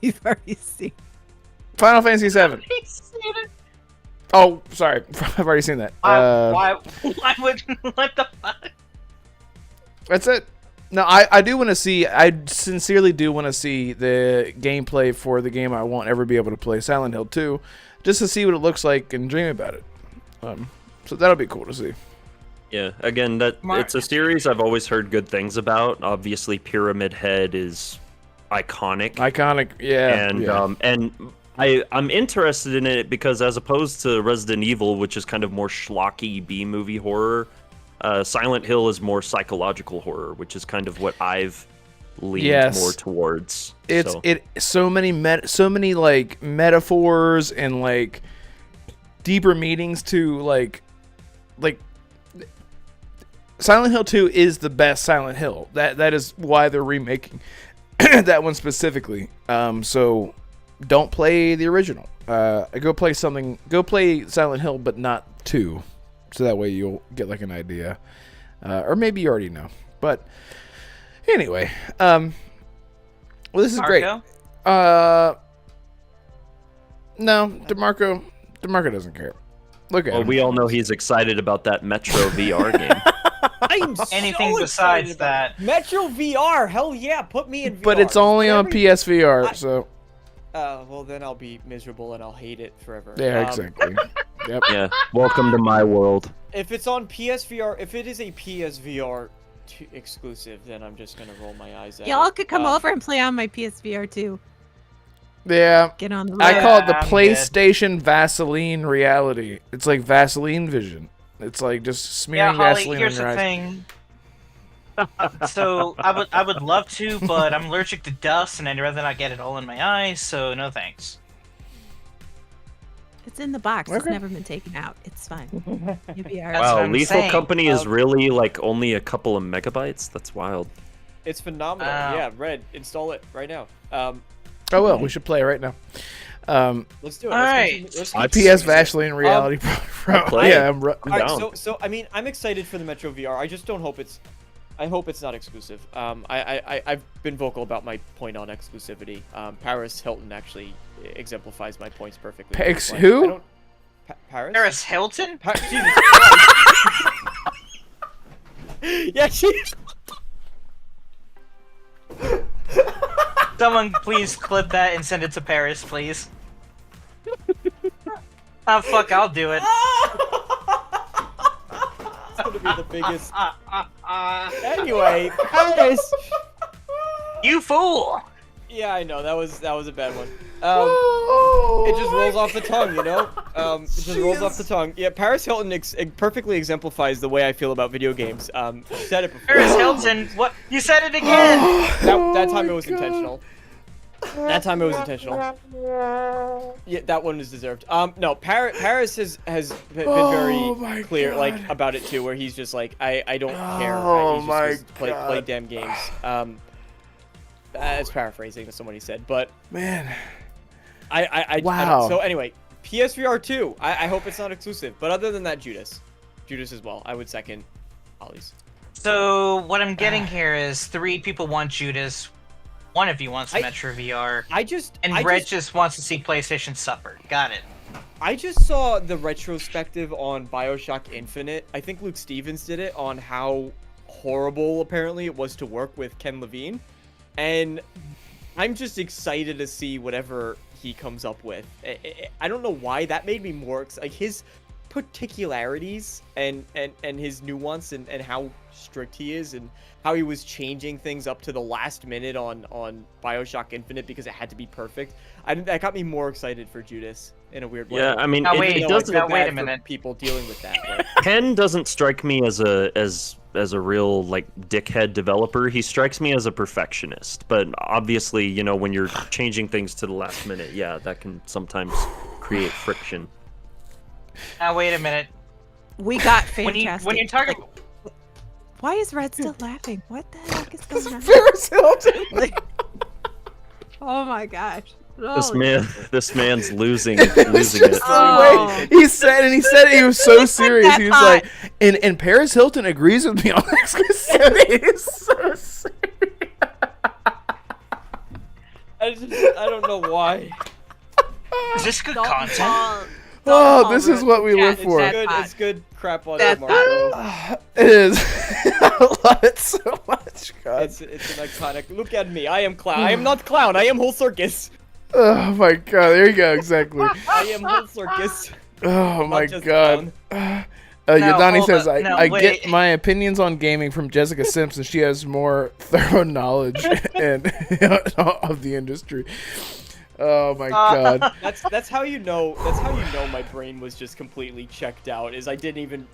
You've already seen.
Final Fantasy VII. Oh, sorry, I've already seen that.
Why would what the fuck?
That's it. No, I do want to see. I sincerely do want to see the gameplay for the game I won't ever be able to play, Silent Hill 2, just to see what it looks like and dream about it. So that'll be cool to see.
Yeah, again, it's a series I've always heard good things about. Obviously, Pyramid Head is iconic.
Iconic, yeah.
And
yeah.
and I'm interested in it because as opposed to Resident Evil, which is kind of more schlocky B-movie horror, Silent Hill is more psychological horror, which is kind of what I've leaned more towards.
So many like metaphors and like deeper meanings to like Silent Hill 2 is the best Silent Hill. That is why they're remaking that one specifically. So don't play the original. Go play Silent Hill, but not 2. So that way you'll get like an idea. Or maybe you already know. But anyway, well, this is great. No, DeMarco doesn't care. Look at him.
We all know he's excited about that Metro VR game.
I'm
Anything
so
besides
excited about
that.
Metro VR, hell yeah, put me in VR.
But it's only on PSVR, so
well then I'll be miserable and I'll hate it forever.
yeah, exactly. Yep.
Yeah, welcome to my world.
If it's on PSVR, if it is a PSVR exclusive, then I'm just gonna roll my eyes at
Y'all
it.
could come over and play on my PSVR too.
Yeah.
Get on the
I
road.
call it the
I'm
PlayStation Vaseline reality. It's like Vaseline vision. It's like just
Yeah,
smearing
Holly,
Vaseline
here's
on your
the
eyes.
thing. So I would love to, but I'm allergic to dust, and I'd rather not get it all in my eyes. So no thanks.
It's in the box. It's
Okay.
never been taken out. It's fine. You'll be alright.
That's what
Wow,
I'm
Lethal
saying.
Company is really like only a couple of megabytes? That's wild.
It's phenomenal.
Wow.
Yeah, Red, install it right now.
Oh well, we should play it right now.
Let's do it.
All right.
Let's
PS Vaseline reality pro.
play
Yeah,
it.
I'm
Alright,
down.
so I mean, I'm excited for the Metro VR. I just don't hope I hope it's not exclusive. I've been vocal about my point on exclusivity. Paris Hilton actually exemplifies my points perfectly.
Paris
Like,
who?
I don't- Paris?
Paris Hilton?
Jesus Christ. Yeah, she.
Someone please clip that and send it to Paris, please. Oh fuck, I'll do it.
It's gonna be the biggest. Anyway, Paris.
You fool!
Yeah, I know that was a bad one.
Oh,
It just rolls off the tongue, you know? It just rolls off the tongue. Yeah, Paris Hilton perfectly exemplifies the way I feel about video games. She said it before.
Paris Hilton, what? You said it again!
That time it was intentional. That time it was intentional. Yeah, that one is deserved. No, Paris has been very
my
clear,
God.
like, about it too, where he's just like, I don't care.
Oh
He's just
my
wants to play
God.
damn games. That's paraphrasing to someone he said, but
man.
I
Wow.
so anyway, PSVR 2. I hope it's not exclusive, but other than that, Judas as well. I would second Ollie's.
So, what I'm getting here is 3 people want Judas, 1 of you wants Metro VR, and Red just wants to see PlayStation suffer. Got it.
I just saw the retrospective on BioShock Infinite. I think Luke Stevens did it on how horrible apparently it was to work with Ken Levine. And I'm just excited to see whatever he comes up with. I don't know why that made me more like his particularities and his nuance and how strict he is and how he was changing things up to the last minute on BioShock Infinite because it had to be perfect. That got me more excited for Judas in a weird way.
Yeah, I mean,
Now,
it doesn't.
wait a minute.
People dealing with that. But...
Ken doesn't strike me as a real like dickhead developer. He strikes me as a perfectionist. But obviously, you know, when you're changing things to the last minute, yeah, that can sometimes create friction.
Now wait a minute.
We got fantastic.
When you're talking,
Why is Red still laughing? What the heck is going on?
Paris Hilton.
Oh my gosh.
This man's losing
It's
it.
just the way he said it. He was so serious. He was like, and Paris Hilton agrees with me on exclusivity. He's so serious.
I don't know why.
is this good content?
Oh, this is what we live for.
It's good crap on
That's
Marco.
It is. I love it so much. God.
It's an iconic. Look at me. I am clown. I am not clown. I am whole circus.
Oh my God. There you go. Exactly.
I am whole circus.
Oh my
just
God.
clown.
Yadani
hold
says,
up. No,
I
wait.
get my opinions on gaming from Jessica Simpson. She has more thorough knowledge and of the industry. Oh my God.
That's how you know. That's how you know my brain was just completely checked out. Is I didn't even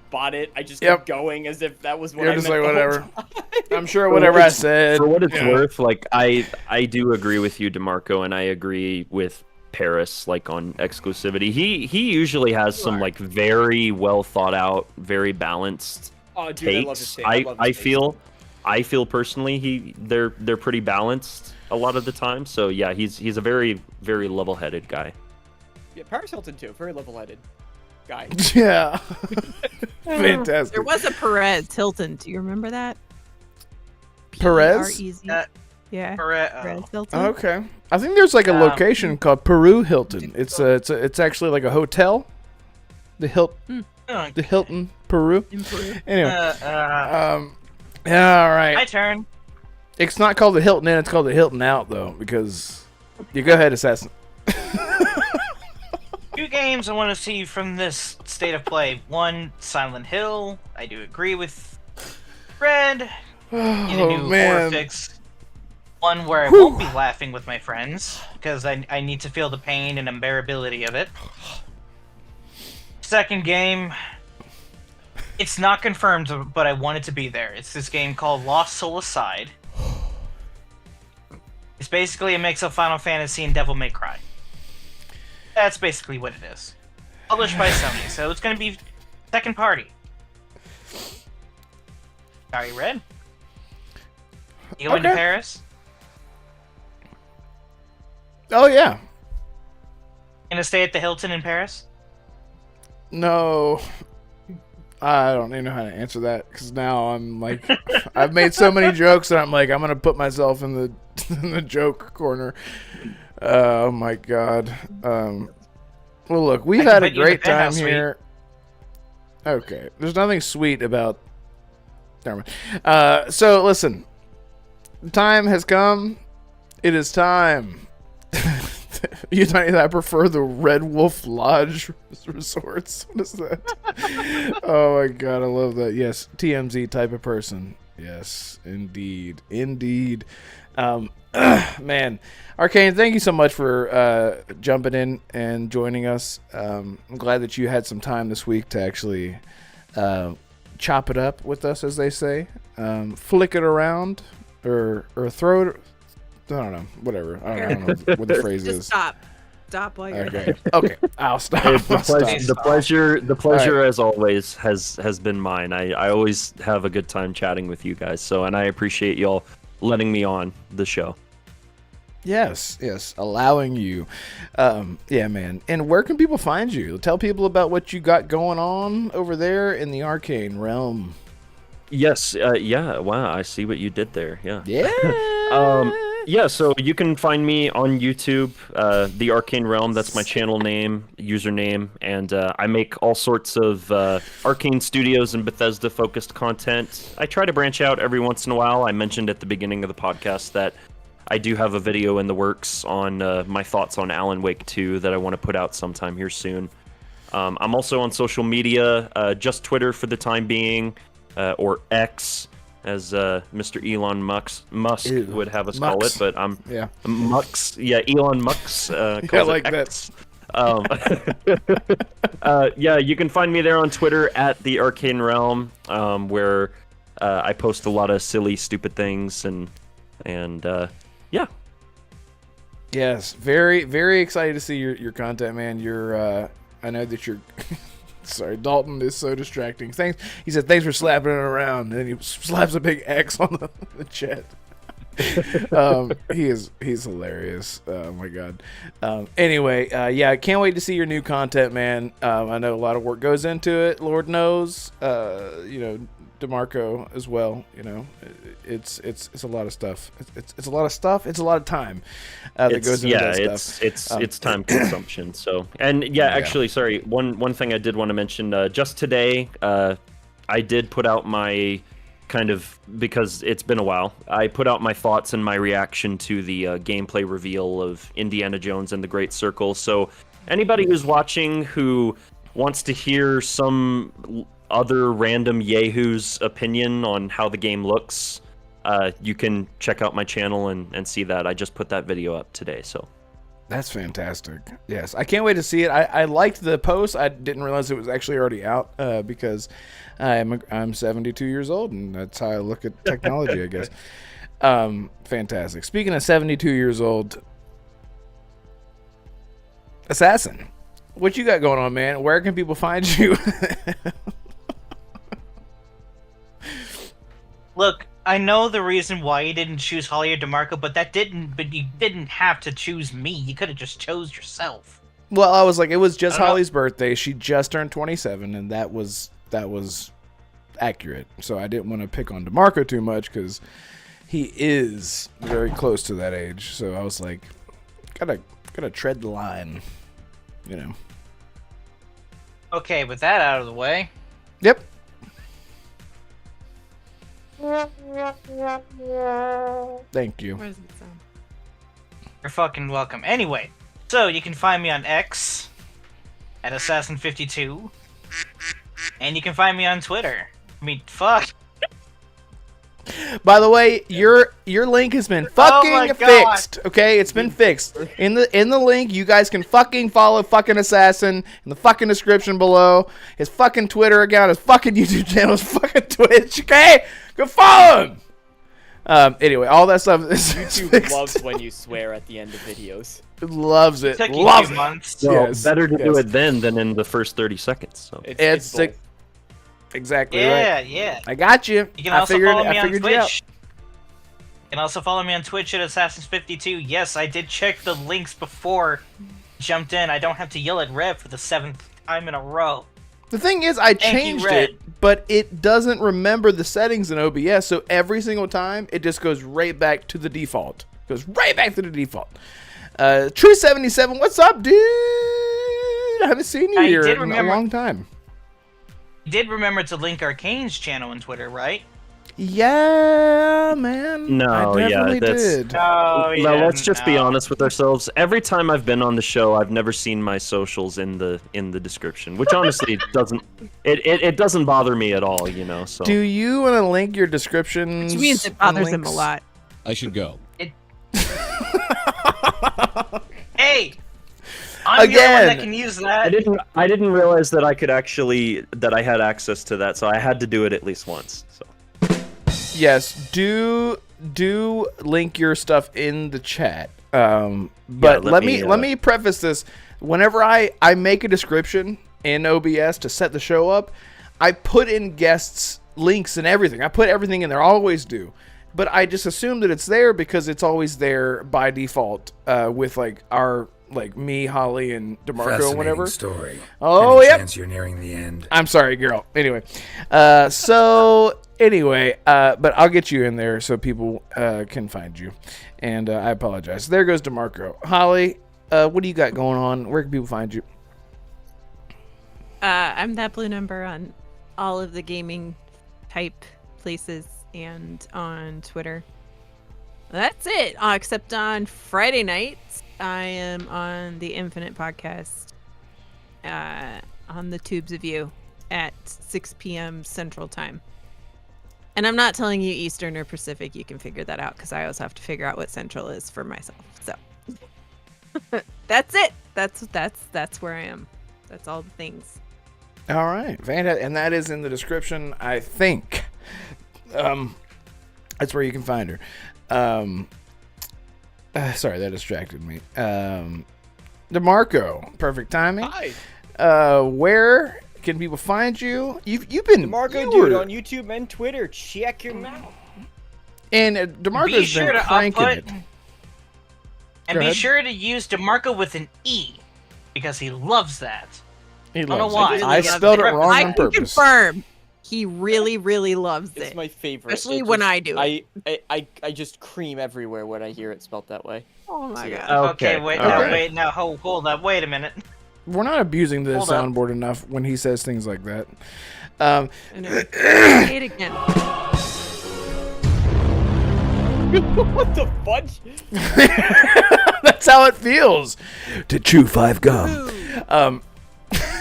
bought it. I just kept going as if that was what
You're
I
just
meant
like,
the whole
whatever.
time.
I'm sure whatever I said.
For what it's
you know.
worth, like I do agree with you, DeMarco, and I agree with Paris, like on exclusivity. He usually has some like very well thought out, very balanced
Oh, dude, I love his
takes.
take. love his take.
I feel personally they're pretty balanced a lot of the time. So yeah, he's a very very level headed guy.
Yeah, Paris Hilton too. Very level-headed guy.
Yeah. Fantastic.
There was a Perez Hilton. Do you remember that?
Perez?
P-R-E-Z. Yeah. Perez Hilton.
Okay. I think there's like a location called Peru Hilton. It's actually like a hotel. The Hilton, Peru.
In Peru.
Anyway. Yeah, all right.
My turn.
It's not called the Hilton Inn, it's called the Hilton Out though, because you go ahead, Assassin.
2 games I want to see from this state of play. 1, Silent Hill. I do agree with Red. Get a new horror
man.
fix. 1 where I won't be laughing with my friends, because I need to feel the pain and unbearability of it. Second game, it's not confirmed, but I want it to be there. It's this game called Lost Soul Aside. It's basically a mix of Final Fantasy and Devil May Cry. That's basically what it is. Published by Sony, so it's going to be second party. Sorry, Red? You going to Paris?
Oh yeah.
Gonna stay at the Hilton in Paris?
No. I don't even know how to answer that because now I'm like, I've made so many jokes that I'm like, I'm gonna put myself in the joke corner. Oh my God. Well, look, we've had a great time here. Okay, there's nothing sweet about. Never mind. So listen, the time has come. It is time. You think I prefer the Red Wolf Lodge resorts? What is that? Oh my God, I love that. Yes, TMZ type of person. Yes, indeed, indeed. Man, Arcane, thank you so much for jumping in and joining us. I'm glad that you had some time this week to actually chop it up with us, as they say. Flick it around or throw it. I don't know. Whatever. I don't know what the phrase
Just
is.
Stop while you're
Okay. I'll stop.
The pleasure as always has been mine. I always have a good time chatting with you guys. So, and I appreciate y'all letting me on the show.
Yes, allowing you. Yeah, man. And where can people find you? Tell people about what you got going on over there in the Arcane realm.
Yes, yeah. Wow, I see what you did there. Yeah.
Yeah.
Yeah, so you can find me on YouTube, The Arcane Realm. That's my channel name, username, and I make all sorts of Arcane Studios and Bethesda-focused content. I try to branch out every once in a while. I mentioned at the beginning of the podcast that I do have a video in the works on my thoughts on Alan Wake 2 that I want to put out sometime here soon. I'm also on social media, just Twitter for the time being, or X, as Mr. Elon Musk would have us call it, but I'm Mux. Yeah, Elon Musk calls
I like
it X. Yeah, you can find me there on Twitter at the Arcane Realm, where I post a lot of silly, stupid things, and yeah.
Yes, very, very excited to see your content, man. I know that you're. Sorry, Dalton is so distracting. Thanks. He said thanks for slapping it around, and he slaps a big X on the chat. He's hilarious. Oh my god. Anyway, yeah, I can't wait to see your new content, man. I know a lot of work goes into it. Lord knows. DeMarco as well. It's a lot of stuff. It's a lot of stuff. It's a lot of time that goes into that stuff.
It's time consumption. So actually, sorry. One thing I did want to mention. Just today, I did put out my because it's been a while. I put out my thoughts and my reaction to the gameplay reveal of Indiana Jones and the Great Circle. So anybody who's watching who wants to hear some other random yahoo's opinion on how the game looks, you can check out my channel and see that. I just put that video up today, so.
That's fantastic. Yes, I can't wait to see it. I liked the post. I didn't realize it was actually already out because I'm 72 years old, and that's how I look at technology, I guess. Fantastic. Speaking of 72 years old, Assassin, what you got going on, man? Where can people find you?
Look, I know the reason why you didn't choose Holly or DeMarco, but you didn't have to choose me. You could have just chose yourself.
Well, I was like, it was just Holly's birthday. She just turned 27, and that was accurate. So I didn't want to pick on DeMarco too much because he is very close to that age. So I was like, gotta tread the line,
Okay, with that out of the way.
Yep. Thank you.
Where's it sound?
You're fucking welcome. Anyway, so you can find me on X at Assassin52, and you can find me on Twitter. I mean, fuck.
By the way, your link has been fucking fixed. Okay, it's been fixed. In the link, you guys can fucking follow fucking Assassin in the fucking description below. His fucking Twitter account, his fucking YouTube channel, his fucking Twitch. Okay, go follow him. Anyway, all that stuff is
YouTube
fixed.
loves when you swear at the end of videos.
It loves it.
Took you
Loves
2
it.
months.
Well,
Yes,
better to do
yes.
it then than in the first 30 seconds. So.
It's both.
Exactly
Yeah,
right.
yeah.
I got you.
You can also follow me on
figured you out.
Twitch. You can also follow me on Twitch at Assassins52. Yes, I did check the links before I jumped in. I don't have to yell at Rev for the 7th time in a row.
The thing is, I
Thank you,
changed
Red.
it, but it doesn't remember the settings in OBS, so every single time, it just goes right back to the default. Goes right back to the default. True77, what's up, dude? I haven't seen you
I
here
did
in
remember-
a long time.
You did remember to link Arcane's channel on Twitter, right?
Yeah, man.
No,
I definitely
yeah, that's-
did.
Oh,
No, let's just be honest with ourselves. Every time I've been on the show, I've never seen my socials in the description, which honestly doesn't it doesn't bother me at all, So
Do you want to link your descriptions?
Which means it
and
bothers him a
links?
lot.
I should go.
Hey! I'm the only one
Again.
that can use that.
I didn't realize that I had access to that, so I had to do it at least once. So
Yes, do link your stuff in the chat. But
let
let me preface this. Whenever I make a description in OBS to set the show up, I put in guests links and everything. I put everything in there. I always do. But I just assume that it's there because it's always there by default with me, Holly, and DeMarco, and whatever.
Story.
Oh,
Any
yep.
chance you're nearing the end?
I'm sorry, girl. Anyway, so Anyway, but I'll get you in there so people can find you. And I apologize. There goes DeMarco. Holly, what do you got going on? Where can people find you?
I'm that blue number on all of the gaming type places and on Twitter. That's it. Except on Friday nights, I am on the Infinite podcast on the Tubes of You at 6 p.m. Central Time. And I'm not telling you Eastern or Pacific. You can figure that out because I always have to figure out what Central is for myself. So that's it. That's where I am. That's all the things.
All right, fantastic. And that is in the description, I think. That's where you can find her. Sorry, that distracted me. DeMarco, perfect timing.
Hi.
Where can people find you? You've been
DeMarco Dude on YouTube and Twitter. Check your mouth.
And DeMarco's been cranking it.
And be sure to use DeMarco with an E, because he loves that.
He
I don't know
loves it.
why.
I spelled it wrong
I
on
can
purpose.
confirm. He really, really loves
It's
it.
my favorite.
Especially
It
when
just-
I do it.
I just cream everywhere when I hear it spelled that way.
Oh my god.
Okay, wait, now, hold up, wait a minute.
We're not abusing the
Hold up.
soundboard enough when he says things like that.
And say it again.
What the fudge?
That's how it feels to chew 5 gum.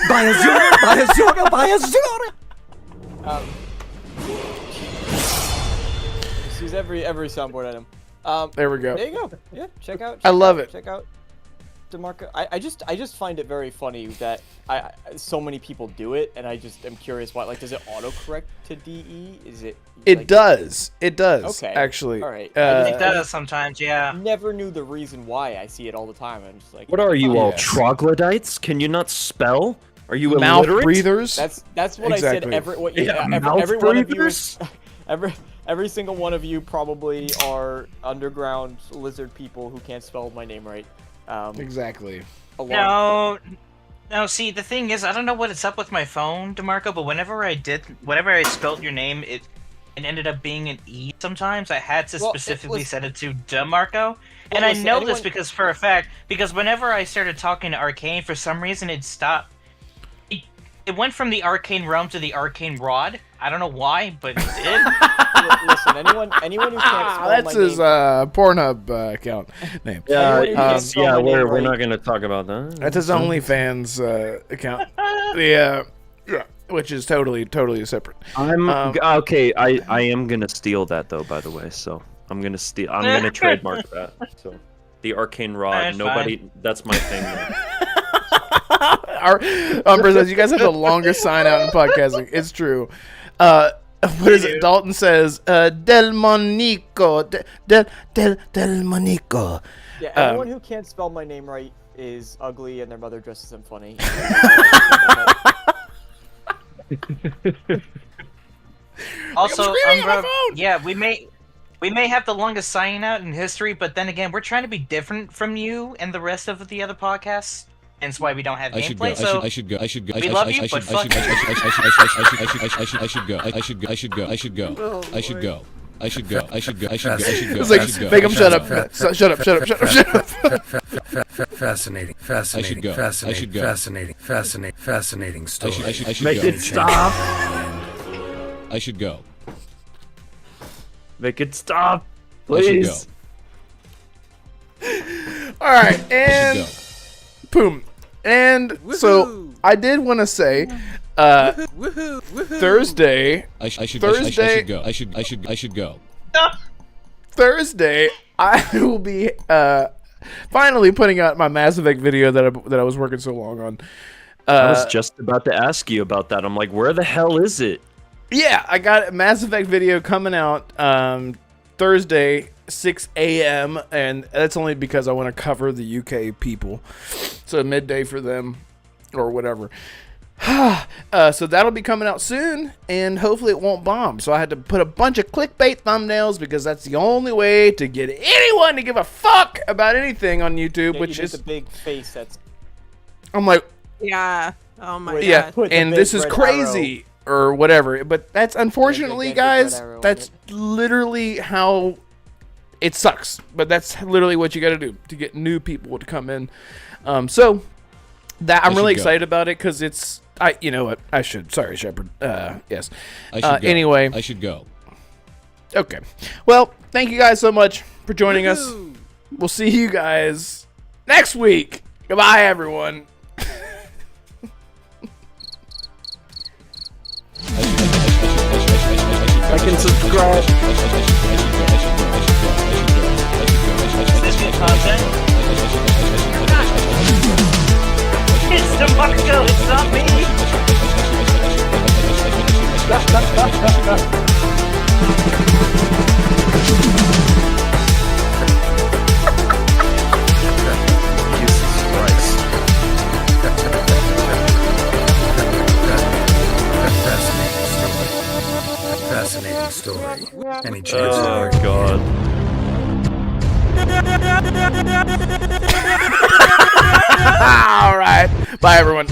Buy a Zora, buy a Zora, buy a Zora.
Just use every soundboard item.
There we go.
There you go. Yeah, check out.
I love it.
Check out DeMarco. I just find it very funny that so many people do it, and I just am curious why. Like, does it autocorrect to DE? Is it?
It
like,
does. It does.
Okay.
Actually.
All right.
It does sometimes, yeah.
Never knew the reason why. I see it all the time. I'm just like,
What are you all
Yeah.
troglodytes? Can you not spell? Are you
Mouth
illiterate?
breathers.
That's what
Exactly.
I said.
Yeah,
Every
mouth
one of you is,
breathers?
every single one of you probably are underground lizard people who can't spell my name right.
Exactly.
No, see, the thing is, I don't know what it's up with my phone, DeMarco, but whenever I spelled your name, it ended up being an E sometimes. I had to specifically set it to DeMarco. And I know this because for a fact, because whenever I started talking to Arcane, for some reason it stopped. It went from the Arcane Realm to the Arcane Rod. I don't know why, but it did.
Listen, anyone who can't spell
That's
my
his
name,
Pornhub account name.
We're not going to talk about that.
That's his OnlyFans account. Yeah, which is totally separate.
I'm okay. I am gonna steal that though. By the way, so I'm gonna trademark that. So the arcane rod.
That's fine.
That's my thing. Now.
You guys have the longest sign out in podcasting. It's true. What is it? Dalton says, Del Monico. Del Monico.
yeah, anyone who can't spell my name right is ugly, and their mother dresses them funny.
Also,
screaming on my phone!
yeah, we may have the longest signing out in history, but then again, we're trying to be different from you and the rest of the other podcasts. Hence why we don't have gameplay. So
I should go.
we love you, but fuck you.
It's like, make him shut up. Shut up.
Fascinating story.
Make it stop.
I should go.
Make it stop, please.
All right, and boom. And so I did want to say, Thursday.
I should go.
Thursday, I will be finally putting out my Mass Effect video that I was working so long on.
I was just about to ask you about that. I'm like, where the hell is it?
Yeah, I got a Mass Effect video coming out Thursday, 6 a.m. and that's only because I want to cover the UK people, so midday for them or whatever. So that'll be coming out soon, and hopefully it won't bomb. So I had to put a bunch of clickbait thumbnails because that's the only way to get anyone to give a fuck about anything on YouTube.
Yeah,
which
you
is
did the big face.
I'm like,
Yeah. Oh my
yeah,
Put the
and
big
this is
red
crazy. or whatever. But that's unfortunately, guys,
whatever,
that's literally how it sucks. But that's literally what you got to do to get new people to come in. So that I'm really excited about it because it's. You know what? I should. Sorry, Shepard. Yes.
I should go.
Anyway.
I should go.
Okay. Well, thank you guys so much for joining us. We'll see you guys next week. Goodbye, everyone.
Like and subscribe.
Is this new content? It's DeMarco, it's not me!
Jesus Christ.
Fascinating story. Any chance?
Oh, God.
All right. Bye, everyone.